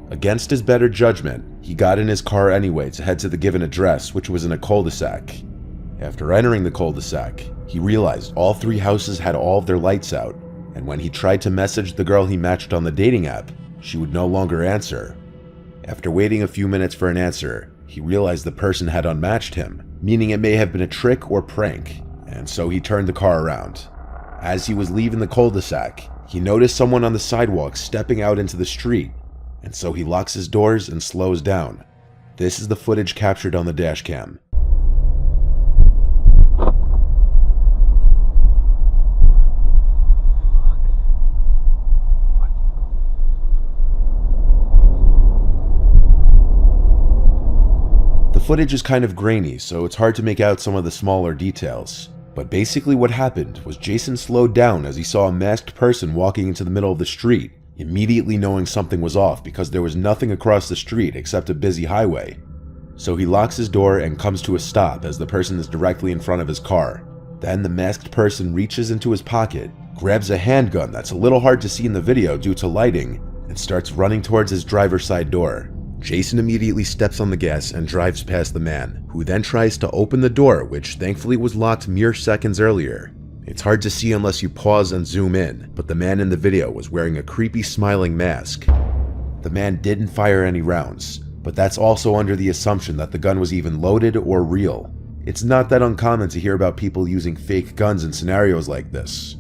Against his better judgment, he got in his car anyway to head to the given address, which was in a cul-de-sac. After entering the cul-de-sac, he realized all 3 houses had all of their lights out, and when he tried to message the girl he matched on the dating app, she would no longer answer. After waiting a few minutes for an answer, he realized the person had unmatched him, meaning it may have been a trick or prank, and so he turned the car around. As he was leaving the cul-de-sac, he noticed someone on the sidewalk stepping out into the street, and so he locks his doors and slows down. This is the footage captured on the dashcam. The footage is kind of grainy, so it's hard to make out some of the smaller details. But basically what happened was Jason slowed down as he saw a masked person walking into the middle of the street, immediately knowing something was off because there was nothing across the street except a busy highway. So he locks his door and comes to a stop as the person is directly in front of his car. Then the masked person reaches into his pocket, grabs a handgun that's a little hard to see in the video due to lighting, and starts running towards his driver's side door. Jason immediately steps on the gas and drives past the man, who then tries to open the door, which thankfully was locked mere seconds earlier. It's hard to see unless you pause and zoom in, but the man in the video was wearing a creepy smiling mask. The man didn't fire any rounds, but that's also under the assumption that the gun was even loaded or real. It's not that uncommon to hear about people using fake guns in scenarios like this.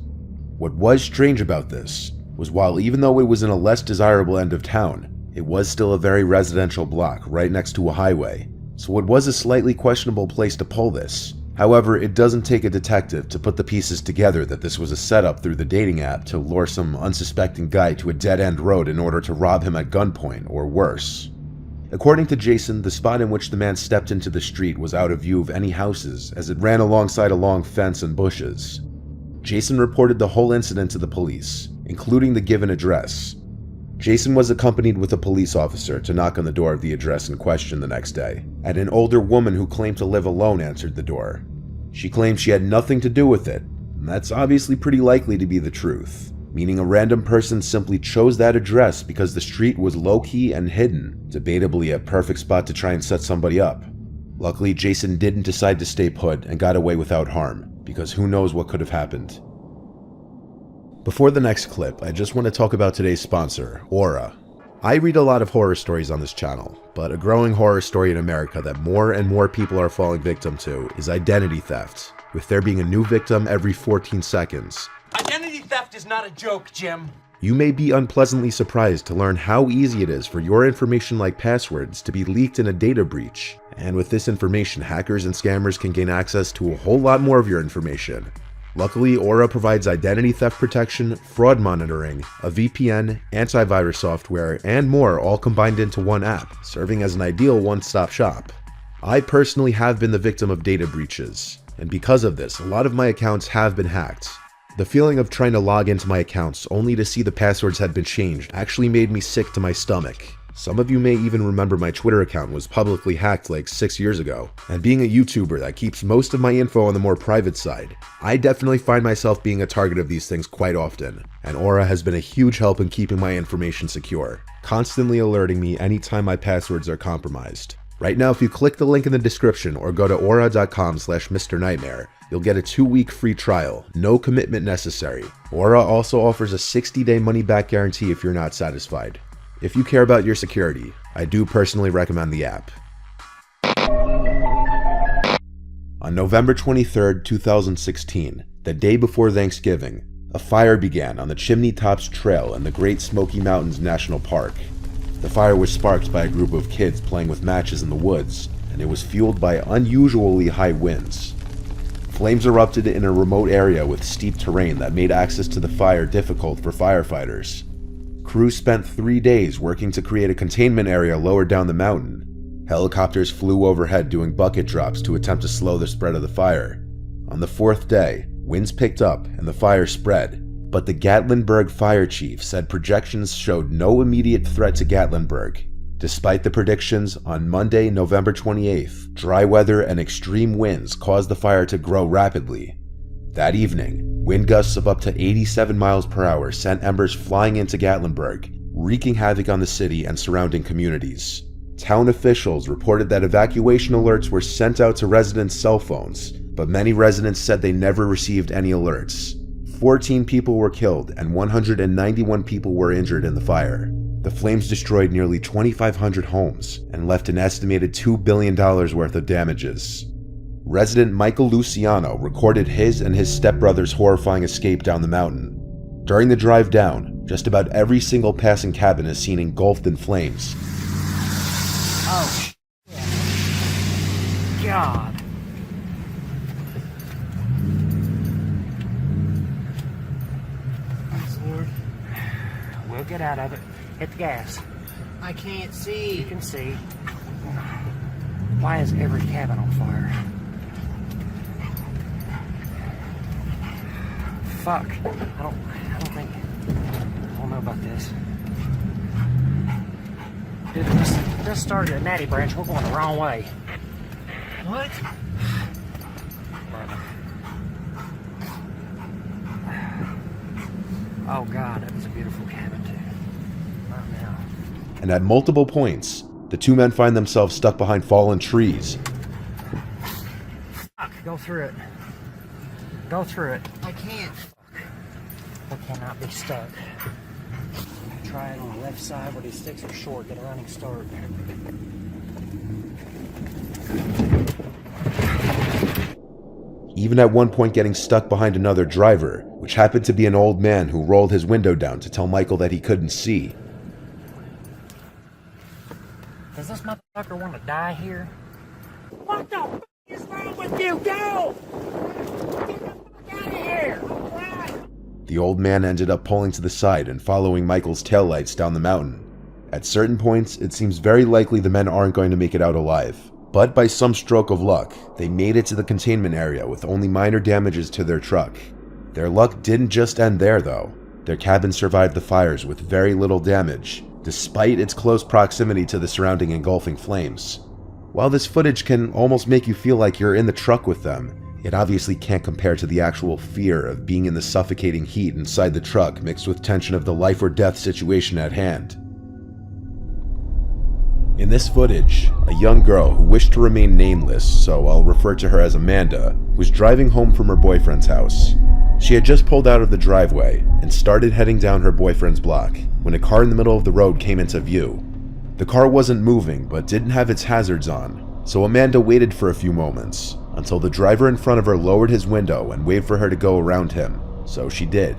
What was strange about this was while even though it was in a less desirable end of town, it was still a very residential block right next to a highway, so it was a slightly questionable place to pull this. However, it doesn't take a detective to put the pieces together that this was a setup through the dating app to lure some unsuspecting guy to a dead-end road in order to rob him at gunpoint, or worse. According to Jason, the spot in which the man stepped into the street was out of view of any houses, as it ran alongside a long fence and bushes. Jason reported the whole incident to the police, including the given address. Jason was accompanied with a police officer to knock on the door of the address in question the next day, and an older woman who claimed to live alone answered the door. She claimed she had nothing to do with it, and that's obviously pretty likely to be the truth, meaning a random person simply chose that address because the street was low-key and hidden, debatably a perfect spot to try and set somebody up. Luckily, Jason didn't decide to stay put and got away without harm, because who knows what could have happened. Before the next clip, I just want to talk about today's sponsor, Aura. I read a lot of horror stories on this channel, but a growing horror story in America that more and more people are falling victim to is identity theft, with there being a new victim every 14 seconds. Identity theft is not a joke, Jim. You may be unpleasantly surprised to learn how easy it is for your information like passwords to be leaked in a data breach. And with this information, hackers and scammers can gain access to a whole lot more of your information. Luckily, Aura provides identity theft protection, fraud monitoring, a VPN, antivirus software, and more all combined into one app, serving as an ideal one-stop shop. I personally have been the victim of data breaches, and because of this, a lot of my accounts have been hacked. The feeling of trying to log into my accounts only to see the passwords had been changed actually made me sick to my stomach. Some of you may even remember my Twitter account was publicly hacked like 6 years ago, and being a YouTuber that keeps most of my info on the more private side, I definitely find myself being a target of these things quite often, and Aura has been a huge help in keeping my information secure. constantly alerting me anytime my passwords are compromised. Right now, if you click the link in the description or go to aura.com/MrNightmare, you'll get a 2-week free trial, no commitment necessary. Aura also offers a 60-day money-back guarantee if you're not satisfied. If you care about your security, I do personally recommend the app. On November 23, 2016, the day before Thanksgiving, a fire began on the Chimney Tops Trail in the Great Smoky Mountains National Park. The fire was sparked by a group of kids playing with matches in the woods, and it was fueled by unusually high winds. Flames erupted in a remote area with steep terrain that made access to the fire difficult for firefighters. Crews spent 3 days working to create a containment area lower down the mountain. Helicopters flew overhead doing bucket drops to attempt to slow the spread of the fire. On the 4th day, winds picked up and the fire spread, but the Gatlinburg fire chief said projections showed no immediate threat to Gatlinburg. Despite the predictions, on Monday, November 28th, dry weather and extreme winds caused the fire to grow rapidly. That evening, wind gusts of up to 87 miles per hour sent embers flying into Gatlinburg, wreaking havoc on the city and surrounding communities. Town officials reported that evacuation alerts were sent out to residents' cell phones, but many residents said they never received any alerts. 14 people were killed and 191 people were injured in the fire. The flames destroyed nearly 2,500 homes and left an estimated $2 billion worth of damages. Resident Michael Luciano recorded his and his stepbrother's horrifying escape down the mountain. During the drive down, just about every single passing cabin is seen engulfed in flames. Oh, shit. God. Thanks, Lord. We'll get out of it. Hit the gas. I can't see. You can see. Why is every cabin on fire? Fuck. I don't know about this. Dude, this started at Natty Branch. We're going the wrong way. What? Oh God, that was a beautiful cabin too. Not now. And at multiple points, the two men find themselves stuck behind fallen trees. Fuck, go through it. Go through it. I can't. I cannot be stuck. Try it on the left side where these sticks are short. Get a running start. Even at one point getting stuck behind another driver, which happened to be an old man who rolled his window down to tell Michael that he couldn't see. Does this motherfucker want to die here? What the f*** is wrong with you? Go! Get the fuck out of here! The old man ended up pulling to the side and following Michael's taillights down the mountain. At certain points, it seems very likely the men aren't going to make it out alive. But by some stroke of luck, they made it to the containment area with only minor damages to their truck. Their luck didn't just end there though. Their cabin survived the fires with very little damage, despite its close proximity to the surrounding engulfing flames. While this footage can almost make you feel like you're in the truck with them, it obviously can't compare to the actual fear of being in the suffocating heat inside the truck mixed with tension of the life or death situation at hand. In this footage, a young girl who wished to remain nameless, so I'll refer to her as Amanda, was driving home from her boyfriend's house. She had just pulled out of the driveway and started heading down her boyfriend's block when a car in the middle of the road came into view. The car wasn't moving but didn't have its hazards on, so Amanda waited for a few moments until the driver in front of her lowered his window and waved for her to go around him, so she did.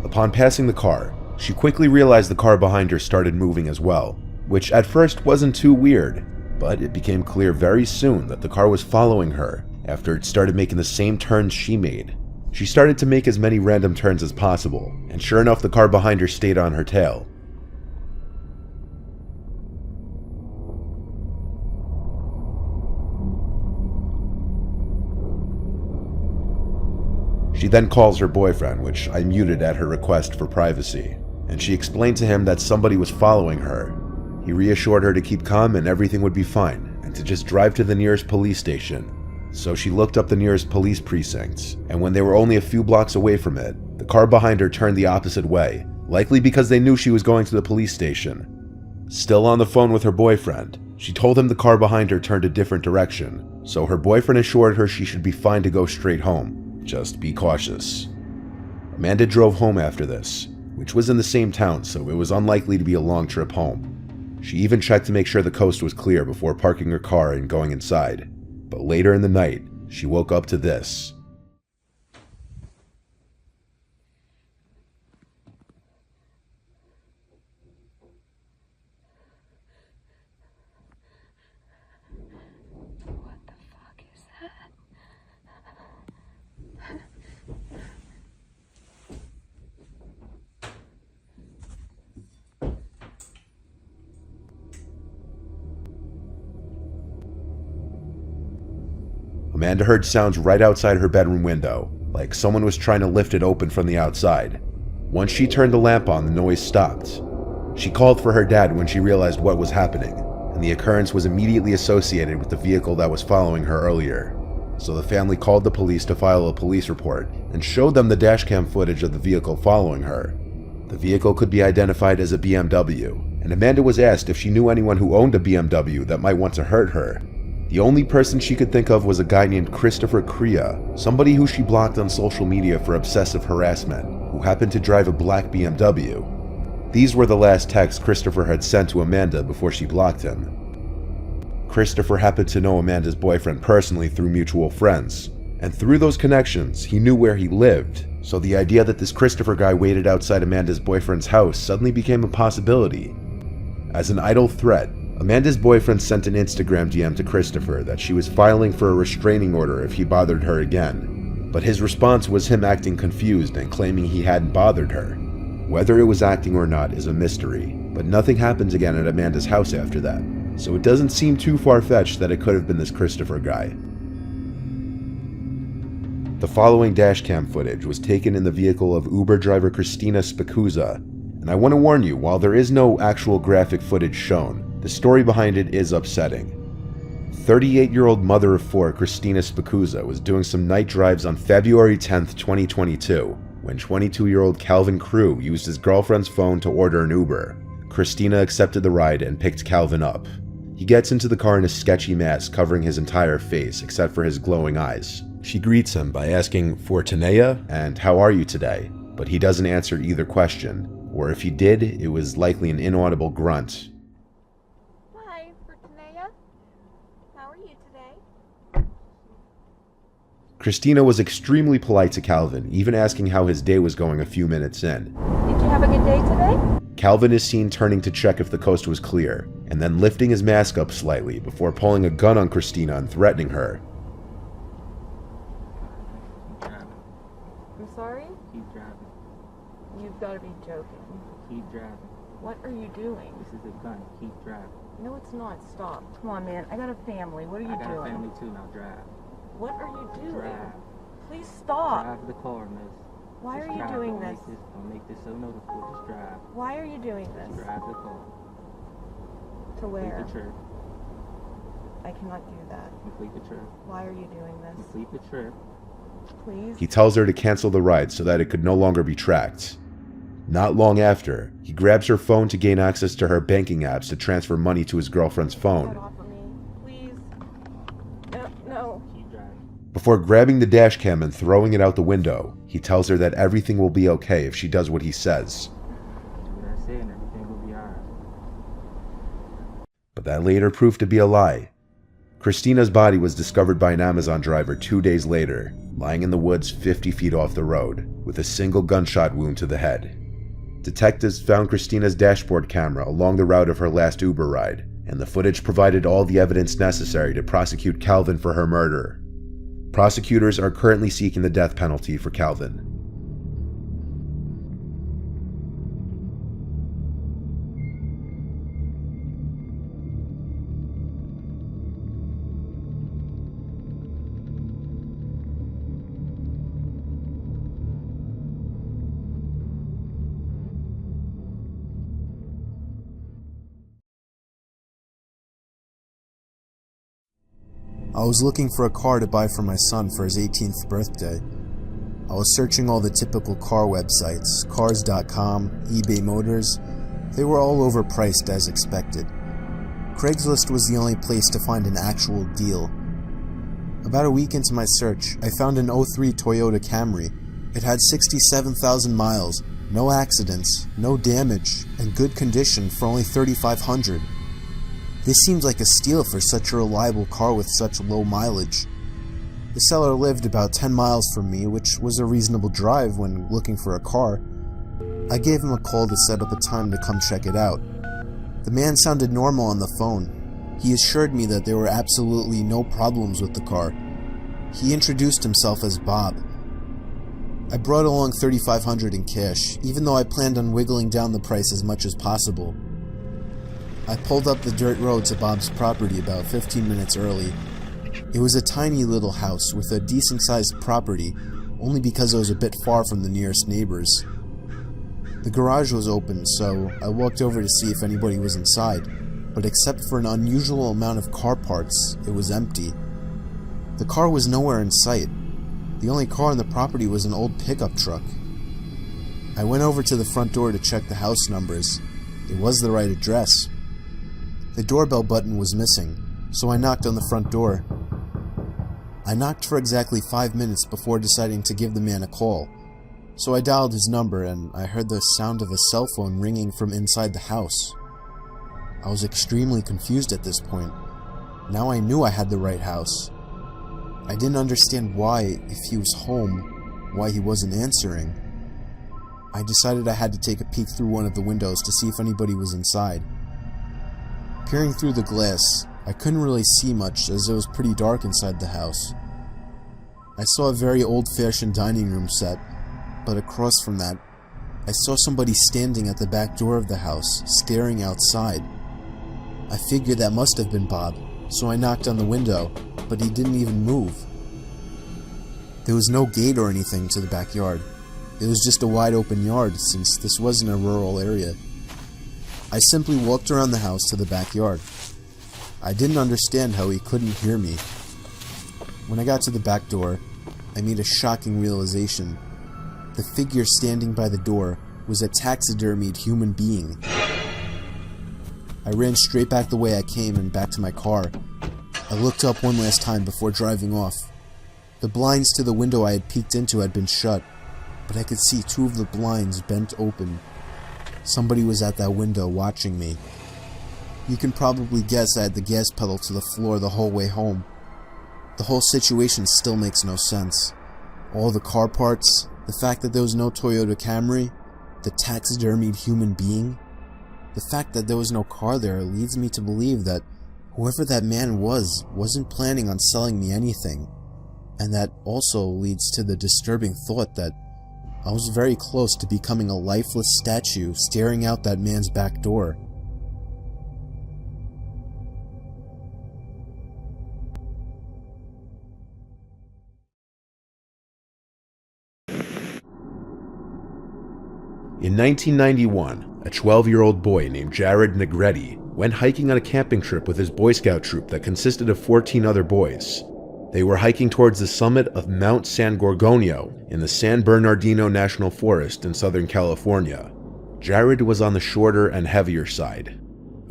Upon passing the car, she quickly realized the car behind her started moving as well, which at first wasn't too weird, but it became clear very soon that the car was following her after it started making the same turns she made. She started to make as many random turns as possible, and sure enough the car behind her stayed on her tail. She then calls her boyfriend, which I muted at her request for privacy, and she explained to him that somebody was following her. He reassured her to keep calm and everything would be fine, and to just drive to the nearest police station. So she looked up the nearest police precinct, and when they were only a few blocks away from it, the car behind her turned the opposite way, likely because they knew she was going to the police station. Still on the phone with her boyfriend, she told him the car behind her turned a different direction, so her boyfriend assured her she should be fine to go straight home. Just be cautious. Amanda drove home after this, which was in the same town, so it was unlikely to be a long trip home. She even checked to make sure the coast was clear before parking her car and going inside. But later in the night, she woke up to this. Amanda heard sounds right outside her bedroom window, like someone was trying to lift it open from the outside. Once she turned the lamp on, the noise stopped. She called for her dad when she realized what was happening, and the occurrence was immediately associated with the vehicle that was following her earlier. So the family called the police to file a police report and showed them the dashcam footage of the vehicle following her. The vehicle could be identified as a BMW, and Amanda was asked if she knew anyone who owned a BMW that might want to hurt her. The only person she could think of was a guy named Christopher Crea, somebody who she blocked on social media for obsessive harassment, who happened to drive a black BMW. These were the last texts Christopher had sent to Amanda before she blocked him. Christopher happened to know Amanda's boyfriend personally through mutual friends, and through those connections, he knew where he lived, so the idea that this Christopher guy waited outside Amanda's boyfriend's house suddenly became a possibility. As an idle threat, Amanda's boyfriend sent an Instagram DM to Christopher that she was filing for a restraining order if he bothered her again, but his response was him acting confused and claiming he hadn't bothered her. Whether it was acting or not is a mystery, but nothing happens again at Amanda's house after that, so it doesn't seem too far-fetched that it could have been this Christopher guy. The following dashcam footage was taken in the vehicle of Uber driver Christina Spikuza, and I want to warn you, while there is no actual graphic footage shown, the story behind it is upsetting. 38-year-old mother of four Christina Spikuza was doing some night drives on February 10th, 2022, when 22-year-old Calvin Crew used his girlfriend's phone to order an Uber. Christina accepted the ride and picked Calvin up. He gets into the car in a sketchy mask covering his entire face except for his glowing eyes. She greets him by asking for Tanea and how are you today, but he doesn't answer either question, or if he did, it was likely an inaudible grunt. Christina was extremely polite to Calvin, even asking how his day was going a few minutes in. Did you have a good day today? Calvin is seen turning to check if the coast was clear, and then lifting his mask up slightly before pulling a gun on Christina and threatening her. I'm sorry? Keep driving. You've got to be joking. Keep driving. What are you doing? This is a gun. Keep driving. No, it's not. Stop. Come on, man. I got a family. What are you doing? I got a family too. Now drive. What are you doing? Drive. Please stop. Drive the car, miss. Why Just are you drive. doing Don't this? Don't make this so noticeable. Just drive. Why are you doing this? Just drive the car. To where? Complete the trip. I cannot do that. Complete the trip. Why are you doing this? Complete the trip. Please? He tells her to cancel the ride so that it could no longer be tracked. Not long after, he grabs her phone to gain access to her banking apps to transfer money to his girlfriend's phone. Get off of me. Please. No. Keep driving. Before grabbing the dashcam and throwing it out the window, he tells her that everything will be okay if she does what he says. Do what I say and everything will be alright. But that later proved to be a lie. Christina's body was discovered by an Amazon driver 2 days later, lying in the woods 50 feet off the road, with a single gunshot wound to the head. Detectives found Christina's dashboard camera along the route of her last Uber ride, and the footage provided all the evidence necessary to prosecute Calvin for her murder. Prosecutors are currently seeking the death penalty for Calvin. I was looking for a car to buy for my son for his 18th birthday. I was searching all the typical car websites, cars.com, eBay Motors, They were all overpriced as expected. Craigslist was the only place to find an actual deal. About a week into my search, I found an 03 Toyota Camry. It had 67,000 miles, no accidents, no damage, and good condition for only $3,500. This seems like a steal for such a reliable car with such low mileage. The seller lived about 10 miles from me, which was a reasonable drive when looking for a car. I gave him a call to set up a time to come check it out. The man sounded normal on the phone. He assured me that there were absolutely no problems with the car. He introduced himself as Bob. I brought along $3,500 in cash, even though I planned on wiggling down the price as much as possible. I pulled up the dirt road to Bob's property about 15 minutes early. It was a tiny little house with a decent-sized property, only because it was a bit far from the nearest neighbors. The garage was open, so I walked over to see if anybody was inside, but except for an unusual amount of car parts, it was empty. The car was nowhere in sight. The only car on the property was an old pickup truck. I went over to the front door to check the house numbers. It was the right address. The doorbell button was missing, so I knocked on the front door. I knocked for exactly 5 minutes before deciding to give the man a call. So I dialed his number and I heard the sound of a cell phone ringing from inside the house. I was extremely confused at this point. Now I knew I had the right house. I didn't understand why, if he was home, why he wasn't answering. I decided I had to take a peek through one of the windows to see if anybody was inside. Peering through the glass, I couldn't really see much as it was pretty dark inside the house. I saw a very old-fashioned dining room set, but across from that, I saw somebody standing at the back door of the house, staring outside. I figured that must have been Bob, so I knocked on the window, but he didn't even move. There was no gate or anything to the backyard. It was just a wide open yard since this wasn't a rural area. I simply walked around the house to the backyard. I didn't understand how he couldn't hear me. When I got to the back door, I made a shocking realization. The figure standing by the door was a taxidermied human being. I ran straight back the way I came and back to my car. I looked up one last time before driving off. The blinds to the window I had peeked into had been shut, but I could see two of the blinds bent open. Somebody was at that window watching me. You can probably guess I had the gas pedal to the floor the whole way home. The whole situation still makes no sense. All the car parts, the fact that there was no Toyota Camry, the taxidermied human being. The fact that there was no car there leads me to believe that whoever that man wasn't planning on selling me anything. And that also leads to the disturbing thought that I was very close to becoming a lifeless statue staring out that man's back door. In 1991, a 12-year-old boy named Jared Negretti went hiking on a camping trip with his Boy Scout troop that consisted of 14 other boys. They were hiking towards the summit of Mount San Gorgonio in the San Bernardino National Forest in Southern California. Jared was on the shorter and heavier side.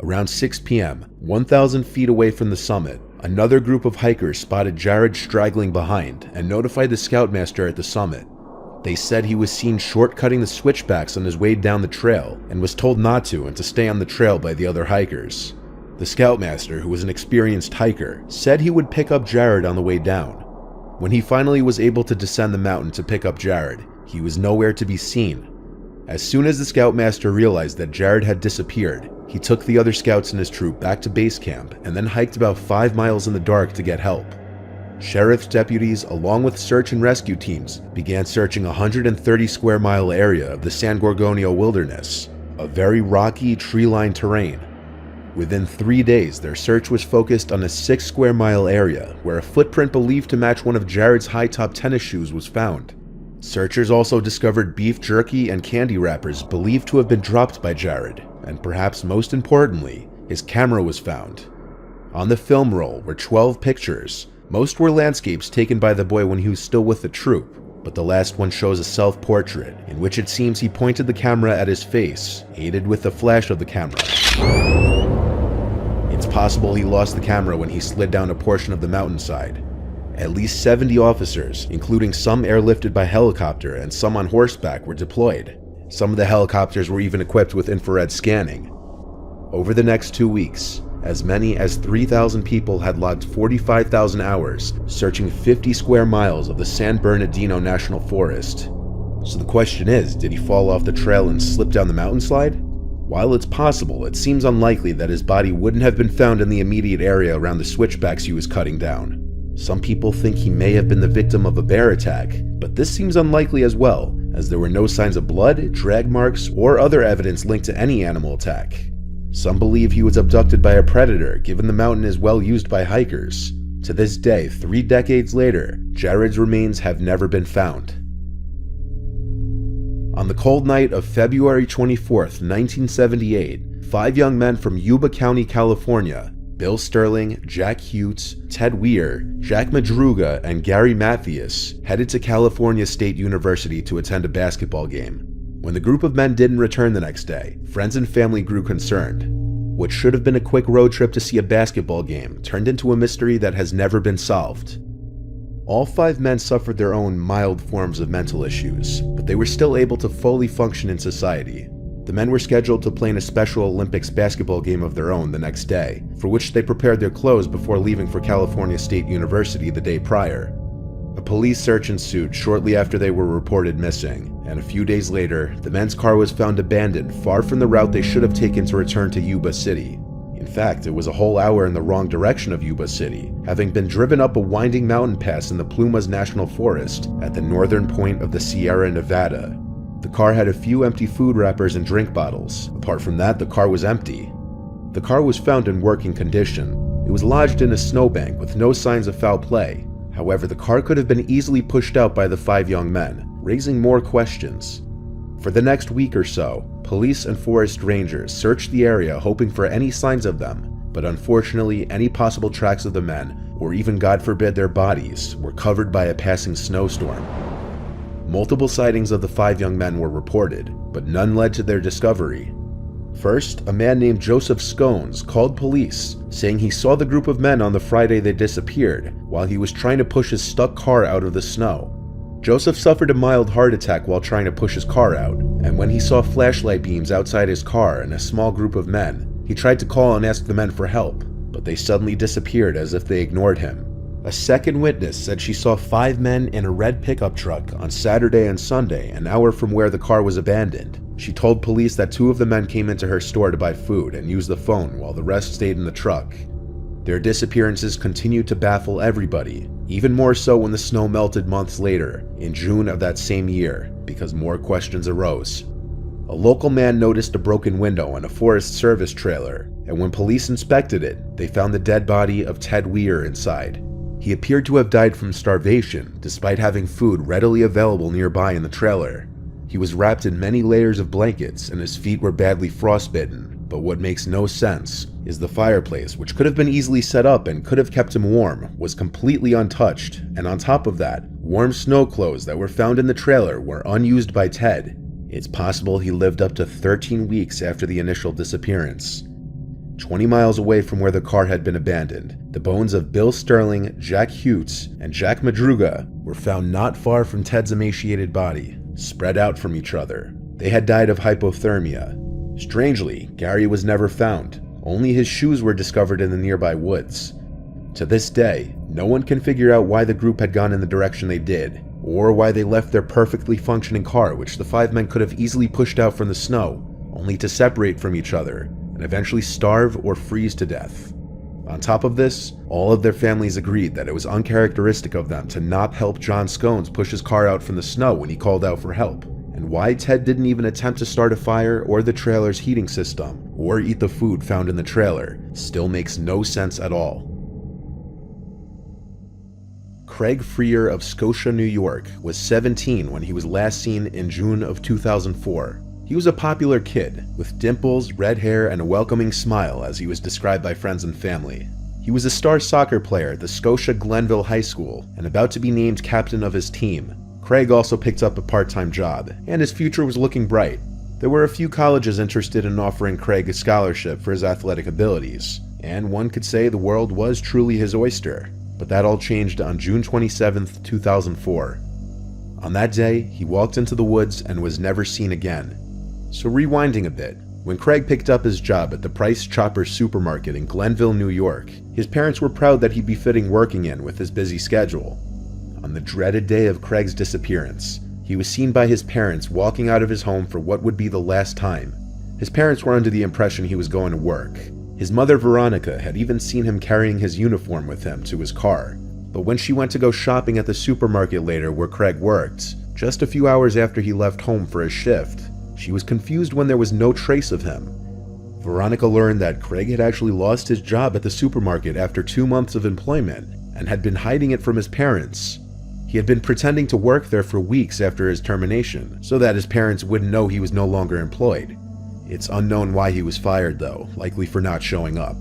Around 6 p.m., 1,000 feet away from the summit, another group of hikers spotted Jared straggling behind and notified the scoutmaster at the summit. They said he was seen shortcutting the switchbacks on his way down the trail and was told not to and to stay on the trail by the other hikers. The scoutmaster, who was an experienced hiker, said he would pick up Jared on the way down. When he finally was able to descend the mountain to pick up Jared, he was nowhere to be seen. As soon as the scoutmaster realized that Jared had disappeared, he took the other scouts in his troop back to base camp and then hiked about 5 miles in the dark to get help. Sheriff's deputies, along with search and rescue teams, began searching a 130 square mile area of the San Gorgonio wilderness, a very rocky, tree-lined terrain. Within 3 days, their search was focused on a 6 square mile area where a footprint believed to match one of Jared's high-top tennis shoes was found. Searchers also discovered beef jerky and candy wrappers believed to have been dropped by Jared, and perhaps most importantly, his camera was found. On the film roll were 12 pictures. Most were landscapes taken by the boy when he was still with the troop, but the last one shows a self-portrait in which it seems he pointed the camera at his face, aided with the flash of the camera. It's possible he lost the camera when he slid down a portion of the mountainside. At least 70 officers, including some airlifted by helicopter and some on horseback, were deployed. Some of the helicopters were even equipped with infrared scanning. Over the next 2 weeks, as many as 3,000 people had logged 45,000 hours searching 50 square miles of the San Bernardino National Forest. So the question is, did he fall off the trail and slip down the mountainslide? While it's possible, it seems unlikely that his body wouldn't have been found in the immediate area around the switchbacks he was cutting down. Some people think he may have been the victim of a bear attack, but this seems unlikely as well, as there were no signs of blood, drag marks, or other evidence linked to any animal attack. Some believe he was abducted by a predator, given the mountain is well used by hikers. To this day, 3 decades later, Jared's remains have never been found. On the cold night of February 24th, 1978, 5 young men from Yuba County, California, Bill Sterling, Jack Hutes, Ted Weir, Jack Madruga, and Gary Mathias, headed to California State University to attend a basketball game. When the group of men didn't return the next day, friends and family grew concerned. What should have been a quick road trip to see a basketball game turned into a mystery that has never been solved. All 5 men suffered their own mild forms of mental issues, but they were still able to fully function in society. The men were scheduled to play in a Special Olympics basketball game of their own the next day, for which they prepared their clothes before leaving for California State University the day prior. A police search ensued shortly after they were reported missing, and a few days later, the men's car was found abandoned far from the route they should have taken to return to Yuba City. In fact, it was a whole hour in the wrong direction of Yuba City, having been driven up a winding mountain pass in the Plumas National Forest at the northern point of the Sierra Nevada. The car had a few empty food wrappers and drink bottles. Apart from that, the car was empty. The car was found in working condition. It was lodged in a snowbank with no signs of foul play. However, the car could have been easily pushed out by the 5 young men, raising more questions. For the next week or so, police and forest rangers searched the area hoping for any signs of them, but unfortunately any possible tracks of the men, or even God forbid their bodies, were covered by a passing snowstorm. Multiple sightings of the 5 young men were reported, but none led to their discovery. First, a man named Joseph Scones called police, saying he saw the group of men on the Friday they disappeared, while he was trying to push his stuck car out of the snow. Joseph suffered a mild heart attack while trying to push his car out, and when he saw flashlight beams outside his car and a small group of men, he tried to call and ask the men for help, but they suddenly disappeared as if they ignored him. A second witness said she saw 5 men in a red pickup truck on Saturday and Sunday, an hour from where the car was abandoned. She told police that 2 of the men came into her store to buy food and used the phone while the rest stayed in the truck. Their disappearances continued to baffle everybody, even more so when the snow melted months later, in June of that same year, because more questions arose. A local man noticed a broken window on a Forest Service trailer, and when police inspected it, they found the dead body of Ted Weir inside. He appeared to have died from starvation, despite having food readily available nearby in the trailer. He was wrapped in many layers of blankets, and his feet were badly frostbitten. But what makes no sense is the fireplace, which could have been easily set up and could have kept him warm, was completely untouched, and on top of that, warm snow clothes that were found in the trailer were unused by Ted. It's possible he lived up to 13 weeks after the initial disappearance. 20 miles away from where the car had been abandoned, the bones of Bill Sterling, Jack Hutes, and Jack Madruga were found not far from Ted's emaciated body, spread out from each other. They had died of hypothermia. Strangely, Gary was never found. Only his shoes were discovered in the nearby woods. To this day, no one can figure out why the group had gone in the direction they did, or why they left their perfectly functioning car, which the 5 men could have easily pushed out from the snow, only to separate from each other and eventually starve or freeze to death. On top of this, all of their families agreed that it was uncharacteristic of them to not help John Scones push his car out from the snow when he called out for help, and why Ted didn't even attempt to start a fire or the trailer's heating system, or eat the food found in the trailer, still makes no sense at all. Craig Freer of Scotia, New York, was 17 when he was last seen in June of 2004. He was a popular kid, with dimples, red hair, and a welcoming smile as he was described by friends and family. He was a star soccer player at the Scotia Glenville High School, and about to be named captain of his team. Craig also picked up a part-time job, and his future was looking bright. There were a few colleges interested in offering Craig a scholarship for his athletic abilities, and one could say the world was truly his oyster. But that all changed on June 27th, 2004. On that day, he walked into the woods and was never seen again. So rewinding a bit, when Craig picked up his job at the Price Chopper supermarket in Glenville, New York, his parents were proud that he'd be fitting working in with his busy schedule. On the dreaded day of Craig's disappearance, he was seen by his parents walking out of his home for what would be the last time. His parents were under the impression he was going to work. His mother, Veronica, had even seen him carrying his uniform with him to his car. But when she went to go shopping at the supermarket later where Craig worked, just a few hours after he left home for his shift, she was confused when there was no trace of him. Veronica learned that Craig had actually lost his job at the supermarket after 2 months of employment and had been hiding it from his parents. He had been pretending to work there for weeks after his termination, so that his parents wouldn't know he was no longer employed. It's unknown why he was fired though, likely for not showing up.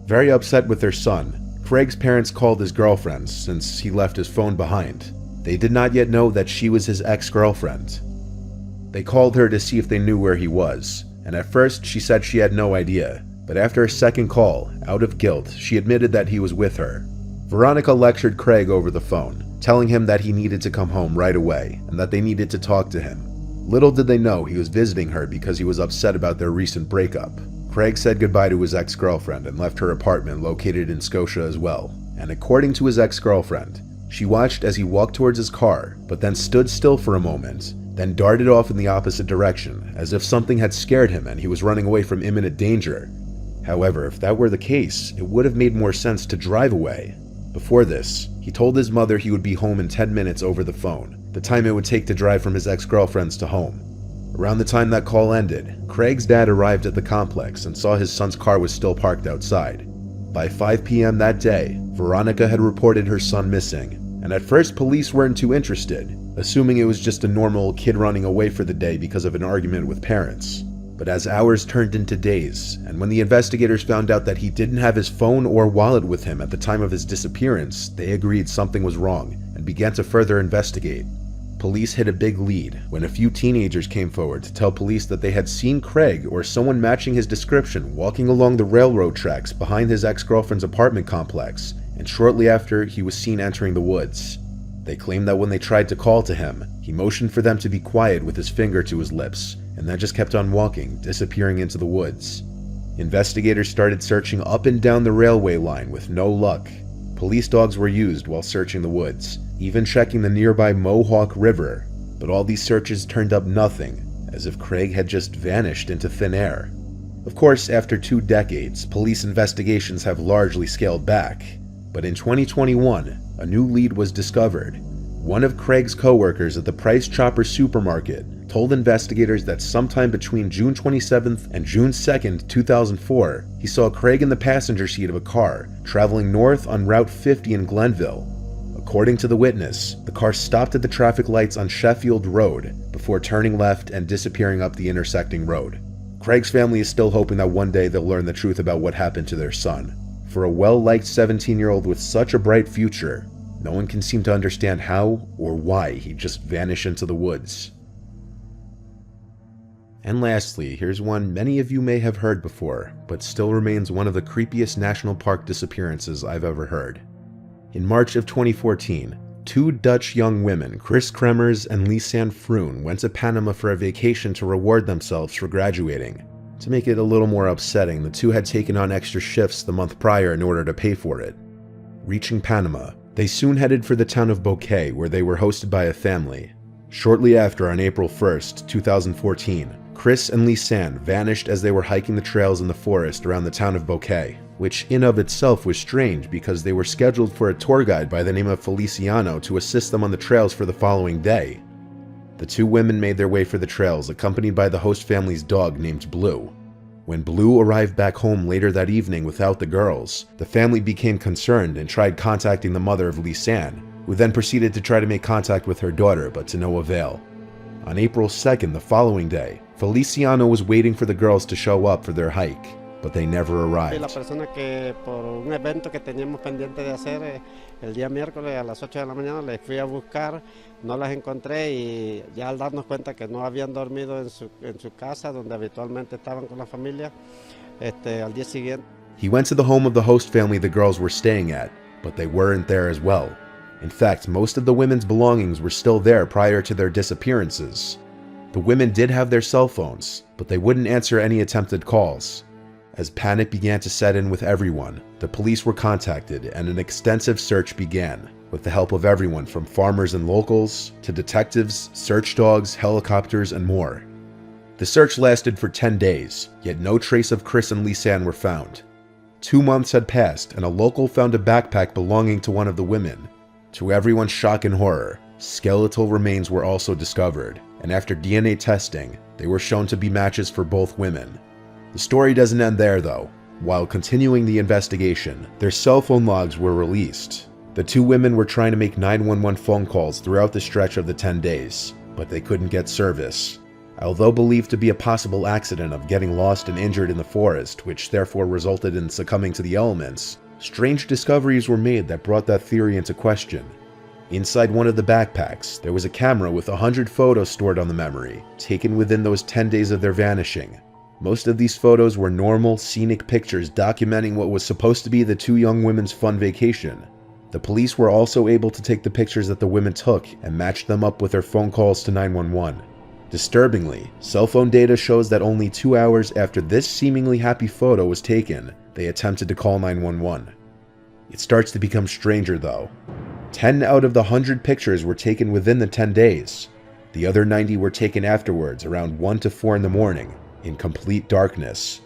Very upset with their son, Craig's parents called his girlfriend since he left his phone behind. They did not yet know that she was his ex-girlfriend. They called her to see if they knew where he was, and at first she said she had no idea, but after a second call, out of guilt, she admitted that he was with her. Veronica lectured Craig over the phone, telling him that he needed to come home right away and that they needed to talk to him. Little did they know he was visiting her because he was upset about their recent breakup. Craig said goodbye to his ex-girlfriend and left her apartment located in Scotia as well, and according to his ex-girlfriend, she watched as he walked towards his car, but then stood still for a moment, then darted off in the opposite direction, as if something had scared him and he was running away from imminent danger. However, if that were the case, it would have made more sense to drive away. Before this, he told his mother he would be home in 10 minutes over the phone, the time it would take to drive from his ex-girlfriend's to home. Around the time that call ended, Craig's dad arrived at the complex and saw his son's car was still parked outside. By 5 p.m. that day, Veronica had reported her son missing, and at first police weren't too interested, assuming it was just a normal kid running away for the day because of an argument with parents. But as hours turned into days, and when the investigators found out that he didn't have his phone or wallet with him at the time of his disappearance, they agreed something was wrong and began to further investigate. Police hit a big lead when a few teenagers came forward to tell police that they had seen Craig or someone matching his description walking along the railroad tracks behind his ex-girlfriend's apartment complex, and shortly after, he was seen entering the woods. They claimed that when they tried to call to him, he motioned for them to be quiet with his finger to his lips, and then just kept on walking, disappearing into the woods. Investigators started searching up and down the railway line with no luck. Police dogs were used while searching the woods, even checking the nearby Mohawk River, but all these searches turned up nothing, as if Craig had just vanished into thin air. Of course, after 2 decades, police investigations have largely scaled back, but in 2021, a new lead was discovered. One of Craig's co-workers at the Price Chopper supermarket told investigators that sometime between June 27th and June 2nd, 2004, he saw Craig in the passenger seat of a car traveling north on Route 50 in Glenville. According to the witness, the car stopped at the traffic lights on Sheffield Road before turning left and disappearing up the intersecting road. Craig's family is still hoping that one day they'll learn the truth about what happened to their son. For a well-liked 17-year-old with such a bright future, no one can seem to understand how or why he'd just vanish into the woods. And lastly, here's one many of you may have heard before, but still remains one of the creepiest national park disappearances I've ever heard. In March of 2014, 2 Dutch young women, Chris Kremers and Lisanne Froon, went to Panama for a vacation to reward themselves for graduating. To make it a little more upsetting, the 2 had taken on extra shifts the month prior in order to pay for it. Reaching Panama, they soon headed for the town of Bouquet, where they were hosted by a family. Shortly after, on April 1st, 2014, Chris and Lisanne vanished as they were hiking the trails in the forest around the town of Bouquet, which in of itself was strange because they were scheduled for a tour guide by the name of Feliciano to assist them on the trails for the following day. The 2 women made their way for the trails, accompanied by the host family's dog named Blue. When Blue arrived back home later that evening without the girls, the family became concerned and tried contacting the mother of Lisanne, who then proceeded to try to make contact with her daughter, but to no avail. On April 2nd, the following day, Feliciano was waiting for the girls to show up for their hike, but they never Y la arrived. persona que por un evento que teníamos pendiente de hacer el día miércoles a las 8 de la mañana les fui a buscar, no las encontré y ya al darnos cuenta que no habían dormido en su casa donde habitualmente estaban con la familia, al día siguiente. He went to the home of the host family the girls were staying at, but they weren't there as well. In fact, most of the women's belongings were still there prior to their disappearances. The women did have their cell phones, but they wouldn't answer any attempted calls. As panic began to set in with everyone, the police were contacted and an extensive search began, with the help of everyone from farmers and locals to detectives, search dogs, helicopters, and more. The search lasted for 10 days, yet no trace of Chris and Lisanne were found. 2 months had passed and a local found a backpack belonging to one of the women. To everyone's shock and horror, skeletal remains were also discovered, and after DNA testing, they were shown to be matches for both women. The story doesn't end there though. While continuing the investigation, their cell phone logs were released. The 2 women were trying to make 911 phone calls throughout the stretch of the 10 days, but they couldn't get service. Although believed to be a possible accident of getting lost and injured in the forest, which therefore resulted in succumbing to the elements, strange discoveries were made that brought that theory into question. Inside one of the backpacks, there was a camera with 100 photos stored on the memory, taken within those 10 days of their vanishing. Most of these photos were normal, scenic pictures documenting what was supposed to be the 2 young women's fun vacation. The police were also able to take the pictures that the women took and match them up with their phone calls to 911. Disturbingly, cell phone data shows that only 2 hours after this seemingly happy photo was taken, they attempted to call 911. It starts to become stranger though. 10 out of the 100 pictures were taken within the 10 days. The other 90 were taken afterwards around 1 to 4 in the morning, in complete darkness.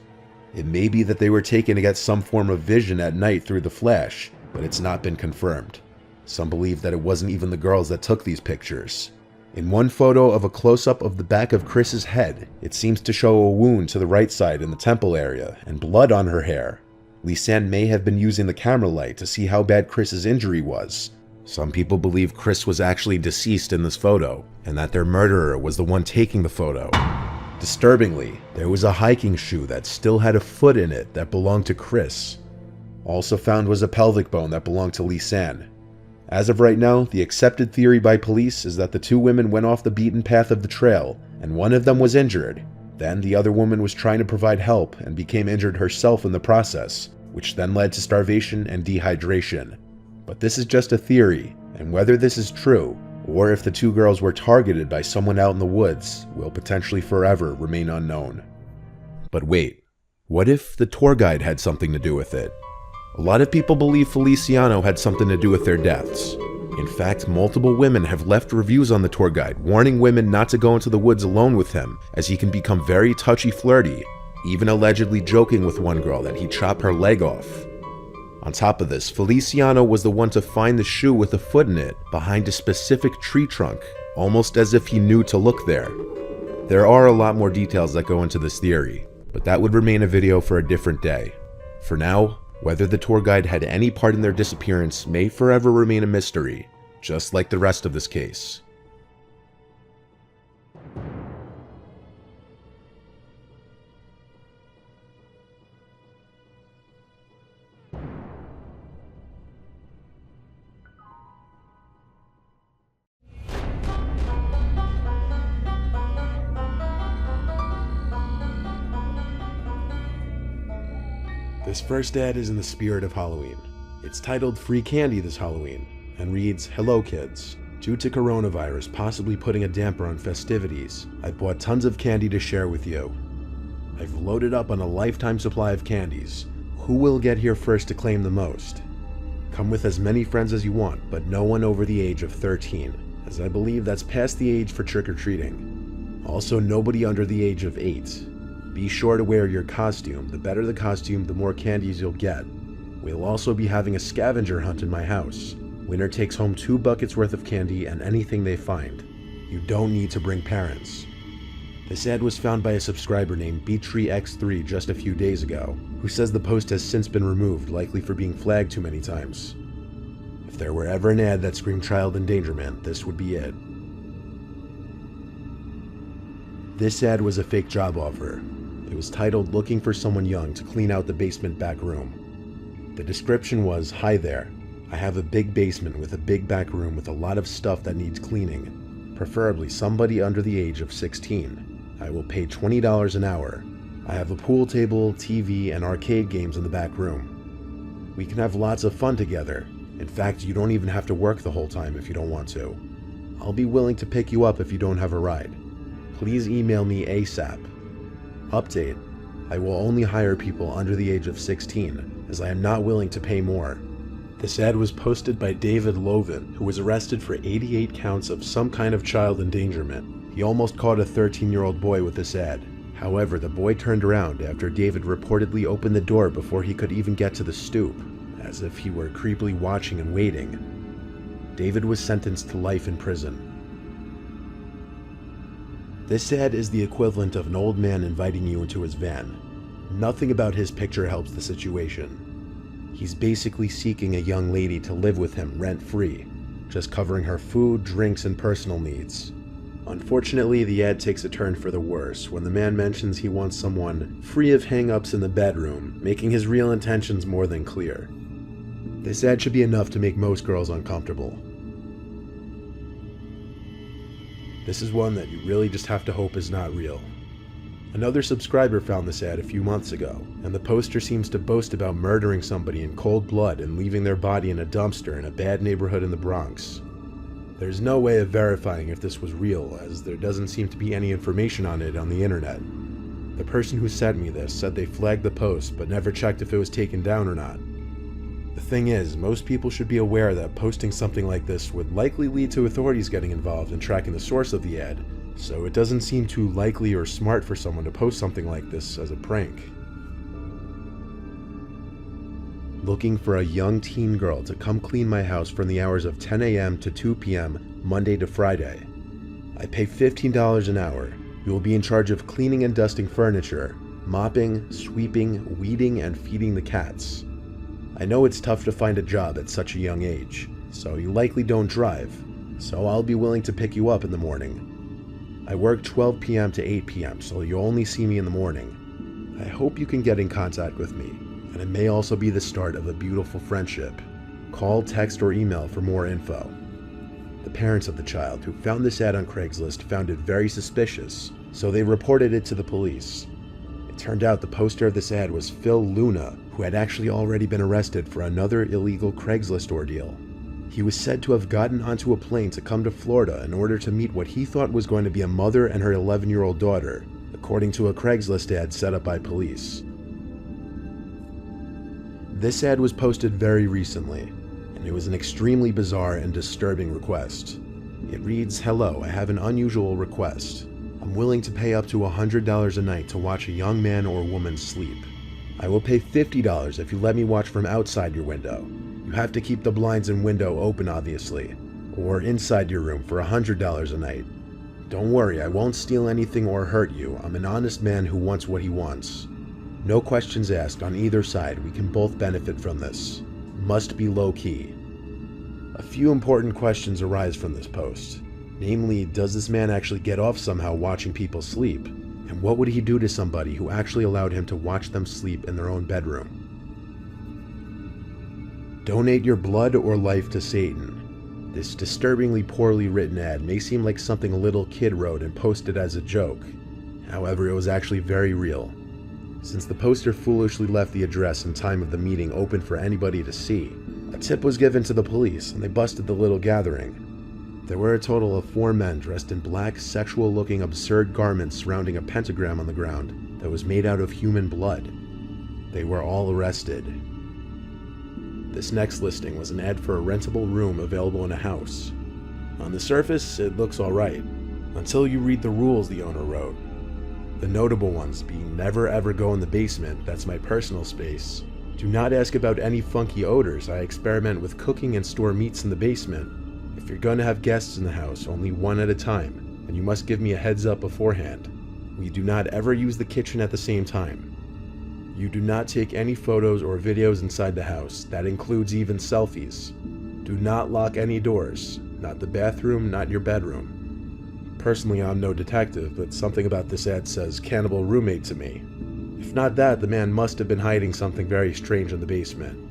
It may be that they were taken to get some form of vision at night through the flash, but it's not been confirmed. Some believe that it wasn't even the girls that took these pictures. In one photo of a close-up of the back of Chris's head, it seems to show a wound to the right side in the temple area and blood on her hair. Lisanne may have been using the camera light to see how bad Chris's injury was. Some people believe Chris was actually deceased in this photo, and that their murderer was the one taking the photo. Disturbingly, there was a hiking shoe that still had a foot in it that belonged to Chris. Also found was a pelvic bone that belonged to Lisanne. As of right now, the accepted theory by police is that the 2 women went off the beaten path of the trail, and one of them was injured. Then the other woman was trying to provide help and became injured herself in the process, which then led to starvation and dehydration. But this is just a theory, and whether this is true, or if the 2 girls were targeted by someone out in the woods, will potentially forever remain unknown. But wait, what if the tour guide had something to do with it? A lot of people believe Feliciano had something to do with their deaths. In fact, multiple women have left reviews on the tour guide warning women not to go into the woods alone with him, as he can become very touchy-flirty, even allegedly joking with one girl that he'd chop her leg off. On top of this, Feliciano was the one to find the shoe with a foot in it behind a specific tree trunk, almost as if he knew to look there. There are a lot more details that go into this theory, but that would remain a video for a different day. For now, whether the tour guide had any part in their disappearance may forever remain a mystery, just like the rest of this case. This first ad is in the spirit of Halloween. It's titled Free Candy This Halloween and reads, "Hello kids. Due to coronavirus possibly putting a damper on festivities, I've bought tons of candy to share with you. I've loaded up on a lifetime supply of candies. Who will get here first to claim the most? Come with as many friends as you want, but no one over the age of 13, as I believe that's past the age for trick-or-treating. Also nobody under the age of 8. Be sure to wear your costume. The better the costume, the more candies you'll get. We'll also be having a scavenger hunt in my house. Winner takes home 2 buckets worth of candy and anything they find. You don't need to bring parents." This ad was found by a subscriber named BTreeX3 just a few days ago, who says the post has since been removed, likely for being flagged too many times. If there were ever an ad that screamed child endangerment, this would be it. This ad was a fake job offer. It was titled "Looking for Someone Young to Clean Out the Basement Back Room." The description was, "Hi there. I have a big basement with a big back room with a lot of stuff that needs cleaning. Preferably somebody under the age of 16. I will pay $20 an hour. I have a pool table, TV, and arcade games in the back room. We can have lots of fun together. In fact, you don't even have to work the whole time if you don't want to. I'll be willing to pick you up if you don't have a ride. Please email me ASAP. Update: I will only hire people under the age of 16, as I am not willing to pay more." This ad was posted by David Loven, who was arrested for 88 counts of some kind of child endangerment. He almost caught a 13-year-old boy with this ad. However, the boy turned around after David reportedly opened the door before he could even get to the stoop, as if he were creepily watching and waiting. David was sentenced to life in prison. This ad is the equivalent of an old man inviting you into his van. Nothing about his picture helps the situation. He's basically seeking a young lady to live with him rent-free, just covering her food, drinks, and personal needs. Unfortunately, the ad takes a turn for the worse when the man mentions he wants someone free of hang-ups in the bedroom, making his real intentions more than clear. This ad should be enough to make most girls uncomfortable. This is one that you really just have to hope is not real. Another subscriber found this ad a few months ago, and the poster seems to boast about murdering somebody in cold blood and leaving their body in a dumpster in a bad neighborhood in the Bronx. There's no way of verifying if this was real, as there doesn't seem to be any information on it on the internet. The person who sent me this said they flagged the post but never checked if it was taken down or not. The thing is, most people should be aware that posting something like this would likely lead to authorities getting involved in tracking the source of the ad, so it doesn't seem too likely or smart for someone to post something like this as a prank. Looking for a young teen girl to come clean my house from the hours of 10 a.m. to 2 p.m. Monday to Friday. I pay $15 an hour. You will be in charge of cleaning and dusting furniture, mopping, sweeping, weeding, and feeding the cats. I know it's tough to find a job at such a young age, so you likely don't drive, so I'll be willing to pick you up in the morning. I work 12 p.m. to 8 p.m., so you'll only see me in the morning. I hope you can get in contact with me, and it may also be the start of a beautiful friendship. Call, text, or email for more info. The parents of the child who found this ad on Craigslist found it very suspicious, so they reported it to the police. It turned out the poster of this ad was Phil Luna, who had actually already been arrested for another illegal Craigslist ordeal. He was said to have gotten onto a plane to come to Florida in order to meet what he thought was going to be a mother and her 11-year-old daughter, according to a Craigslist ad set up by police. This ad was posted very recently, and it was an extremely bizarre and disturbing request. It reads, "Hello, I have an unusual request. I'm willing to pay up to $100 a night to watch a young man or woman sleep. I will pay $50 if you let me watch from outside your window. You have to keep the blinds and window open, obviously, or inside your room for $100 a night. Don't worry, I won't steal anything or hurt you. I'm an honest man who wants what he wants. No questions asked on either side. We can both benefit from this. Must be low-key." A few important questions arise from this post. Namely, does this man actually get off somehow watching people sleep? And what would he do to somebody who actually allowed him to watch them sleep in their own bedroom? Donate your blood or life to Satan. This disturbingly poorly written ad may seem like something a little kid wrote and posted as a joke. However, it was actually very real. Since the poster foolishly left the address and time of the meeting open for anybody to see, a tip was given to the police and they busted the little gathering. There were a total of 4 men dressed in black, sexual-looking absurd garments surrounding a pentagram on the ground that was made out of human blood. They were all arrested. This next listing was an ad for a rentable room available in a house. On the surface, it looks alright, until you read the rules the owner wrote. The notable ones being never ever go in the basement, that's my personal space. Do not ask about any funky odors, I experiment with cooking and store meats in the basement. If you're going to have guests in the house, only one at a time, and you must give me a heads up beforehand. We do not ever use the kitchen at the same time. You do not take any photos or videos inside the house, that includes even selfies. Do not lock any doors, not the bathroom, not your bedroom. Personally, I'm no detective, but something about this ad says cannibal roommate to me. If not that, the man must have been hiding something very strange in the basement.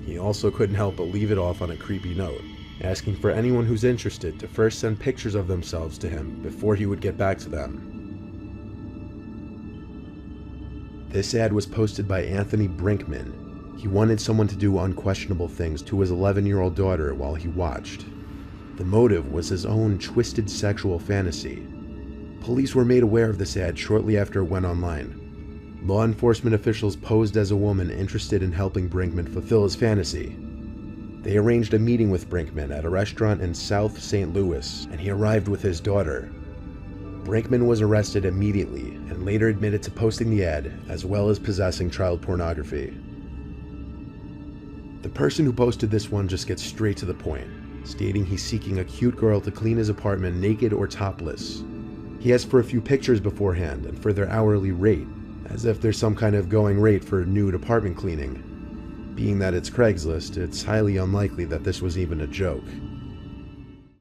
He also couldn't help but leave it off on a creepy note, asking for anyone who's interested to first send pictures of themselves to him before he would get back to them. This ad was posted by Anthony Brinkman. He wanted someone to do unquestionable things to his 11-year-old daughter while he watched. The motive was his own twisted sexual fantasy. Police were made aware of this ad shortly after it went online. Law enforcement officials posed as a woman interested in helping Brinkman fulfill his fantasy. They arranged a meeting with Brinkman at a restaurant in South St. Louis, and he arrived with his daughter. Brinkman was arrested immediately and later admitted to posting the ad as well as possessing child pornography. The person who posted this one just gets straight to the point, stating he's seeking a cute girl to clean his apartment naked or topless. He asked for a few pictures beforehand and for their hourly rate, as if there's some kind of going rate for nude apartment cleaning. Being that it's Craigslist, it's highly unlikely that this was even a joke.